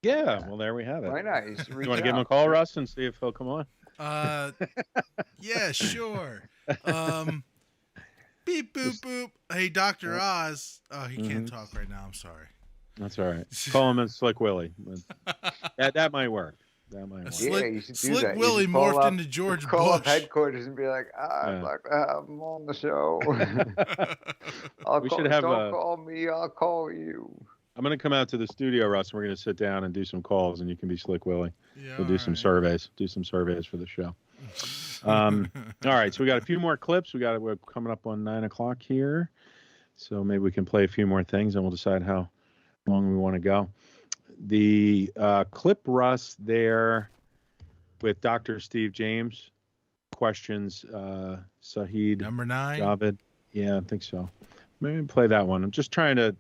Yeah, well, there we have it. Why not? You want to give him a call, Russ, and see if he'll come on? Yeah, sure. Beep, boop, boop. Hey, Dr. Oz. Oh, he can't talk right now. I'm sorry. That's all right. Call him as Slick Willie. That might work. Yeah, you should do Slick that. Willie morphed into George call Bush. Up headquarters and be like, I'd like to have him on the show. Don't call me, I'll call you. I'm going to come out to the studio, Russ, and we're going to sit down and do some calls, and you can be Slick Willie. Yeah, we'll do some surveys. Do some surveys for the show. All right, so we got a few more clips. We're coming up on 9 o'clock here, so maybe we can play a few more things, and we'll decide how long we want to go. The clip, Russ, there with Dr. Steve James questions Saeed number 9. Javid. Yeah, I think so. Maybe play that one. I'm just trying to,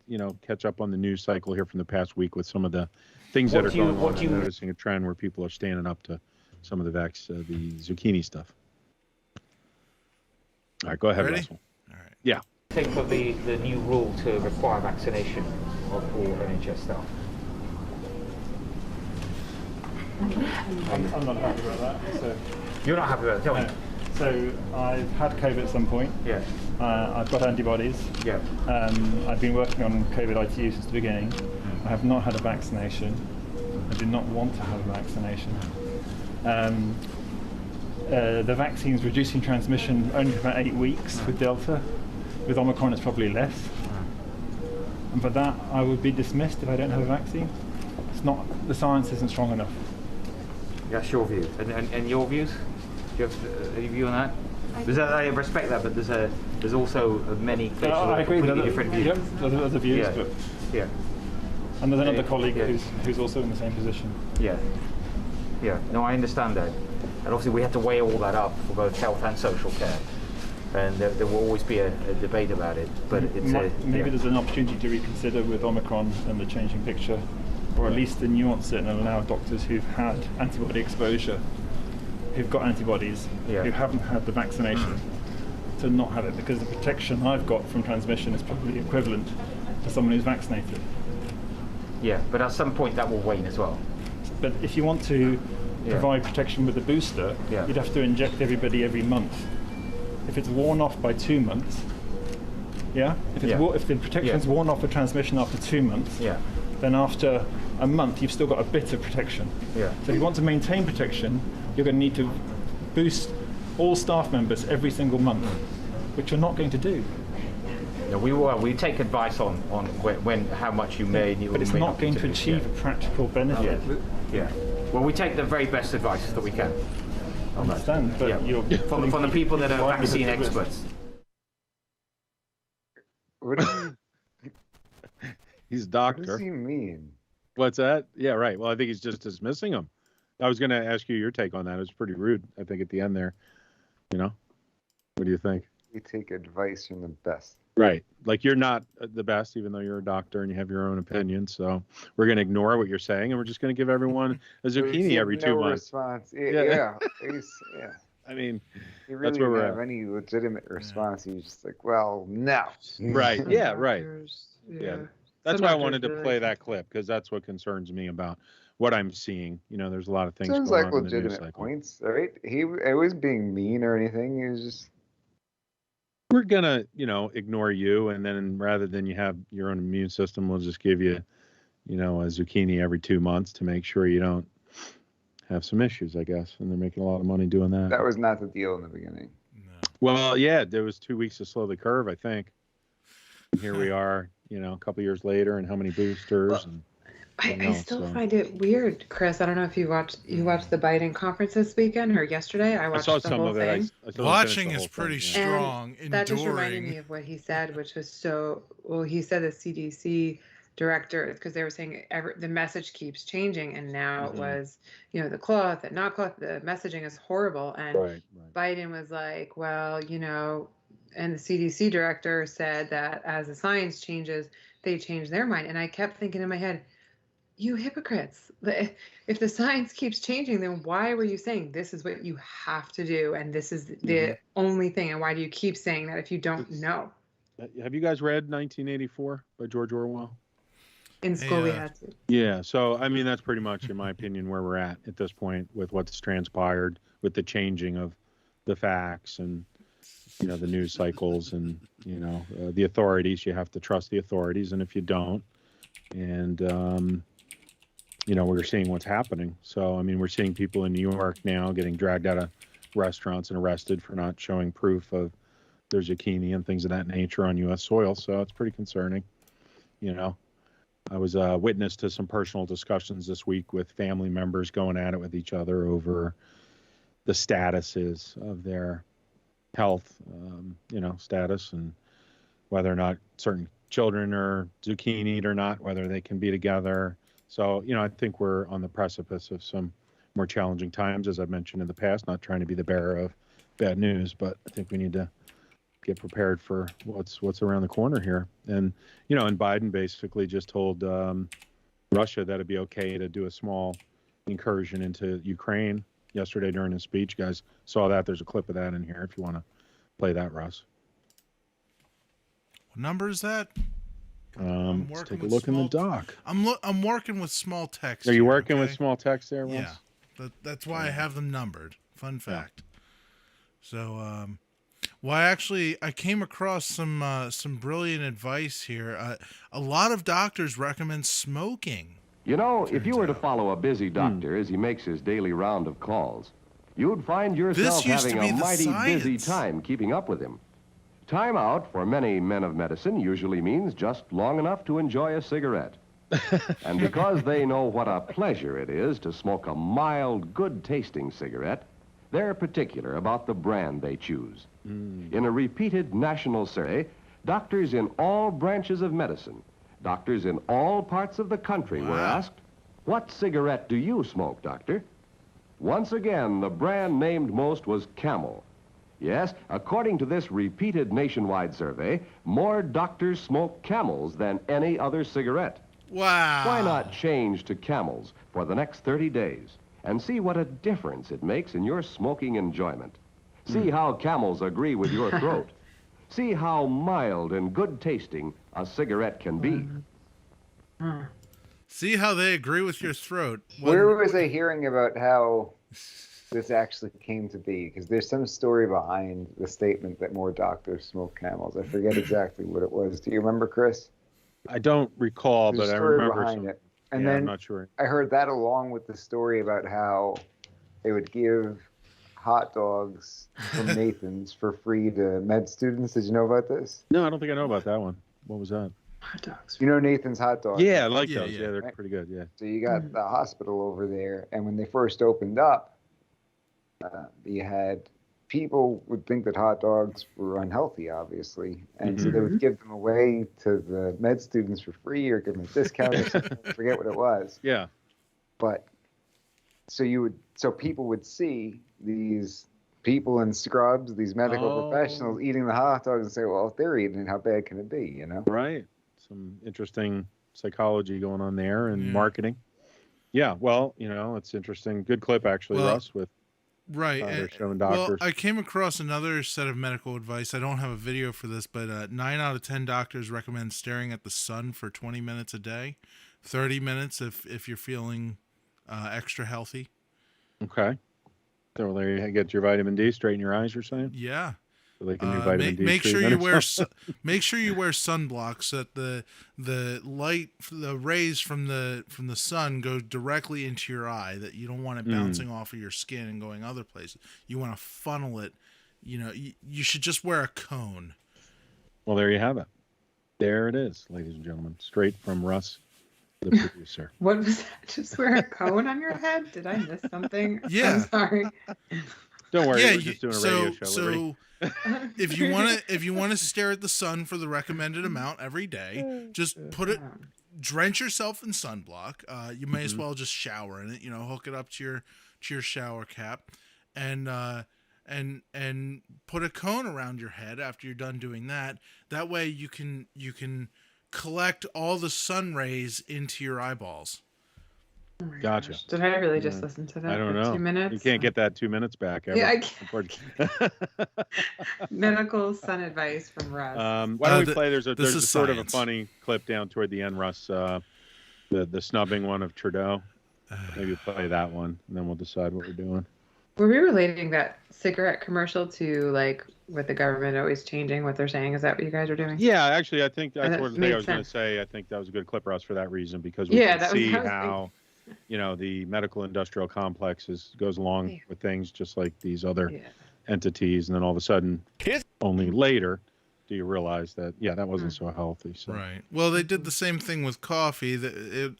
catch up on the news cycle here from the past week with some of the things that are going on. I'm noticing a trend where people are standing up to some of the the zucchini stuff. All right, go ahead, Ready? Russell. All right. Yeah. Think of the new rule to require vaccination of all NHS staff. I'm not happy about that. So. You're not happy about it? Tell me. So I've had COVID at some point. Yeah. I've got antibodies. Yeah. I've been working on COVID ITU since the beginning. I have not had a vaccination. I do not want to have a vaccination. The vaccine's reducing transmission only for about 8 weeks with Delta. With Omicron, it's probably less. And for that, I would be dismissed if I don't have a vaccine. It's not, the science isn't strong enough. That's your view. And your views? Do you have any view on that? I respect that, but there's also many clips I agree with different views. Yep, other views, Yeah. but Yeah. and there's another Yeah. colleague Yeah. who's also in the same position. Yeah. Yeah. No, I understand that. And obviously we have to weigh all that up for both health and social care. And there will always be a debate about it. But it's maybe there's an opportunity to reconsider with Omicron and the changing picture, or at least to nuance it and allow doctors who've had antibody exposure, who've got antibodies, who haven't had the vaccination, to not have it, because the protection I've got from transmission is probably equivalent to someone who's vaccinated. Yeah, but at some point that will wane as well. But if you want to provide protection with a booster, you'd have to inject everybody every month. If it's worn off by 2 months, if the protection's worn off for transmission after 2 months, then after a month you've still got a bit of protection. So if you want to maintain protection, you're going to need to boost all staff members every single month, which you're not going to do. Yeah, we take advice on how much you may need. But it's not going to achieve a practical benefit. Yeah. Well, we take the very best advice that we can. I understand, but you're from the people that are vaccine experts. What does He's a doctor. What does he mean? What's that? Yeah, right. Well, I think he's just dismissing him. I was going to ask you your take on that. It was pretty rude, I think, at the end there. You know? What do you think? We take advice from the best. Right. Like you're not the best, even though you're a doctor and you have your own opinion. So we're going to ignore what you're saying, and we're just going to give everyone a zucchini every 2 months. Response. Yeah. I mean, he really that's where didn't we're have at. any legitimate response. He was just like, well, no. Right. Yeah. Right. Yeah. That's Some why I doctors wanted to really play that clip, because that's what concerns me about what I'm seeing. You know, there's a lot of things Sounds going like on in the news legitimate cycle. points, right? It was being mean or anything. He was just. We're gonna, ignore you, and then rather than you have your own immune system, we'll just give you, a zucchini every 2 months to make sure you don't have some issues, I guess. And they're making a lot of money doing that. That was not the deal in the beginning. Well, yeah, there was 2 weeks to slow the curve, I think. And here we are, a couple years later, and how many boosters? I still find it weird, Chris. I don't know if you watched the Biden conference this weekend or yesterday. I watched saw the some whole of it. thing. I Watching is pretty And strong. that just reminded me of what he said, which was he said the CDC director, because they were saying the message keeps changing, and now it was, the cloth and not cloth, the messaging is horrible. And Biden was like, well, and the CDC director said that as the science changes, they change their mind. And I kept thinking in my head, you hypocrites, if the science keeps changing, then why were you saying this is what you have to do and this is the only thing, and why do you keep saying that if you don't know? Have you guys read 1984 by George Orwell? In school we had to. Yeah, so I mean that's pretty much, in my opinion, where we're at this point with what's transpired, with the changing of the facts and the news cycles and the authorities. You have to trust the authorities, and if you don't, and we're seeing what's happening. So, I mean, we're seeing people in New York now getting dragged out of restaurants and arrested for not showing proof of their zucchini and things of that nature on U.S. soil. So it's pretty concerning. I was a witness to some personal discussions this week with family members going at it with each other over the statuses of their health, status, and whether or not certain children are zucchini'd or not, whether they can be together. So, I think we're on the precipice of some more challenging times, as I've mentioned in the past, not trying to be the bearer of bad news, but I think we need to get prepared for what's around the corner here. And, and Biden basically just told Russia that it'd be okay to do a small incursion into Ukraine yesterday during his speech. You guys saw that. There's a clip of that in here if you want to play that, Russ. What number is that? Let's take a look in the doc. I'm working with small text. Are you working with small text there, Russ? Yeah. That's why I have them numbered. Fun fact. So, I came across some brilliant advice here. A lot of doctors recommend smoking. You know, if you were to follow a busy doctor as he makes his daily round of calls, you'd find yourself having a mighty busy time keeping up with him. Time out for many men of medicine usually means just long enough to enjoy a cigarette. And because they know what a pleasure it is to smoke a mild, good-tasting cigarette, they're particular about the brand they choose. In a repeated national survey, doctors in all branches of medicine, doctors in all parts of the country were asked, "What cigarette do you smoke, doctor?" Once again, the brand named most was Camel. Yes, according to this repeated nationwide survey, more doctors smoke Camels than any other cigarette. Wow. Why not change to Camels for the next 30 days and see what a difference it makes in your smoking enjoyment? See how Camels agree with your throat. See how mild and good-tasting a cigarette can be. See how they agree with your throat. Where was I hearing about how this actually came to be? Because there's some story behind the statement that more doctors smoke Camels. I forget exactly what it was. Do you remember, Chris? I don't recall, There's but a I story remember behind some. it. And yeah, then I'm not sure. I heard that along with the story about how they would give hot dogs from Nathan's for free to med students. Did you know about this? No, I don't think I know about that one. What was that? Hot dogs. You know Nathan's hot dogs? Yeah, I like those. Yeah, they're pretty good. Yeah. So you got the hospital over there, and when they first opened up, you had people would think that hot dogs were unhealthy, obviously, and so they would give them away to the med students for free or give them a discount or something. I forget what it was. Yeah. But so people would see these people in scrubs, these medical professionals eating the hot dogs and say, well, if they're eating it, how bad can it be, you know? Right. Some interesting psychology going on there and marketing. Yeah, well, it's interesting. Good clip, actually, Russ, with they're showing doctors. Well, I came across another set of medical advice. I don't have a video for this, but 9 out of 10 doctors recommend staring at the sun for 20 minutes a day, 30 minutes if you're feeling extra healthy. Okay. So there you get your vitamin D straight in your eyes, you're saying? Yeah. So they can do vitamin D. Make sure you wear sunblock so that the light, the rays from the sun go directly into your eye. That you don't want it bouncing off of your skin and going other places. You want to funnel it. You should just wear a cone. Well, there you have it. There it is, ladies and gentlemen, straight from Russ, the producer. What was that? Just wear a cone on your head? Did I miss something? Yeah. I'm sorry. Don't worry, we're just doing a radio show. So if you want to stare at the sun for the recommended amount every day, just drench yourself in sunblock. You may as well just shower in it. Hook it up to your shower cap, and put a cone around your head after you're done doing that. That way you can collect all the sun rays into your eyeballs. Oh my Gotcha. gosh. Did I really just listen to that? I don't for know. 2 minutes? You can't get that 2 minutes back ever. Yeah, I can't. Medical sun advice from Russ. Why don't we play? There's a sort of a funny clip down toward the end, Russ. The snubbing one of Trudeau. Maybe play that one, and then we'll decide what we're doing. Were we relating that cigarette commercial to with the government always changing what they're saying? Is that what you guys are doing? Yeah, actually, I think that's what I was going to sense. say. I think that was a good clip, Russ, for that reason, because we can see how, the medical industrial complex goes along with things just like these other entities, and then all of a sudden, only later do you realize that, that wasn't so healthy. So. Right. Well, they did the same thing with coffee,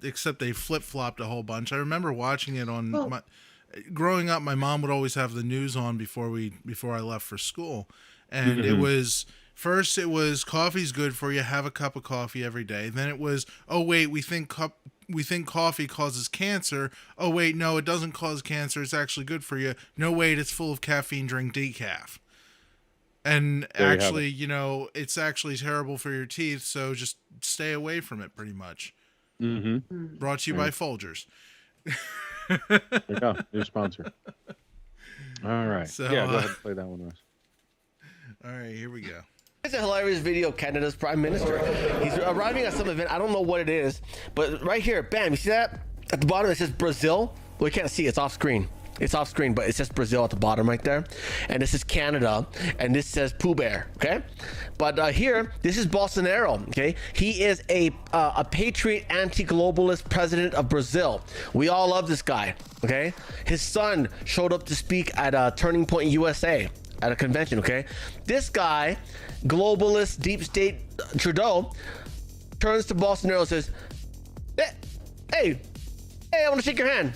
except they flip-flopped a whole bunch. I remember watching it on growing up, my mom would always have the news on before I left for school, and it was coffee's good for you. Have a cup of coffee every day. Then it was, oh wait, we think coffee causes cancer. Oh wait, no, it doesn't cause cancer. It's actually good for you. No, wait, it's full of caffeine. Drink decaf. And actually, it's actually terrible for your teeth. So just stay away from it. Pretty much. Mm-hmm. Brought to you by Folgers. There you go. New sponsor. All right. So, go ahead and play that one, Russ. All right, here we go. It's a hilarious video of Canada's Prime Minister. He's arriving at some event. I don't know what it is, but right here, bam, you see that? At the bottom it says Brazil. Well, you can't see. It's off screen. It's off screen, but it says Brazil at the bottom right there. And this is Canada, and this says Pooh Bear, okay? But here, this is Bolsonaro, okay? He is a patriot, anti-globalist president of Brazil. We all love this guy, okay? His son showed up to speak at Turning Point USA at a convention, okay? This guy, globalist, deep state Trudeau, turns to Bolsonaro and says, hey, I want to shake your hand.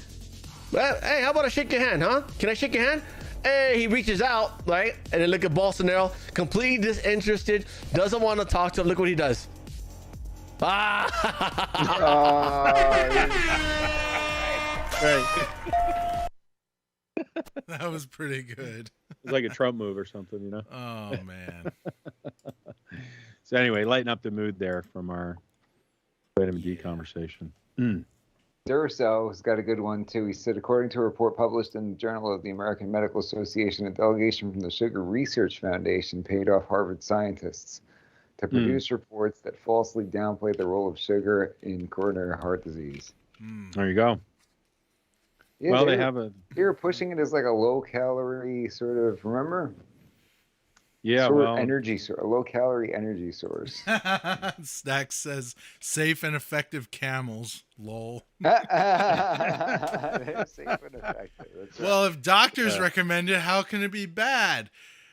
Hey, how about I shake your hand, huh? Can I shake your hand? Hey, he reaches out, right? And then look at Bolsonaro, completely disinterested, doesn't want to talk to him. Look what he does. Right. That was pretty good. It's like a Trump move or something, you know? Oh, man. So anyway, lighten up the mood there from our vitamin D conversation. Durso has got a good one, too. He said, according to a report published in the Journal of the American Medical Association, a delegation from the Sugar Research Foundation paid off Harvard scientists to produce reports that falsely downplay the role of sugar in coronary heart disease. There you go. Yeah, well, they have a... They were pushing it as like a low-calorie sort of, remember? Yeah, sort well... of energy source, a low-calorie energy source. Stack says, safe and effective camels. Lol. Safe and effective. That's right. Well, if doctors recommend it, how can it be bad?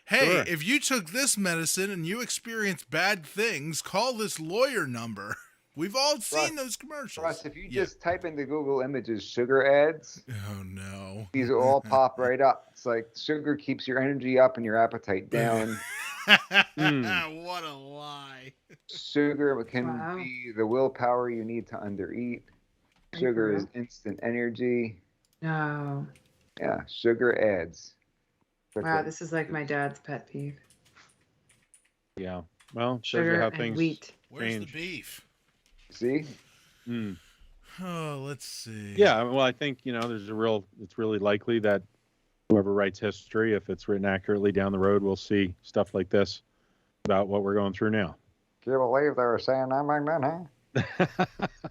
Hey, Sure. if you took this medicine and you experienced bad things, call this lawyer number. We've all seen those commercials. Russ, if you just type into Google Images sugar ads, oh no, these will all pop right up. It's like sugar keeps your energy up and your appetite down. What a lie. Sugar can be the willpower you need to undereat. Sugar is instant energy. No. Yeah, sugar ads. Wow, this is like my dad's pet peeve. Yeah. Well, shows you Sugar how and things wheat. Where's change. the beef? See? Oh, let's see. Yeah, well, I think, it's really likely that whoever writes history, if it's written accurately down the road, we'll see stuff like this about what we're going through now. Can you believe they were saying that back then, huh?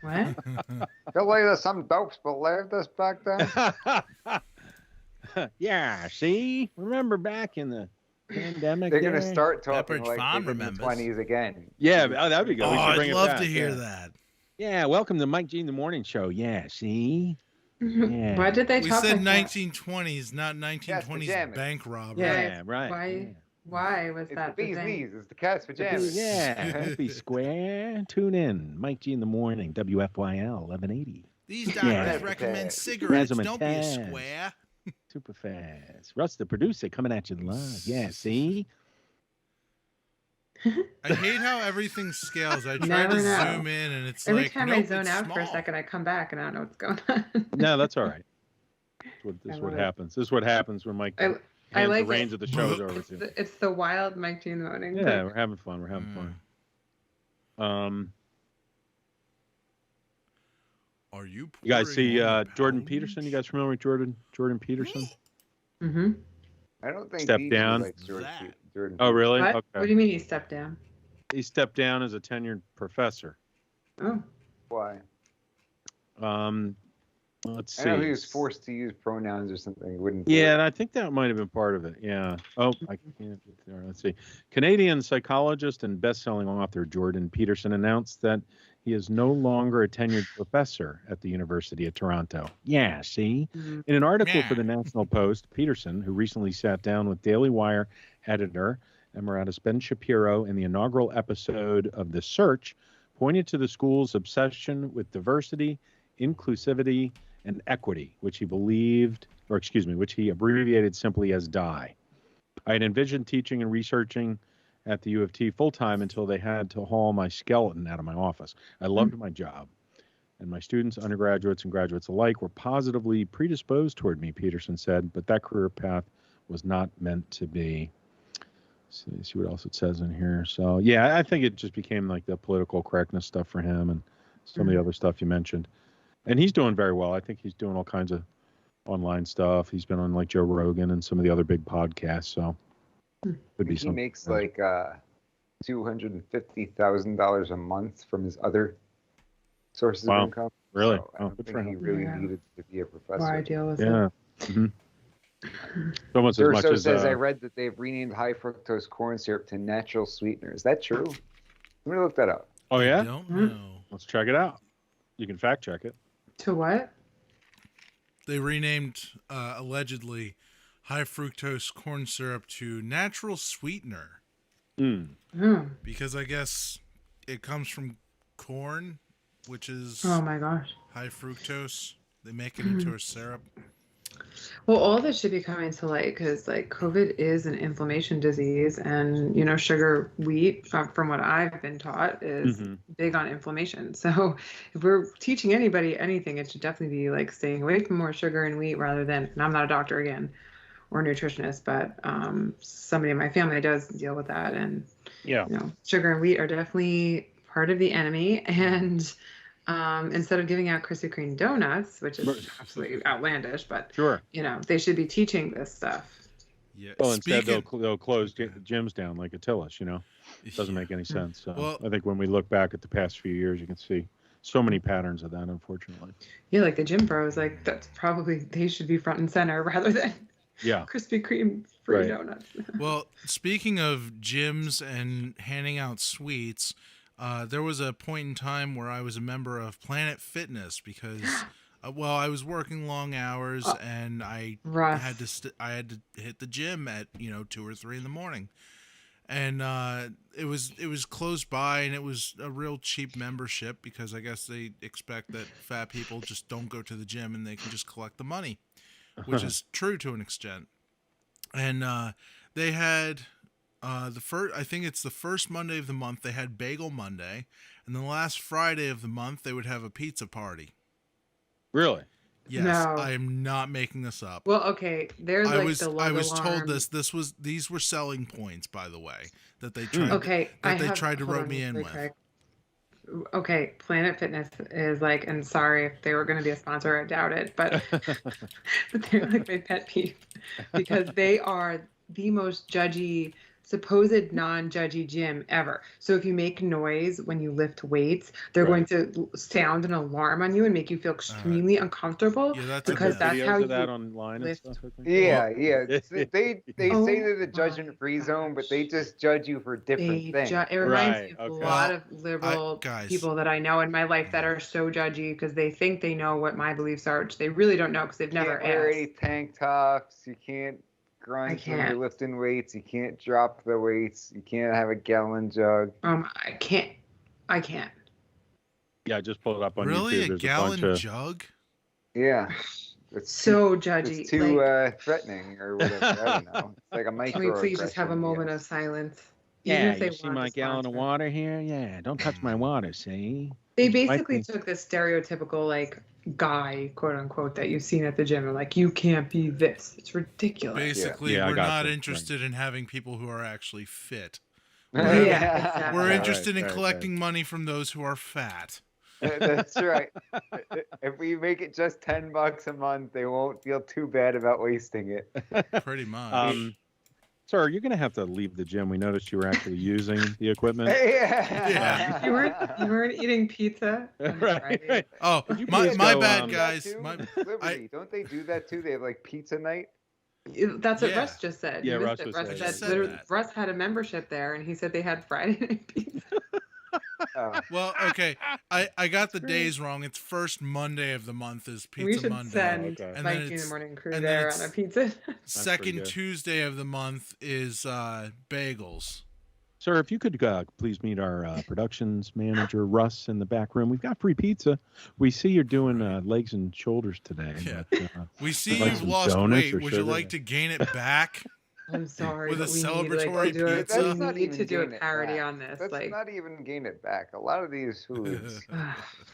What? Can you believe that some dopes believed this back then? Yeah, see? Remember back in the pandemic? They're going to day? start talking Pepperidge like Farm they're in the remembers. 20s again. Yeah, that'd be good. We should I'd bring it love back, to hear yeah. that. Yeah, welcome to Mike G in the Morning Show. Yeah, see? Yeah. Why did they We talk said like 1920s, not 1920s pajamas. bank robbery. Yeah, right. Why was It's that the the bees thing? knees. It's the cat's pajamas. Yeah, don't be square. Tune in. Mike G in the Morning, WFYL 1180. These doctors Yeah. recommend cigarettes. Razzle Don't be a Mataz. square. Super fast. Russ, the producer, coming at you live. Yeah, see? I hate how everything scales. I try Never to know. zoom in and it's Every like, time nope, I zone it's out for a small. second, I come back and I don't know what's going on. No, that's all right. This is what love it. happens. This is what happens when Mike I hands like the reins it. of the shows over It's to you. it's the wild Mike G in the morning. Yeah, we're having fun. We're having fun. Are you guys see pouring on the Jordan pounds? Peterson? You guys familiar with Jordan Peterson? Mm-hmm. I don't think Step DG down. likes Jordan. Oh, really? What? Okay. What do you mean he stepped down? He stepped down as a tenured professor. Oh. Why? Let's see. I know he was forced to use pronouns or something. He wouldn't. Yeah, and I think that might have been part of it. Yeah. Oh, I can't. Let's see. Canadian psychologist and best-selling author Jordan Peterson announced that he is no longer a tenured professor at the University of Toronto. Yeah, see? In an article for the National Post, Peterson, who recently sat down with Daily Wire editor Emeritus Ben Shapiro in the inaugural episode of The Search, pointed to the school's obsession with diversity, inclusivity, and equity, which he abbreviated simply as DIE. I had envisioned teaching and researching at the U of T full-time until they had to haul my skeleton out of my office. I loved my job, and my students, undergraduates and graduates alike, were positively predisposed toward me, Peterson said, but that career path was not meant to be. See what else it says in here. So, yeah, I think it just became like the political correctness stuff for him and some of the other stuff you mentioned. And he's doing very well. I think he's doing all kinds of online stuff. He's been on like Joe Rogan and some of the other big podcasts. So could be He something. makes like $250,000 a month from his other sources Wow. of income. Really? So I Oh, don't good think for he him. really Yeah. needed to be a professor. Why deal with Yeah. it? hmm Almost as much Durso as says, I read that they've renamed high fructose corn syrup to natural sweetener. Is that true? Let me look that up. Oh yeah. Don't know. Let's check it out. You can fact check it. To what? They renamed allegedly high fructose corn syrup to natural sweetener because I guess it comes from corn, which is Oh my gosh. high fructose. They make it into a syrup. Well, all this should be coming to light because, like, COVID is an inflammation disease, and sugar, wheat, from what I've been taught, is big on inflammation. So, if we're teaching anybody anything, it should definitely be like staying away from more sugar and wheat rather than. And I'm not a doctor again, or nutritionist, but somebody in my family does deal with that, and sugar and wheat are definitely part of the enemy, and. Instead of giving out Krispy Kreme donuts, which is absolutely outlandish, but they should be teaching this stuff. Yeah. Well, instead they'll close gyms down like Attila's. It doesn't make any sense. So Well, I think when we look back at the past few years, you can see so many patterns of that, unfortunately. Yeah, like the gym bros, like that's probably they should be front and center rather than Krispy Kreme free donuts. Well, speaking of gyms and handing out sweets. There was a point in time where I was a member of Planet Fitness because, I was working long hours and I had to hit the gym at 2 or 3 in the morning, and it was close by and it was a real cheap membership because I guess they expect that fat people just don't go to the gym and they can just collect the money, which is true to an extent, and they had. I think it's the first Monday of the month they had Bagel Monday, and the last Friday of the month they would have a pizza party. Really? Yes, No. I am not making this up. Well, okay, there's I like was the love told alarm. these were selling points, by the way, that they tried to hold rope on me in really with. quick. Okay, Planet Fitness is like, and sorry if they were going to be a sponsor, I doubt it, but but they're like my pet peeve because they are the most judgy, supposed non-judgy gym ever. So if you make noise when you lift weights, they're going to sound an alarm on you and make you feel extremely uncomfortable because that's how you online lift. and stuff, I think. Yeah. They say they're the judgment-free zone, but they just judge you for different things. It reminds me of a lot of liberal guys. people that I know in my life that are so judgy because they think they know what my beliefs are, which they really don't know because they've never You can't wear asked. any tank tops. You can't grind when you're lifting weights. You can't drop the weights. You can't have a gallon jug. I can't. Yeah, I just pulled it up on Really? YouTube. A There's gallon bunch of... judge? Yeah. It's so judgy. It's too threatening or whatever. I don't know. It's like a microaggression. Can we please just have a moment of silence? Even Yeah, if they you see want my to gallon of sponsor. water here? Yeah, don't touch my water, see? They Might basically be- took this stereotypical like guy, quote unquote, that you've seen at the gym. And like, you can't be this. It's ridiculous. Basically, Yeah, I we're got not you. interested in having people who are actually fit. Yeah, exactly. We're interested in Right. collecting money from those who are fat. That's right. If we make it just $10 a month, they won't feel too bad about wasting it. Pretty much. Sir, you're going to have to leave the gym. We noticed you were actually using the equipment. Yeah. You weren't eating pizza. on Friday? Oh, you my please my go, bad, um, guys. Liberty, don't they do that too? They have like pizza night. That's what Yeah. Russ just said. Yeah, You Russ missed it. was Russ saying said, that. literally, Russ had a membership there, and he said they had Friday night pizza. Well, okay. I got the days wrong. It's first Monday of the month is Pizza We should Monday. send Okay. And Mikey then in the it's- morning crew and then there it's- on a pizza. pretty Second good. Tuesday of the month is bagels. Sir, if you could please meet our productions manager, Russ, in the back room. We've got free pizza. We see you're doing legs and shoulders today. Yeah. But, We see like you've some lost donuts weight. or Would you sugar? like to gain it back? I'm sorry, With a but we celebratory need, do a, pizza? we That's not need even to do a gain it parody back. on this. That's like, not even gain it back. A lot of these foods,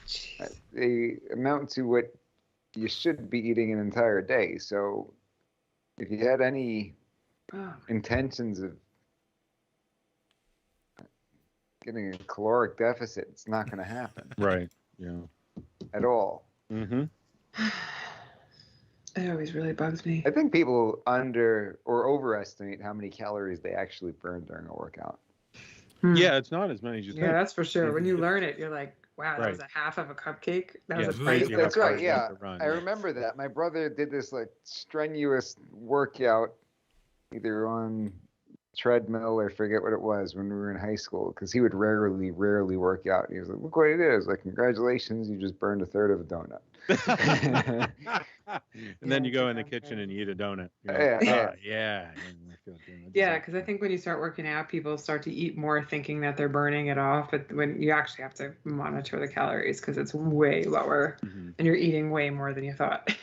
jeez. they amount to what you should be eating an entire day. So if you had any Oh. intentions of getting a caloric deficit, it's not going to happen Right. Yeah. at all. Mm-hmm. It always really bugs me. I think people under or overestimate how many calories they actually burn during a workout. Hmm. Yeah, it's not as many as you think. Yeah, that's for sure. When you learn it, you're like, wow, that was a half of a cupcake. That was a crazy. That's right. Yeah, I remember that. My brother did this like strenuous workout, either on treadmill or forget what it was when we were in high school, because he would rarely work out. He was like, "Look what it is! Like, congratulations, you just burned a third of a donut." And then you go in the kitchen and you eat a donut. Yeah, because I think when you start working out, people start to eat more thinking that they're burning it off, but when you actually have to monitor the calories because it's way lower and you're eating way more than you thought.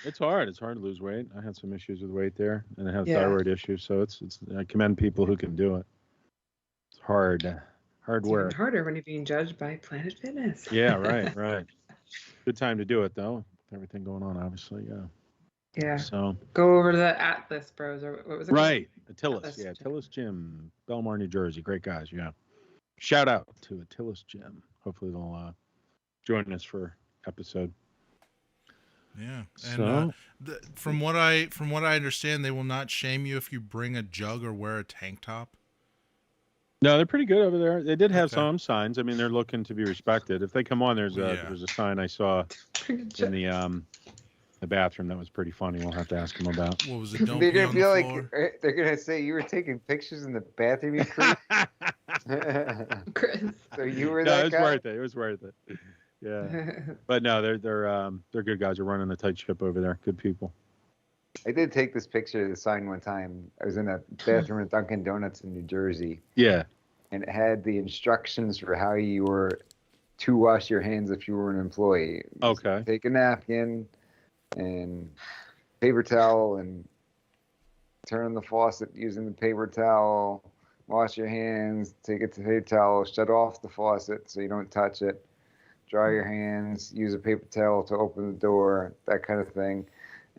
It's hard to lose weight. I had some issues with weight there, and I have thyroid issues, so it's I commend people who can do it. It's hard It's work. even harder when you're being judged by Planet Fitness. Yeah, right. Good time to do it though. Everything going on, obviously. Yeah. So go over to the Atlas Bros, or what was it? Right, Attilas. Attilas Gym, Belmar, New Jersey. Great guys. Yeah. Shout out to Attilas Gym. Hopefully they'll join us for episode. Yeah, and from what I understand, they will not shame you if you bring a jug or wear a tank top. No, they're pretty good over there. They did have some signs. I mean, they're looking to be respected. If they come on, there's a sign I saw in the bathroom that was pretty funny. We'll have to ask them about. What was it? Don't they're be gonna on feel the like floor. they're gonna say you were taking pictures in the bathroom, you creep. Chris. So you were No, that it was guy. worth it. It was worth it. Yeah, but no, they're good guys. They're running a tight ship over there. Good people. I did take this picture of the sign one time. I was in a bathroom at Dunkin' Donuts in New Jersey. Yeah. And it had the instructions for how you were to wash your hands if you were an employee. Okay. Take a napkin and paper towel and turn on the faucet using the paper towel. Wash your hands, take it to the paper towel, shut off the faucet so you don't touch it. Dry your hands, use a paper towel to open the door, that kind of thing.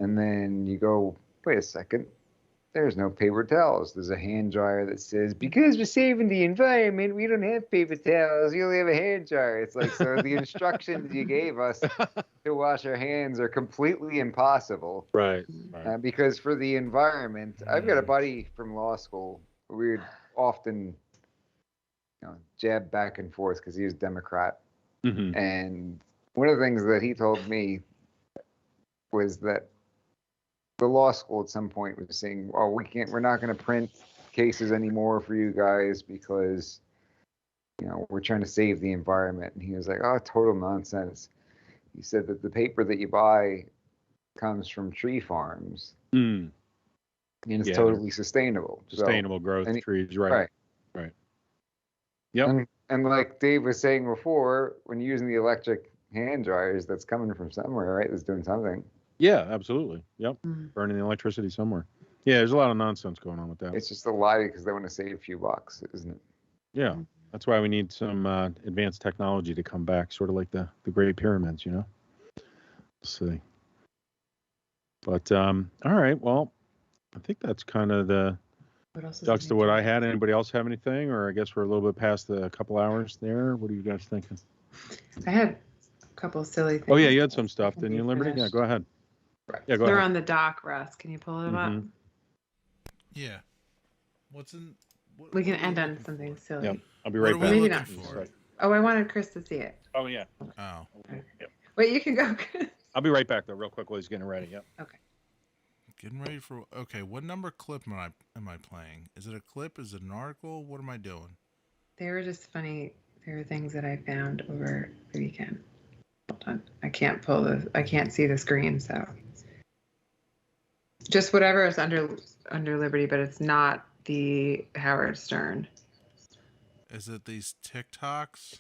And then you go, wait a second, there's no paper towels. There's a hand dryer that says, because we're saving the environment, we don't have paper towels. You only have a hand dryer. It's like, so the instructions you gave us to wash our hands are completely impossible. Right. Because for the environment, I've got a buddy from law school. We would often jab back and forth because he was Democrat. Mm-hmm. And one of the things that he told me was that the law school at some point was saying, "Oh, we're not going to print cases anymore for you guys because, we're trying to save the environment." And he was like, "Oh, total nonsense." He said that the paper that you buy comes from tree farms, and it's totally sustainable. Sustainable growth trees, right. Yep. And like Dave was saying before, when you're using the electric hand dryers, that's coming from somewhere, right? That's doing something. Yeah, absolutely. Yep. Burning the electricity somewhere. Yeah, there's a lot of nonsense going on with that. It's just a lie because they want to save a few bucks, isn't it? Yeah. That's why we need some advanced technology to come back, sort of like the Great Pyramids, Let's see. But, all right, well, I think that's kind of the ducks to what I had. Anybody else have anything? Or I guess we're a little bit past the couple hours there. What are you guys thinking? I had a couple silly things. Oh, yeah, you had some stuff, didn't you, Liberty? Yeah, go ahead. Yeah, go They're ahead. on the dock, Russ. Can you pull them up? Yeah. What's in... We can end on something silly. Yep. I'll be right back. Maybe not. Oh, I wanted Chris to see it. Oh, yeah. Oh. Yep. Wait, you can go, Chris. I'll be right back, though, real quick while he's getting ready. Yep. Okay. Getting ready for... Okay, what number clip am I playing? Is it a clip? Is it an article? What am I doing? They were just funny. There were things that I found over the weekend. Hold on. I can't see the screen, so... Just whatever is under Liberty, but it's not the Howard Stern. Is it these TikToks?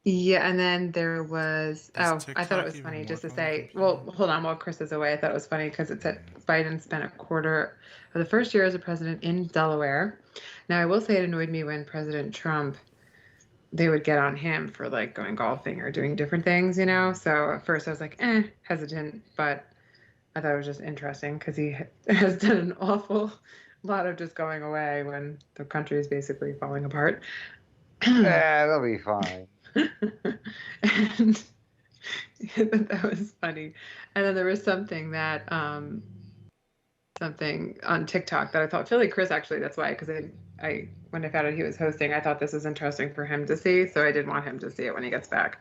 Yeah, and then there was... I TikTok thought it was funny just to say... Well, hold on, while Chris is away, I thought it was funny because it said Biden spent a quarter of the first year as a president in Delaware. Now, I will say it annoyed me when President Trump, they would get on him for, like, going golfing or doing different things, So at first I was like, hesitant, but I thought it was just interesting because he has done an awful lot of just going away when the country is basically falling apart. Yeah, that'll be fine. And that was funny. And then there was something that something on TikTok that I thought Philly Chris actually, that's why, because I when I found out he was hosting, I thought this was interesting for him to see, so I did want him to see it when he gets back.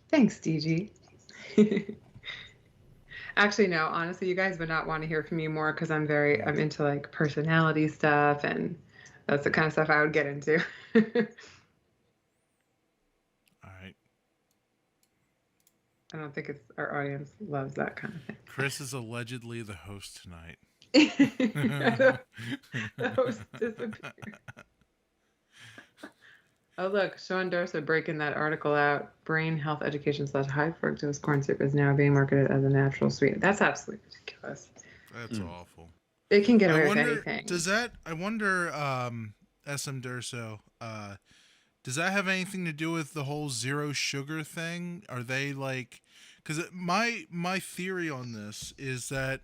Thanks, DG. Actually, no, honestly, you guys would not want to hear from me more because I'm into like personality stuff, and that's the kind of stuff I would get into. All right. I don't think our audience loves that kind of thing. Chris is allegedly the host tonight. The host disappeared. Oh, look, Sean Dursa breaking that article out. Brain health education / high fructose corn syrup is now being marketed as a natural sweetener. That's absolutely ridiculous. That's awful. They can get away with anything. I wonder, SM Durso, does that have anything to do with the whole zero sugar thing? Are they like, because my theory on this is that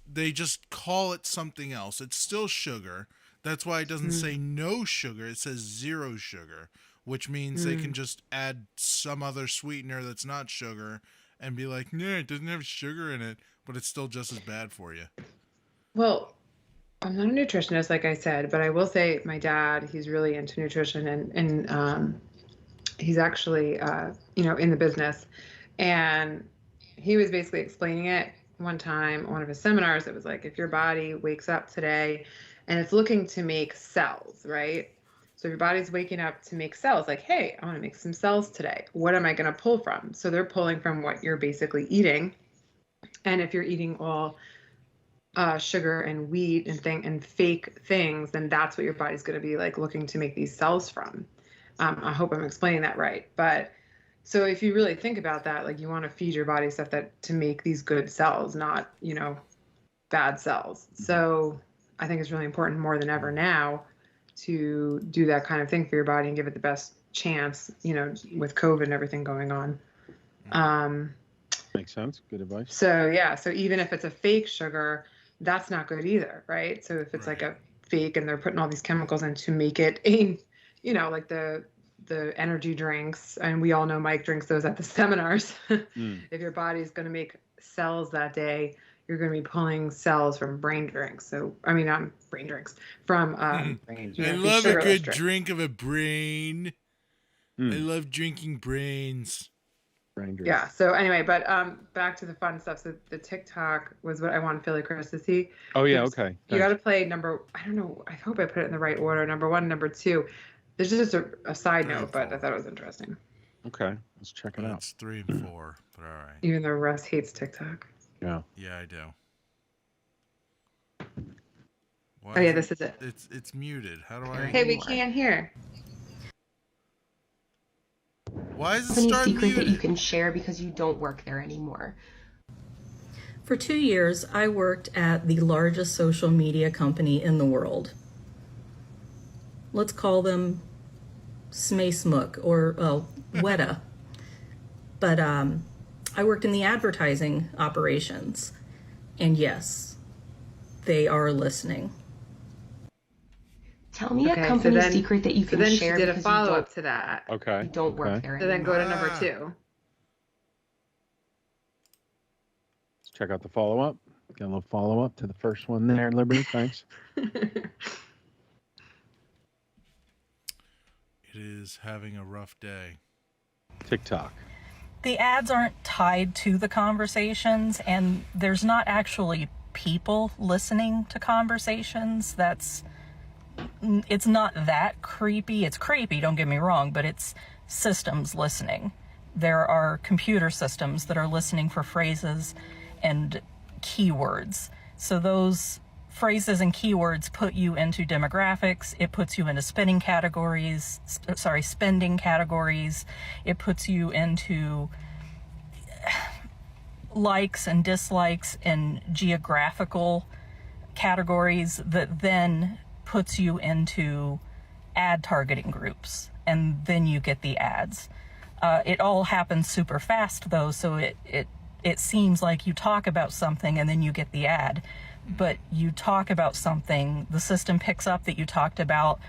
they just call it something else. It's still sugar. That's why it doesn't say no sugar. It says zero sugar, which means they can just add some other sweetener that's not sugar and be like, no, it doesn't have sugar in it, but it's still just as bad for you. Well, I'm not a nutritionist, like I said, but I will say my dad, he's really into nutrition, and he's actually, in the business. And he was basically explaining it one time on one of his seminars. It was like, if your body wakes up today and it's looking to make cells, right? So your body's waking up to make cells, like, hey, I want to make some cells today. What am I going to pull from? So they're pulling from what you're basically eating. And if you're eating all sugar and wheat and fake things, then that's what your body's going to be like looking to make these cells from. I hope I'm explaining that right. But so if you really think about that, like, you want to feed your body stuff to make these good cells, not, bad cells. So I think it's really important more than ever now to do that kind of thing for your body and give it the best chance, with COVID and everything going on. Makes sense. Good advice. So even if it's a fake sugar, that's not good either, right? So if it's like a fake and they're putting all these chemicals in to make it like the energy drinks, and we all know Mike drinks those at the seminars. If your body's going to make cells that day, you're going to be pulling cells from brain drinks. So, brain drinks from, I love a good drink of a brain. I love drinking brains. Yeah. So anyway, but back to the fun stuff. So the TikTok was what I wanted Philly Chris to see. Oh yeah. Okay. You got to play I don't know. I hope I put it in the right order. Number 1, number 2. This is just a side note, but I thought it was interesting. Okay. Let's check it out. It's 3 and 4, but all right. Even though Russ hates TikTok. Yeah. Yeah, I do. This is it. It's muted. How do I? Hey, we can't hear. Why is it Company start secret muted? that you can share because you don't work there anymore. For 2 years, I worked at the largest social media company in the world. Let's call them Smaysmook or Weta. But I worked in the advertising operations. And yes, they are listening. Tell me a company secret that you can share. So then she did a because follow-up to that. Okay. You don't work there So anymore. then go to number 2. Let's check out the follow-up. Got a little follow-up to the first one there, Liberty. Thanks. It is having a rough day. TikTok. The ads aren't tied to the conversations, and there's not actually people listening to conversations. It's not that creepy. It's creepy, don't get me wrong, but it's systems listening. There are computer systems that are listening for phrases and keywords. So those phrases and keywords put you into demographics. It puts you into spending categories. It puts you into likes and dislikes and geographical categories that then puts you into ad targeting groups, and then you get the ads. It all happens super fast though, so it seems like you talk about something and then you get the ad. But you talk about something, the system picks up that you talked about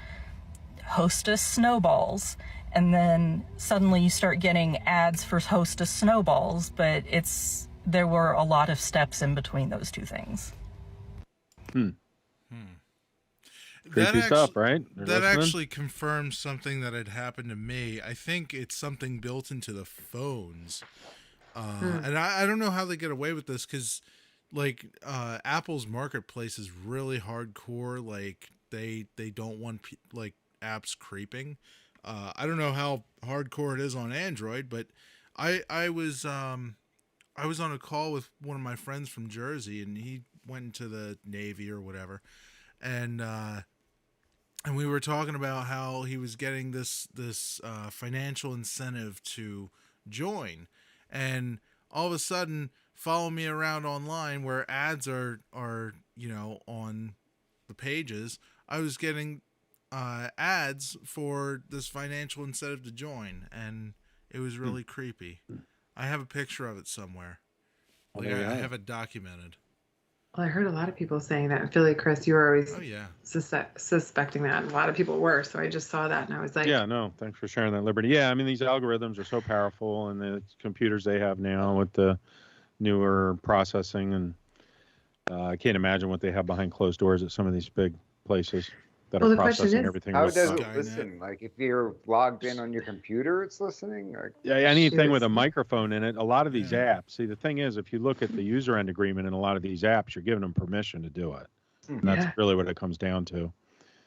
Hostess snowballs, and then suddenly you start getting ads for Hostess snowballs, but there were a lot of steps in between those two things. Creepy stuff, right? That actually confirms something that had happened to me. I think it's something built into the phones. And I don't know how they get away with this because, like, Apple's marketplace is really hardcore. Like, they don't want, like, apps creeping. I don't know how hardcore it is on Android, but I was on a call with one of my friends from Jersey, and he went into the Navy or whatever, and we were talking about how he was getting this financial incentive to join, and all of a sudden, follow me around online where ads are on the pages. I was getting ads for this financial incentive to join, and it was really creepy. I have a picture of it somewhere. Like, I have it documented. Well, I heard a lot of people saying that. Philly, Chris, you were always suspecting that. A lot of people were. So I just saw that and I was like, yeah, no, thanks for sharing that, Liberty. Yeah, I mean, these algorithms are so powerful, and the computers they have now with the newer processing, and I can't imagine what they have behind closed doors at some of these big places that are processing everything. How does it listen? Like, if you're logged in on your computer, it's listening? Like, yeah, anything with a microphone in it. A lot of these apps. See, the thing is, if you look at the user end agreement in a lot of these apps, you're giving them permission to do it. And that's really what it comes down to.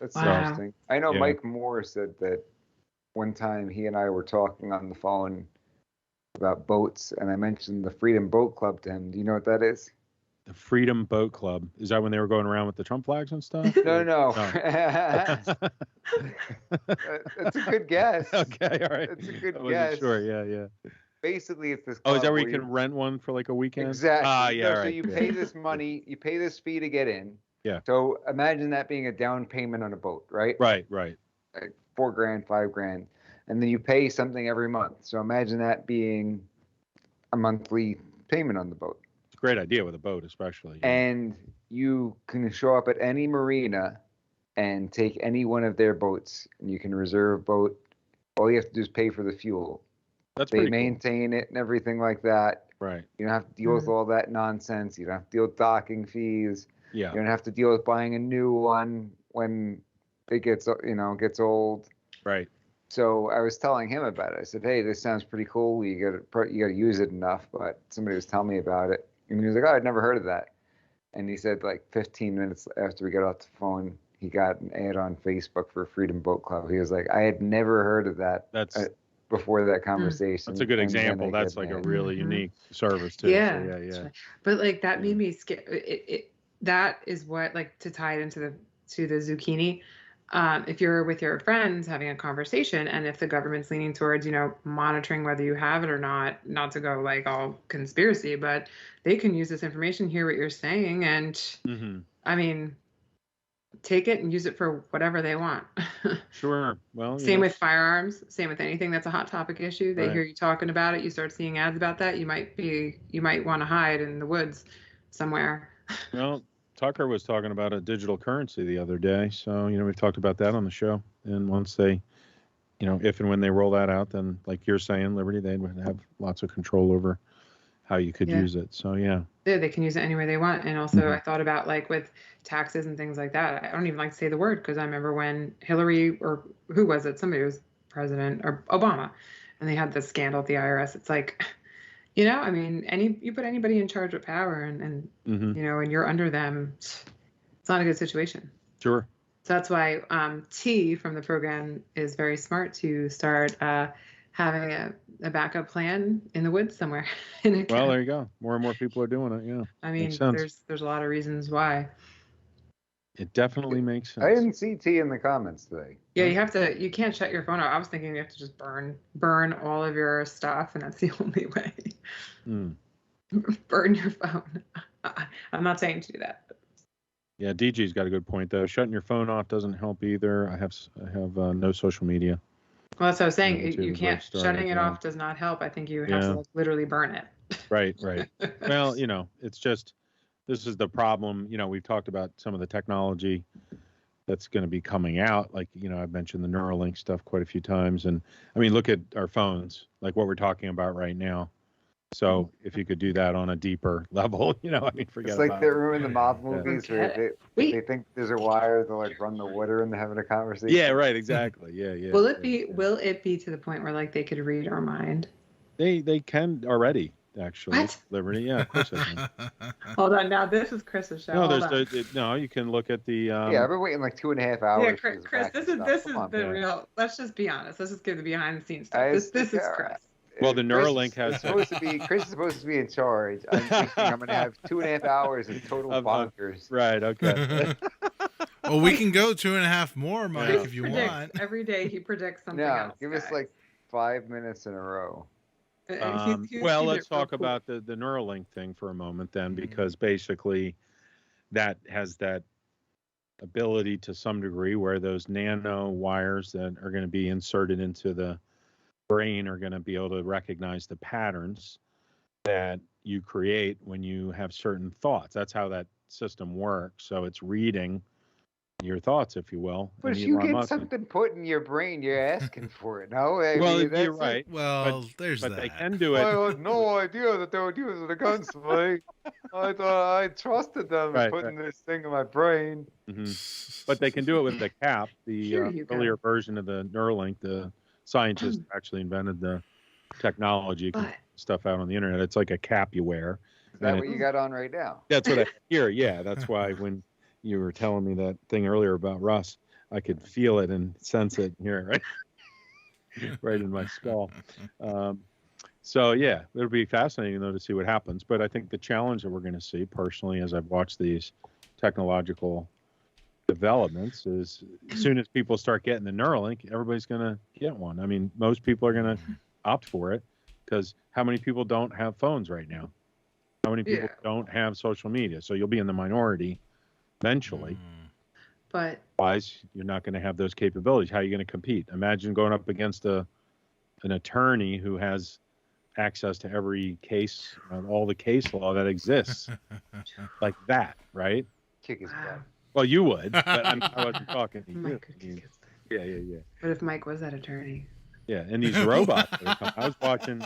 That's interesting. I know Mike Moore said that one time he and I were talking on the phone about boats, and I mentioned the Freedom Boat Club to him. Do you know what that is? The Freedom Boat Club. Is that when they were going around with the Trump flags and stuff? No. That's a good guess. Okay, all right. That's a good guess. Sure, yeah. Basically, it's this. Oh, is that where you can rent one for like a weekend? Exactly. Yeah, so you pay this money, you pay this fee to get in. Yeah. So imagine that being a down payment on a boat, right? Right. Like $4,000, $5,000, and then you pay something every month. So imagine that being a monthly payment on the boat. Great idea with a boat, especially. And you can show up at any marina and take any one of their boats, and you can reserve a boat. All you have to do is pay for the fuel. They maintain it and everything like that. Right. You don't have to deal with all that nonsense. You don't have to deal with docking fees. Yeah. You don't have to deal with buying a new one when it gets old. Right. So I was telling him about it. I said, "Hey, this sounds pretty cool. You got to use it enough." But somebody was telling me about it. And he was like, "Oh, I'd never heard of that." And he said, like 15 minutes after we got off the phone, he got an ad on Facebook for Freedom Boat Club. He was like, "I had never heard of that before that conversation." That's a good example. That's like a really unique service too. Yeah. So, yeah. But like that made me scared. That is what, like, to tie it into the zucchini. If you're with your friends having a conversation, and if the government's leaning towards, monitoring whether you have it or not to go like all conspiracy, but they can use this information, hear what you're saying, and I mean, take it and use it for whatever they want. Sure. Well, same with firearms, same with anything that's a hot topic issue. They hear you talking about it, you start seeing ads about that, you might want to hide in the woods somewhere. Well, Tucker was talking about a digital currency the other day. So, we've talked about that on the show. And once they, if and when they roll that out, then like you're saying, Liberty, they would have lots of control over how you could use it. So, yeah, they can use it any way they want. And also I thought about, like, with taxes and things like that. I don't even like to say the word, because I remember when Hillary, or who was it? Somebody was president, or Obama, and they had this scandal at the IRS. It's like, I mean, you put anybody in charge of power and and you're under them, it's not a good situation. Sure. So that's why T from the program is very smart to start having a backup plan in the woods somewhere. Well, there you go. More and more people are doing it. Yeah. I mean, there's a lot of reasons why. It definitely makes sense. I didn't see T in the comments today. Yeah, you can't shut your phone off. I was thinking you have to just burn all of your stuff, and that's the only way. Burn your phone. I'm not saying to do that. Yeah, DG's got a good point though. Shutting your phone off doesn't help either. I have no social media. Well, that's what I was saying. You can't. Shutting it off does not help. I think you have to literally burn it. Right. Well, it's just, this is the problem. We've talked about some of the technology that's going to be coming out. Like, I've mentioned the Neuralink stuff quite a few times. And I mean, look at our phones, like what we're talking about right now. So if you could do that on a deeper level, forget It's like about that it. room in the mob movies where they think there's a wire to like run the water and they're having a conversation. Yeah, right, exactly. Yeah. Will it be to the point where like they could read our mind? They can already, actually. What? Liberty, yeah, of course they can. Hold on, now this is Chris's show. No, Hold on. you can look at the. Yeah, I've been waiting like 2.5 hours. Yeah, Chris, this is the real. Let's just be honest. Let's just give the behind the scenes stuff. This is Chris. Well, the Neuralink has. Chris is supposed to be in charge. I'm thinking I'm going to have 2.5 hours of total bonkers. Right. Okay. Well, we can go 2.5 more, Mike, if you want. Every day he predicts something No, else. give us like 5 minutes in a row. Well, let's talk about the Neuralink thing for a moment then, because basically that has that ability to some degree where those nano wires that are going to be inserted into the brain are going to be able to recognize the patterns that you create when you have certain thoughts. That's how that system works. So it's reading your thoughts, if you will. But if you get something put in your brain, you're asking for it. No, you're right. Well, but they can do it. I had no idea that they were using the guns, Mike. I thought I trusted them putting this thing in my brain. Mm-hmm. But they can do it with the cap, the earlier version of the Neuralink. The scientists actually invented the technology. You can stuff out on the internet. It's like a cap you wear. Is that what you got on right now? That's what I hear. Yeah, that's why when you were telling me that thing earlier about Russ, I could feel it and sense it and hear it right in my skull. So yeah, it'll be fascinating though to see what happens. But I think the challenge that we're going to see personally, as I've watched these technological developments, is as soon as people start getting the Neuralink, everybody's going to get one. I mean, most people are going to opt for it because how many people don't have phones right now? How many people don't have social media? So you'll be in the minority eventually. But otherwise, you're not going to have those capabilities. How are you going to compete? Imagine going up against an attorney who has access to every case, all the case law that exists, like that, right? Kick his butt. Well, you would, but I wasn't talking to you. Yeah. What if Mike was that attorney? Yeah, and these robots. I was watching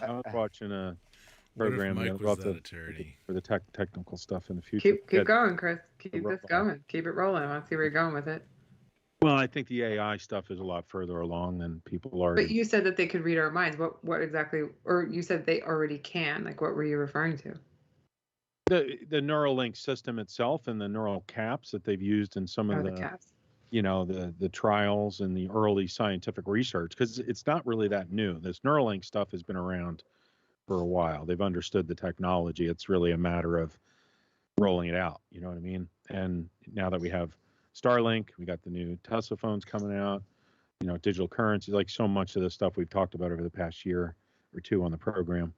a program about for the technical stuff in the future. Keep going, Chris. Keep this going. Keep it rolling. I want to see where you're going with it. Well, I think the AI stuff is a lot further along than people are. But you said that they could read our minds. What exactly? Or you said they already can. Like, what were you referring to? The Neuralink system itself and the neural caps that they've used in some of the caps. The trials and the early scientific research, because it's not really that new. This Neuralink stuff has been around for a while. They've understood the technology. It's really a matter of rolling it out. You know what I mean? And now that we have Starlink, we got the new Tesla phones coming out, digital currency, like so much of the stuff we've talked about over the past year or two on the program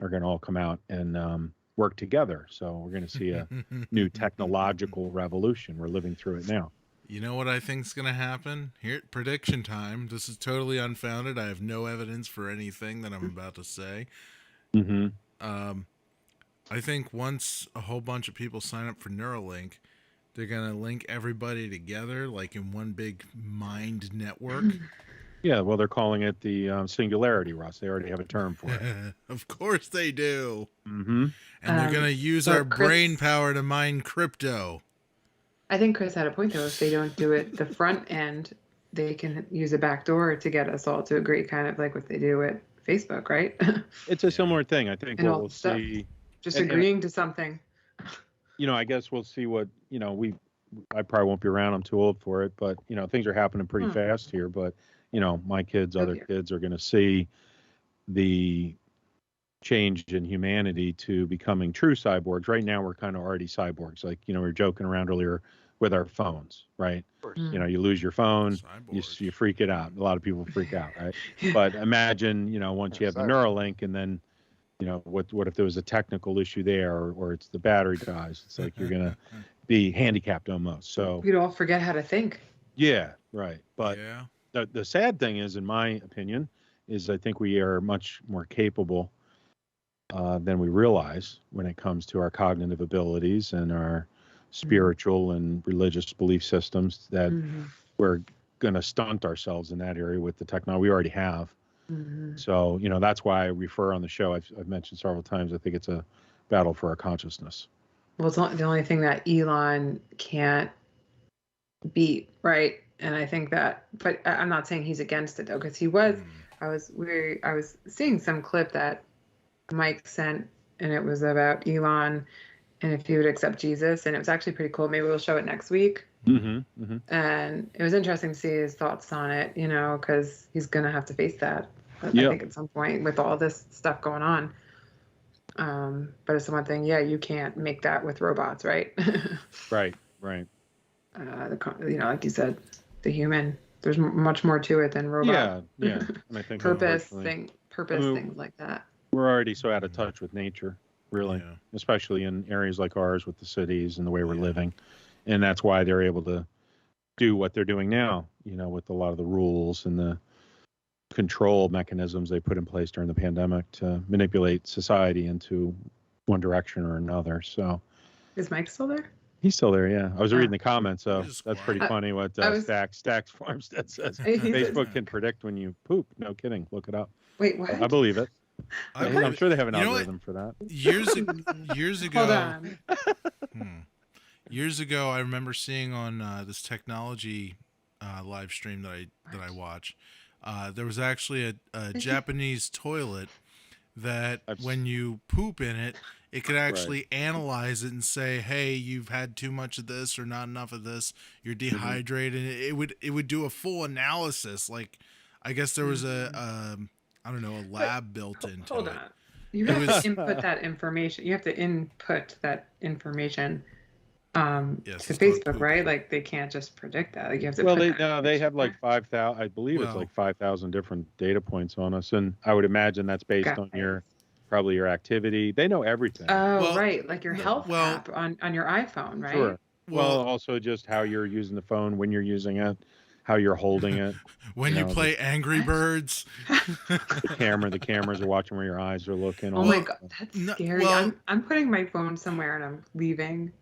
are going to all come out and work together. So we're going to see a new technological revolution. We're living through it now. You know what I think is going to happen? Here, prediction time. This is totally unfounded. I have no evidence for anything that I'm about to say. Mm-hmm. I think once a whole bunch of people sign up for Neuralink, they're going to link everybody together like in one big mind network. Yeah, well, they're calling it the singularity, Russ. They already have a term for it. Of course they do. Mm-hmm. And they're going to use our brain power to mine crypto. I think Chris had a point, though. If they don't do it the front end, they can use a back door to get us all to agree, kind of like what they do at Facebook, right? It's a similar thing. I think what we'll see. Just agreeing to something. I guess we'll see what, I probably won't be around. I'm too old for it. But, things are happening pretty fast here. But, my kids, other kids are going to see the change in humanity to becoming true cyborgs. Right now, we're kind of already cyborgs. Like, we were joking around earlier with our phones, right? You lose your phone, you freak it out. A lot of people freak out, right? But imagine, once you have the Neuralink and then, what if there was a technical issue there or it's the battery dies? It's like you're going to be handicapped almost. So you'd all forget how to think. Yeah, right. But the sad thing is, in my opinion, is I think we are much more capable than we realize when it comes to our cognitive abilities and our spiritual and religious belief systems, that we're going to stunt ourselves in that area with the technology we already have. So, that's why I refer on the show. I've mentioned several times. I think it's a battle for our consciousness. Well, it's not the only thing that Elon can't beat, right? And I think that, but I'm not saying he's against it though, because he was. I was seeing some clip that Mike sent, and it was about Elon and if he would accept Jesus, and it was actually pretty cool. Maybe we'll show it next week. And it was interesting to see his thoughts on it, because he's gonna have to face that. I think at some point with all this stuff going on. But it's the one thing, you can't make that with robots, right? Right. Like you said, the human. There's much more to it than robot. Yeah. And I think things like that. We're already so out of touch with nature, really, especially in areas like ours with the cities and the way we're living, and that's why they're able to do what they're doing now. With a lot of the rules and the control mechanisms they put in place during the pandemic to manipulate society into one direction or another. So, is Mike still there? He's still there, yeah. I was reading the comments, so that's pretty funny what Stacks Farmstead says. Facebook can predict when you poop. No kidding. Look it up. Wait, what? I believe it. I'm sure they have an algorithm for that. Years ago. Hold on. Years ago, I remember seeing on this technology live stream that I watch, there was actually a Japanese toilet that when you poop in it, it could actually analyze it and say, "Hey, you've had too much of this or not enough of this. You're dehydrated." It would do a full analysis. Like, I guess there was a lab built into it. Hold on. You have to input that information. You have to input that information to Facebook, right? Like they can't just predict that. Like you have to. They have like 5,000. I believe it's like 5,000 different data points on us, and I would imagine that's based on your activity. They know everything. Oh, right, like your health app on your iPhone, right? Sure. Well, also just how you're using the phone, when you're using it, how you're holding it. When you play Angry Birds. The cameras are watching where your eyes are looking. Oh my God, that's scary. I'm putting my phone somewhere and I'm leaving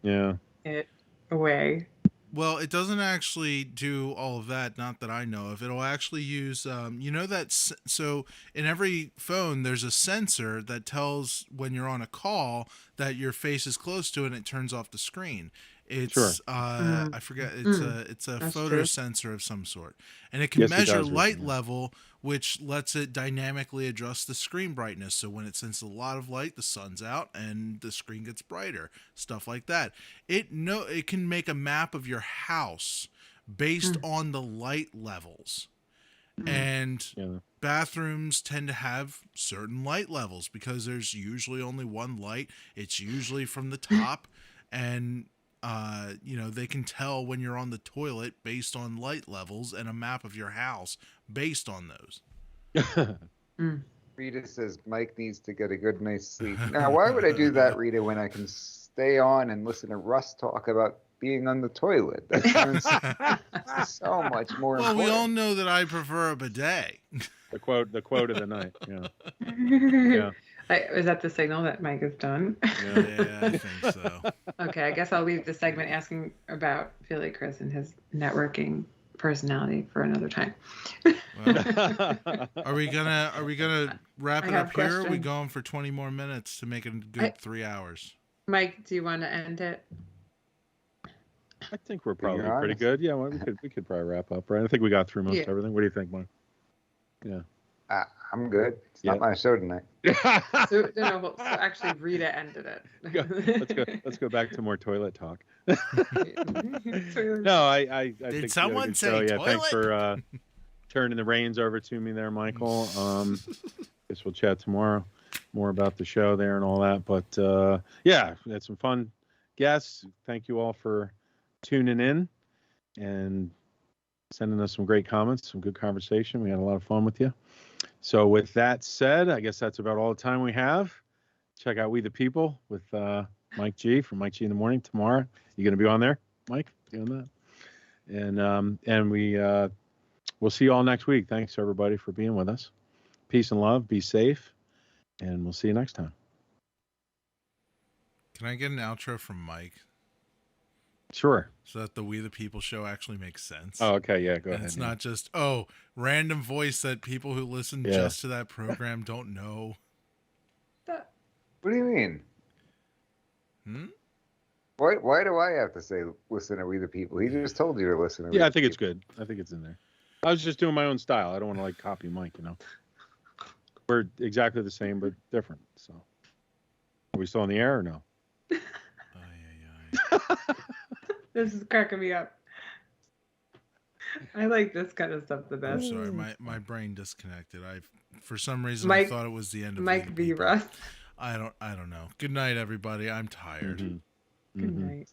it away. Well, it doesn't actually do all of that, not that I know of. It'll actually use, so in every phone, there's a sensor that tells when you're on a call that your face is close to it and it turns off the screen. It's I forget. It's a photo sensor of some sort, and it can measure light level, which lets it dynamically adjust the screen brightness. So when it senses a lot of light, the sun's out and the screen gets brighter. Stuff like that. It can make a map of your house based on the light levels, and bathrooms tend to have certain light levels because there's usually only one light. It's usually from the top, and they can tell when you're on the toilet based on light levels and a map of your house based on those. Rita says Mike needs to get a good night's sleep. Now, why would I do that, Rita, when I can stay on and listen to Russ talk about being on the toilet? That sounds so much more important. We all know that I prefer a bidet. The quote of the night. Yeah. Is that the signal that Mike is done? Yeah, I think so. Okay, I guess I'll leave the segment asking about Philly Chris and his networking personality for another time. Are we gonna wrap it up here? Or are we going for 20 more minutes to make it a good 3 hours? Mike, do you want to end it? I think we're probably pretty good. Yeah, well, we could probably wrap up, right? I think we got through most everything. What do you think, Mike? Yeah. I'm good. It's not my show tonight. So actually, Rita ended it. Let's go back to more toilet talk. No, I Did think someone say toilet? Thanks for turning the reins over to me there, Michael. Guess we'll chat tomorrow more about the show there and all that. But we had some fun guests. Thank you all for tuning in and sending us some great comments, some good conversation. We had a lot of fun with you. So with that said, I guess that's about all the time we have. Check out We the People with Mike G from Mike G in the Morning tomorrow. You going to be on there, Mike, doing that? And we'll see you all next week. Thanks everybody for being with us. Peace and love. Be safe, and we'll see you next time. Can I get an outro from Mike? Sure. So that the We the People show actually makes sense. Oh, okay. Yeah, go and ahead. It's not just, oh, random voice that people who listen just to that program don't know. What do you mean? Why do I have to say listen to We the People? He just told you to listen to I think it's good. I think it's in there. I was just doing my own style. I don't want to like copy Mike, you know. We're exactly the same but different. So are we still on the air or no? This is cracking me up. I like this kind of stuff the best. I'm sorry, my brain disconnected. For some reason Mike, I thought it was the end of Mike V. Russ. I don't know. Good night, everybody. I'm tired. Good night.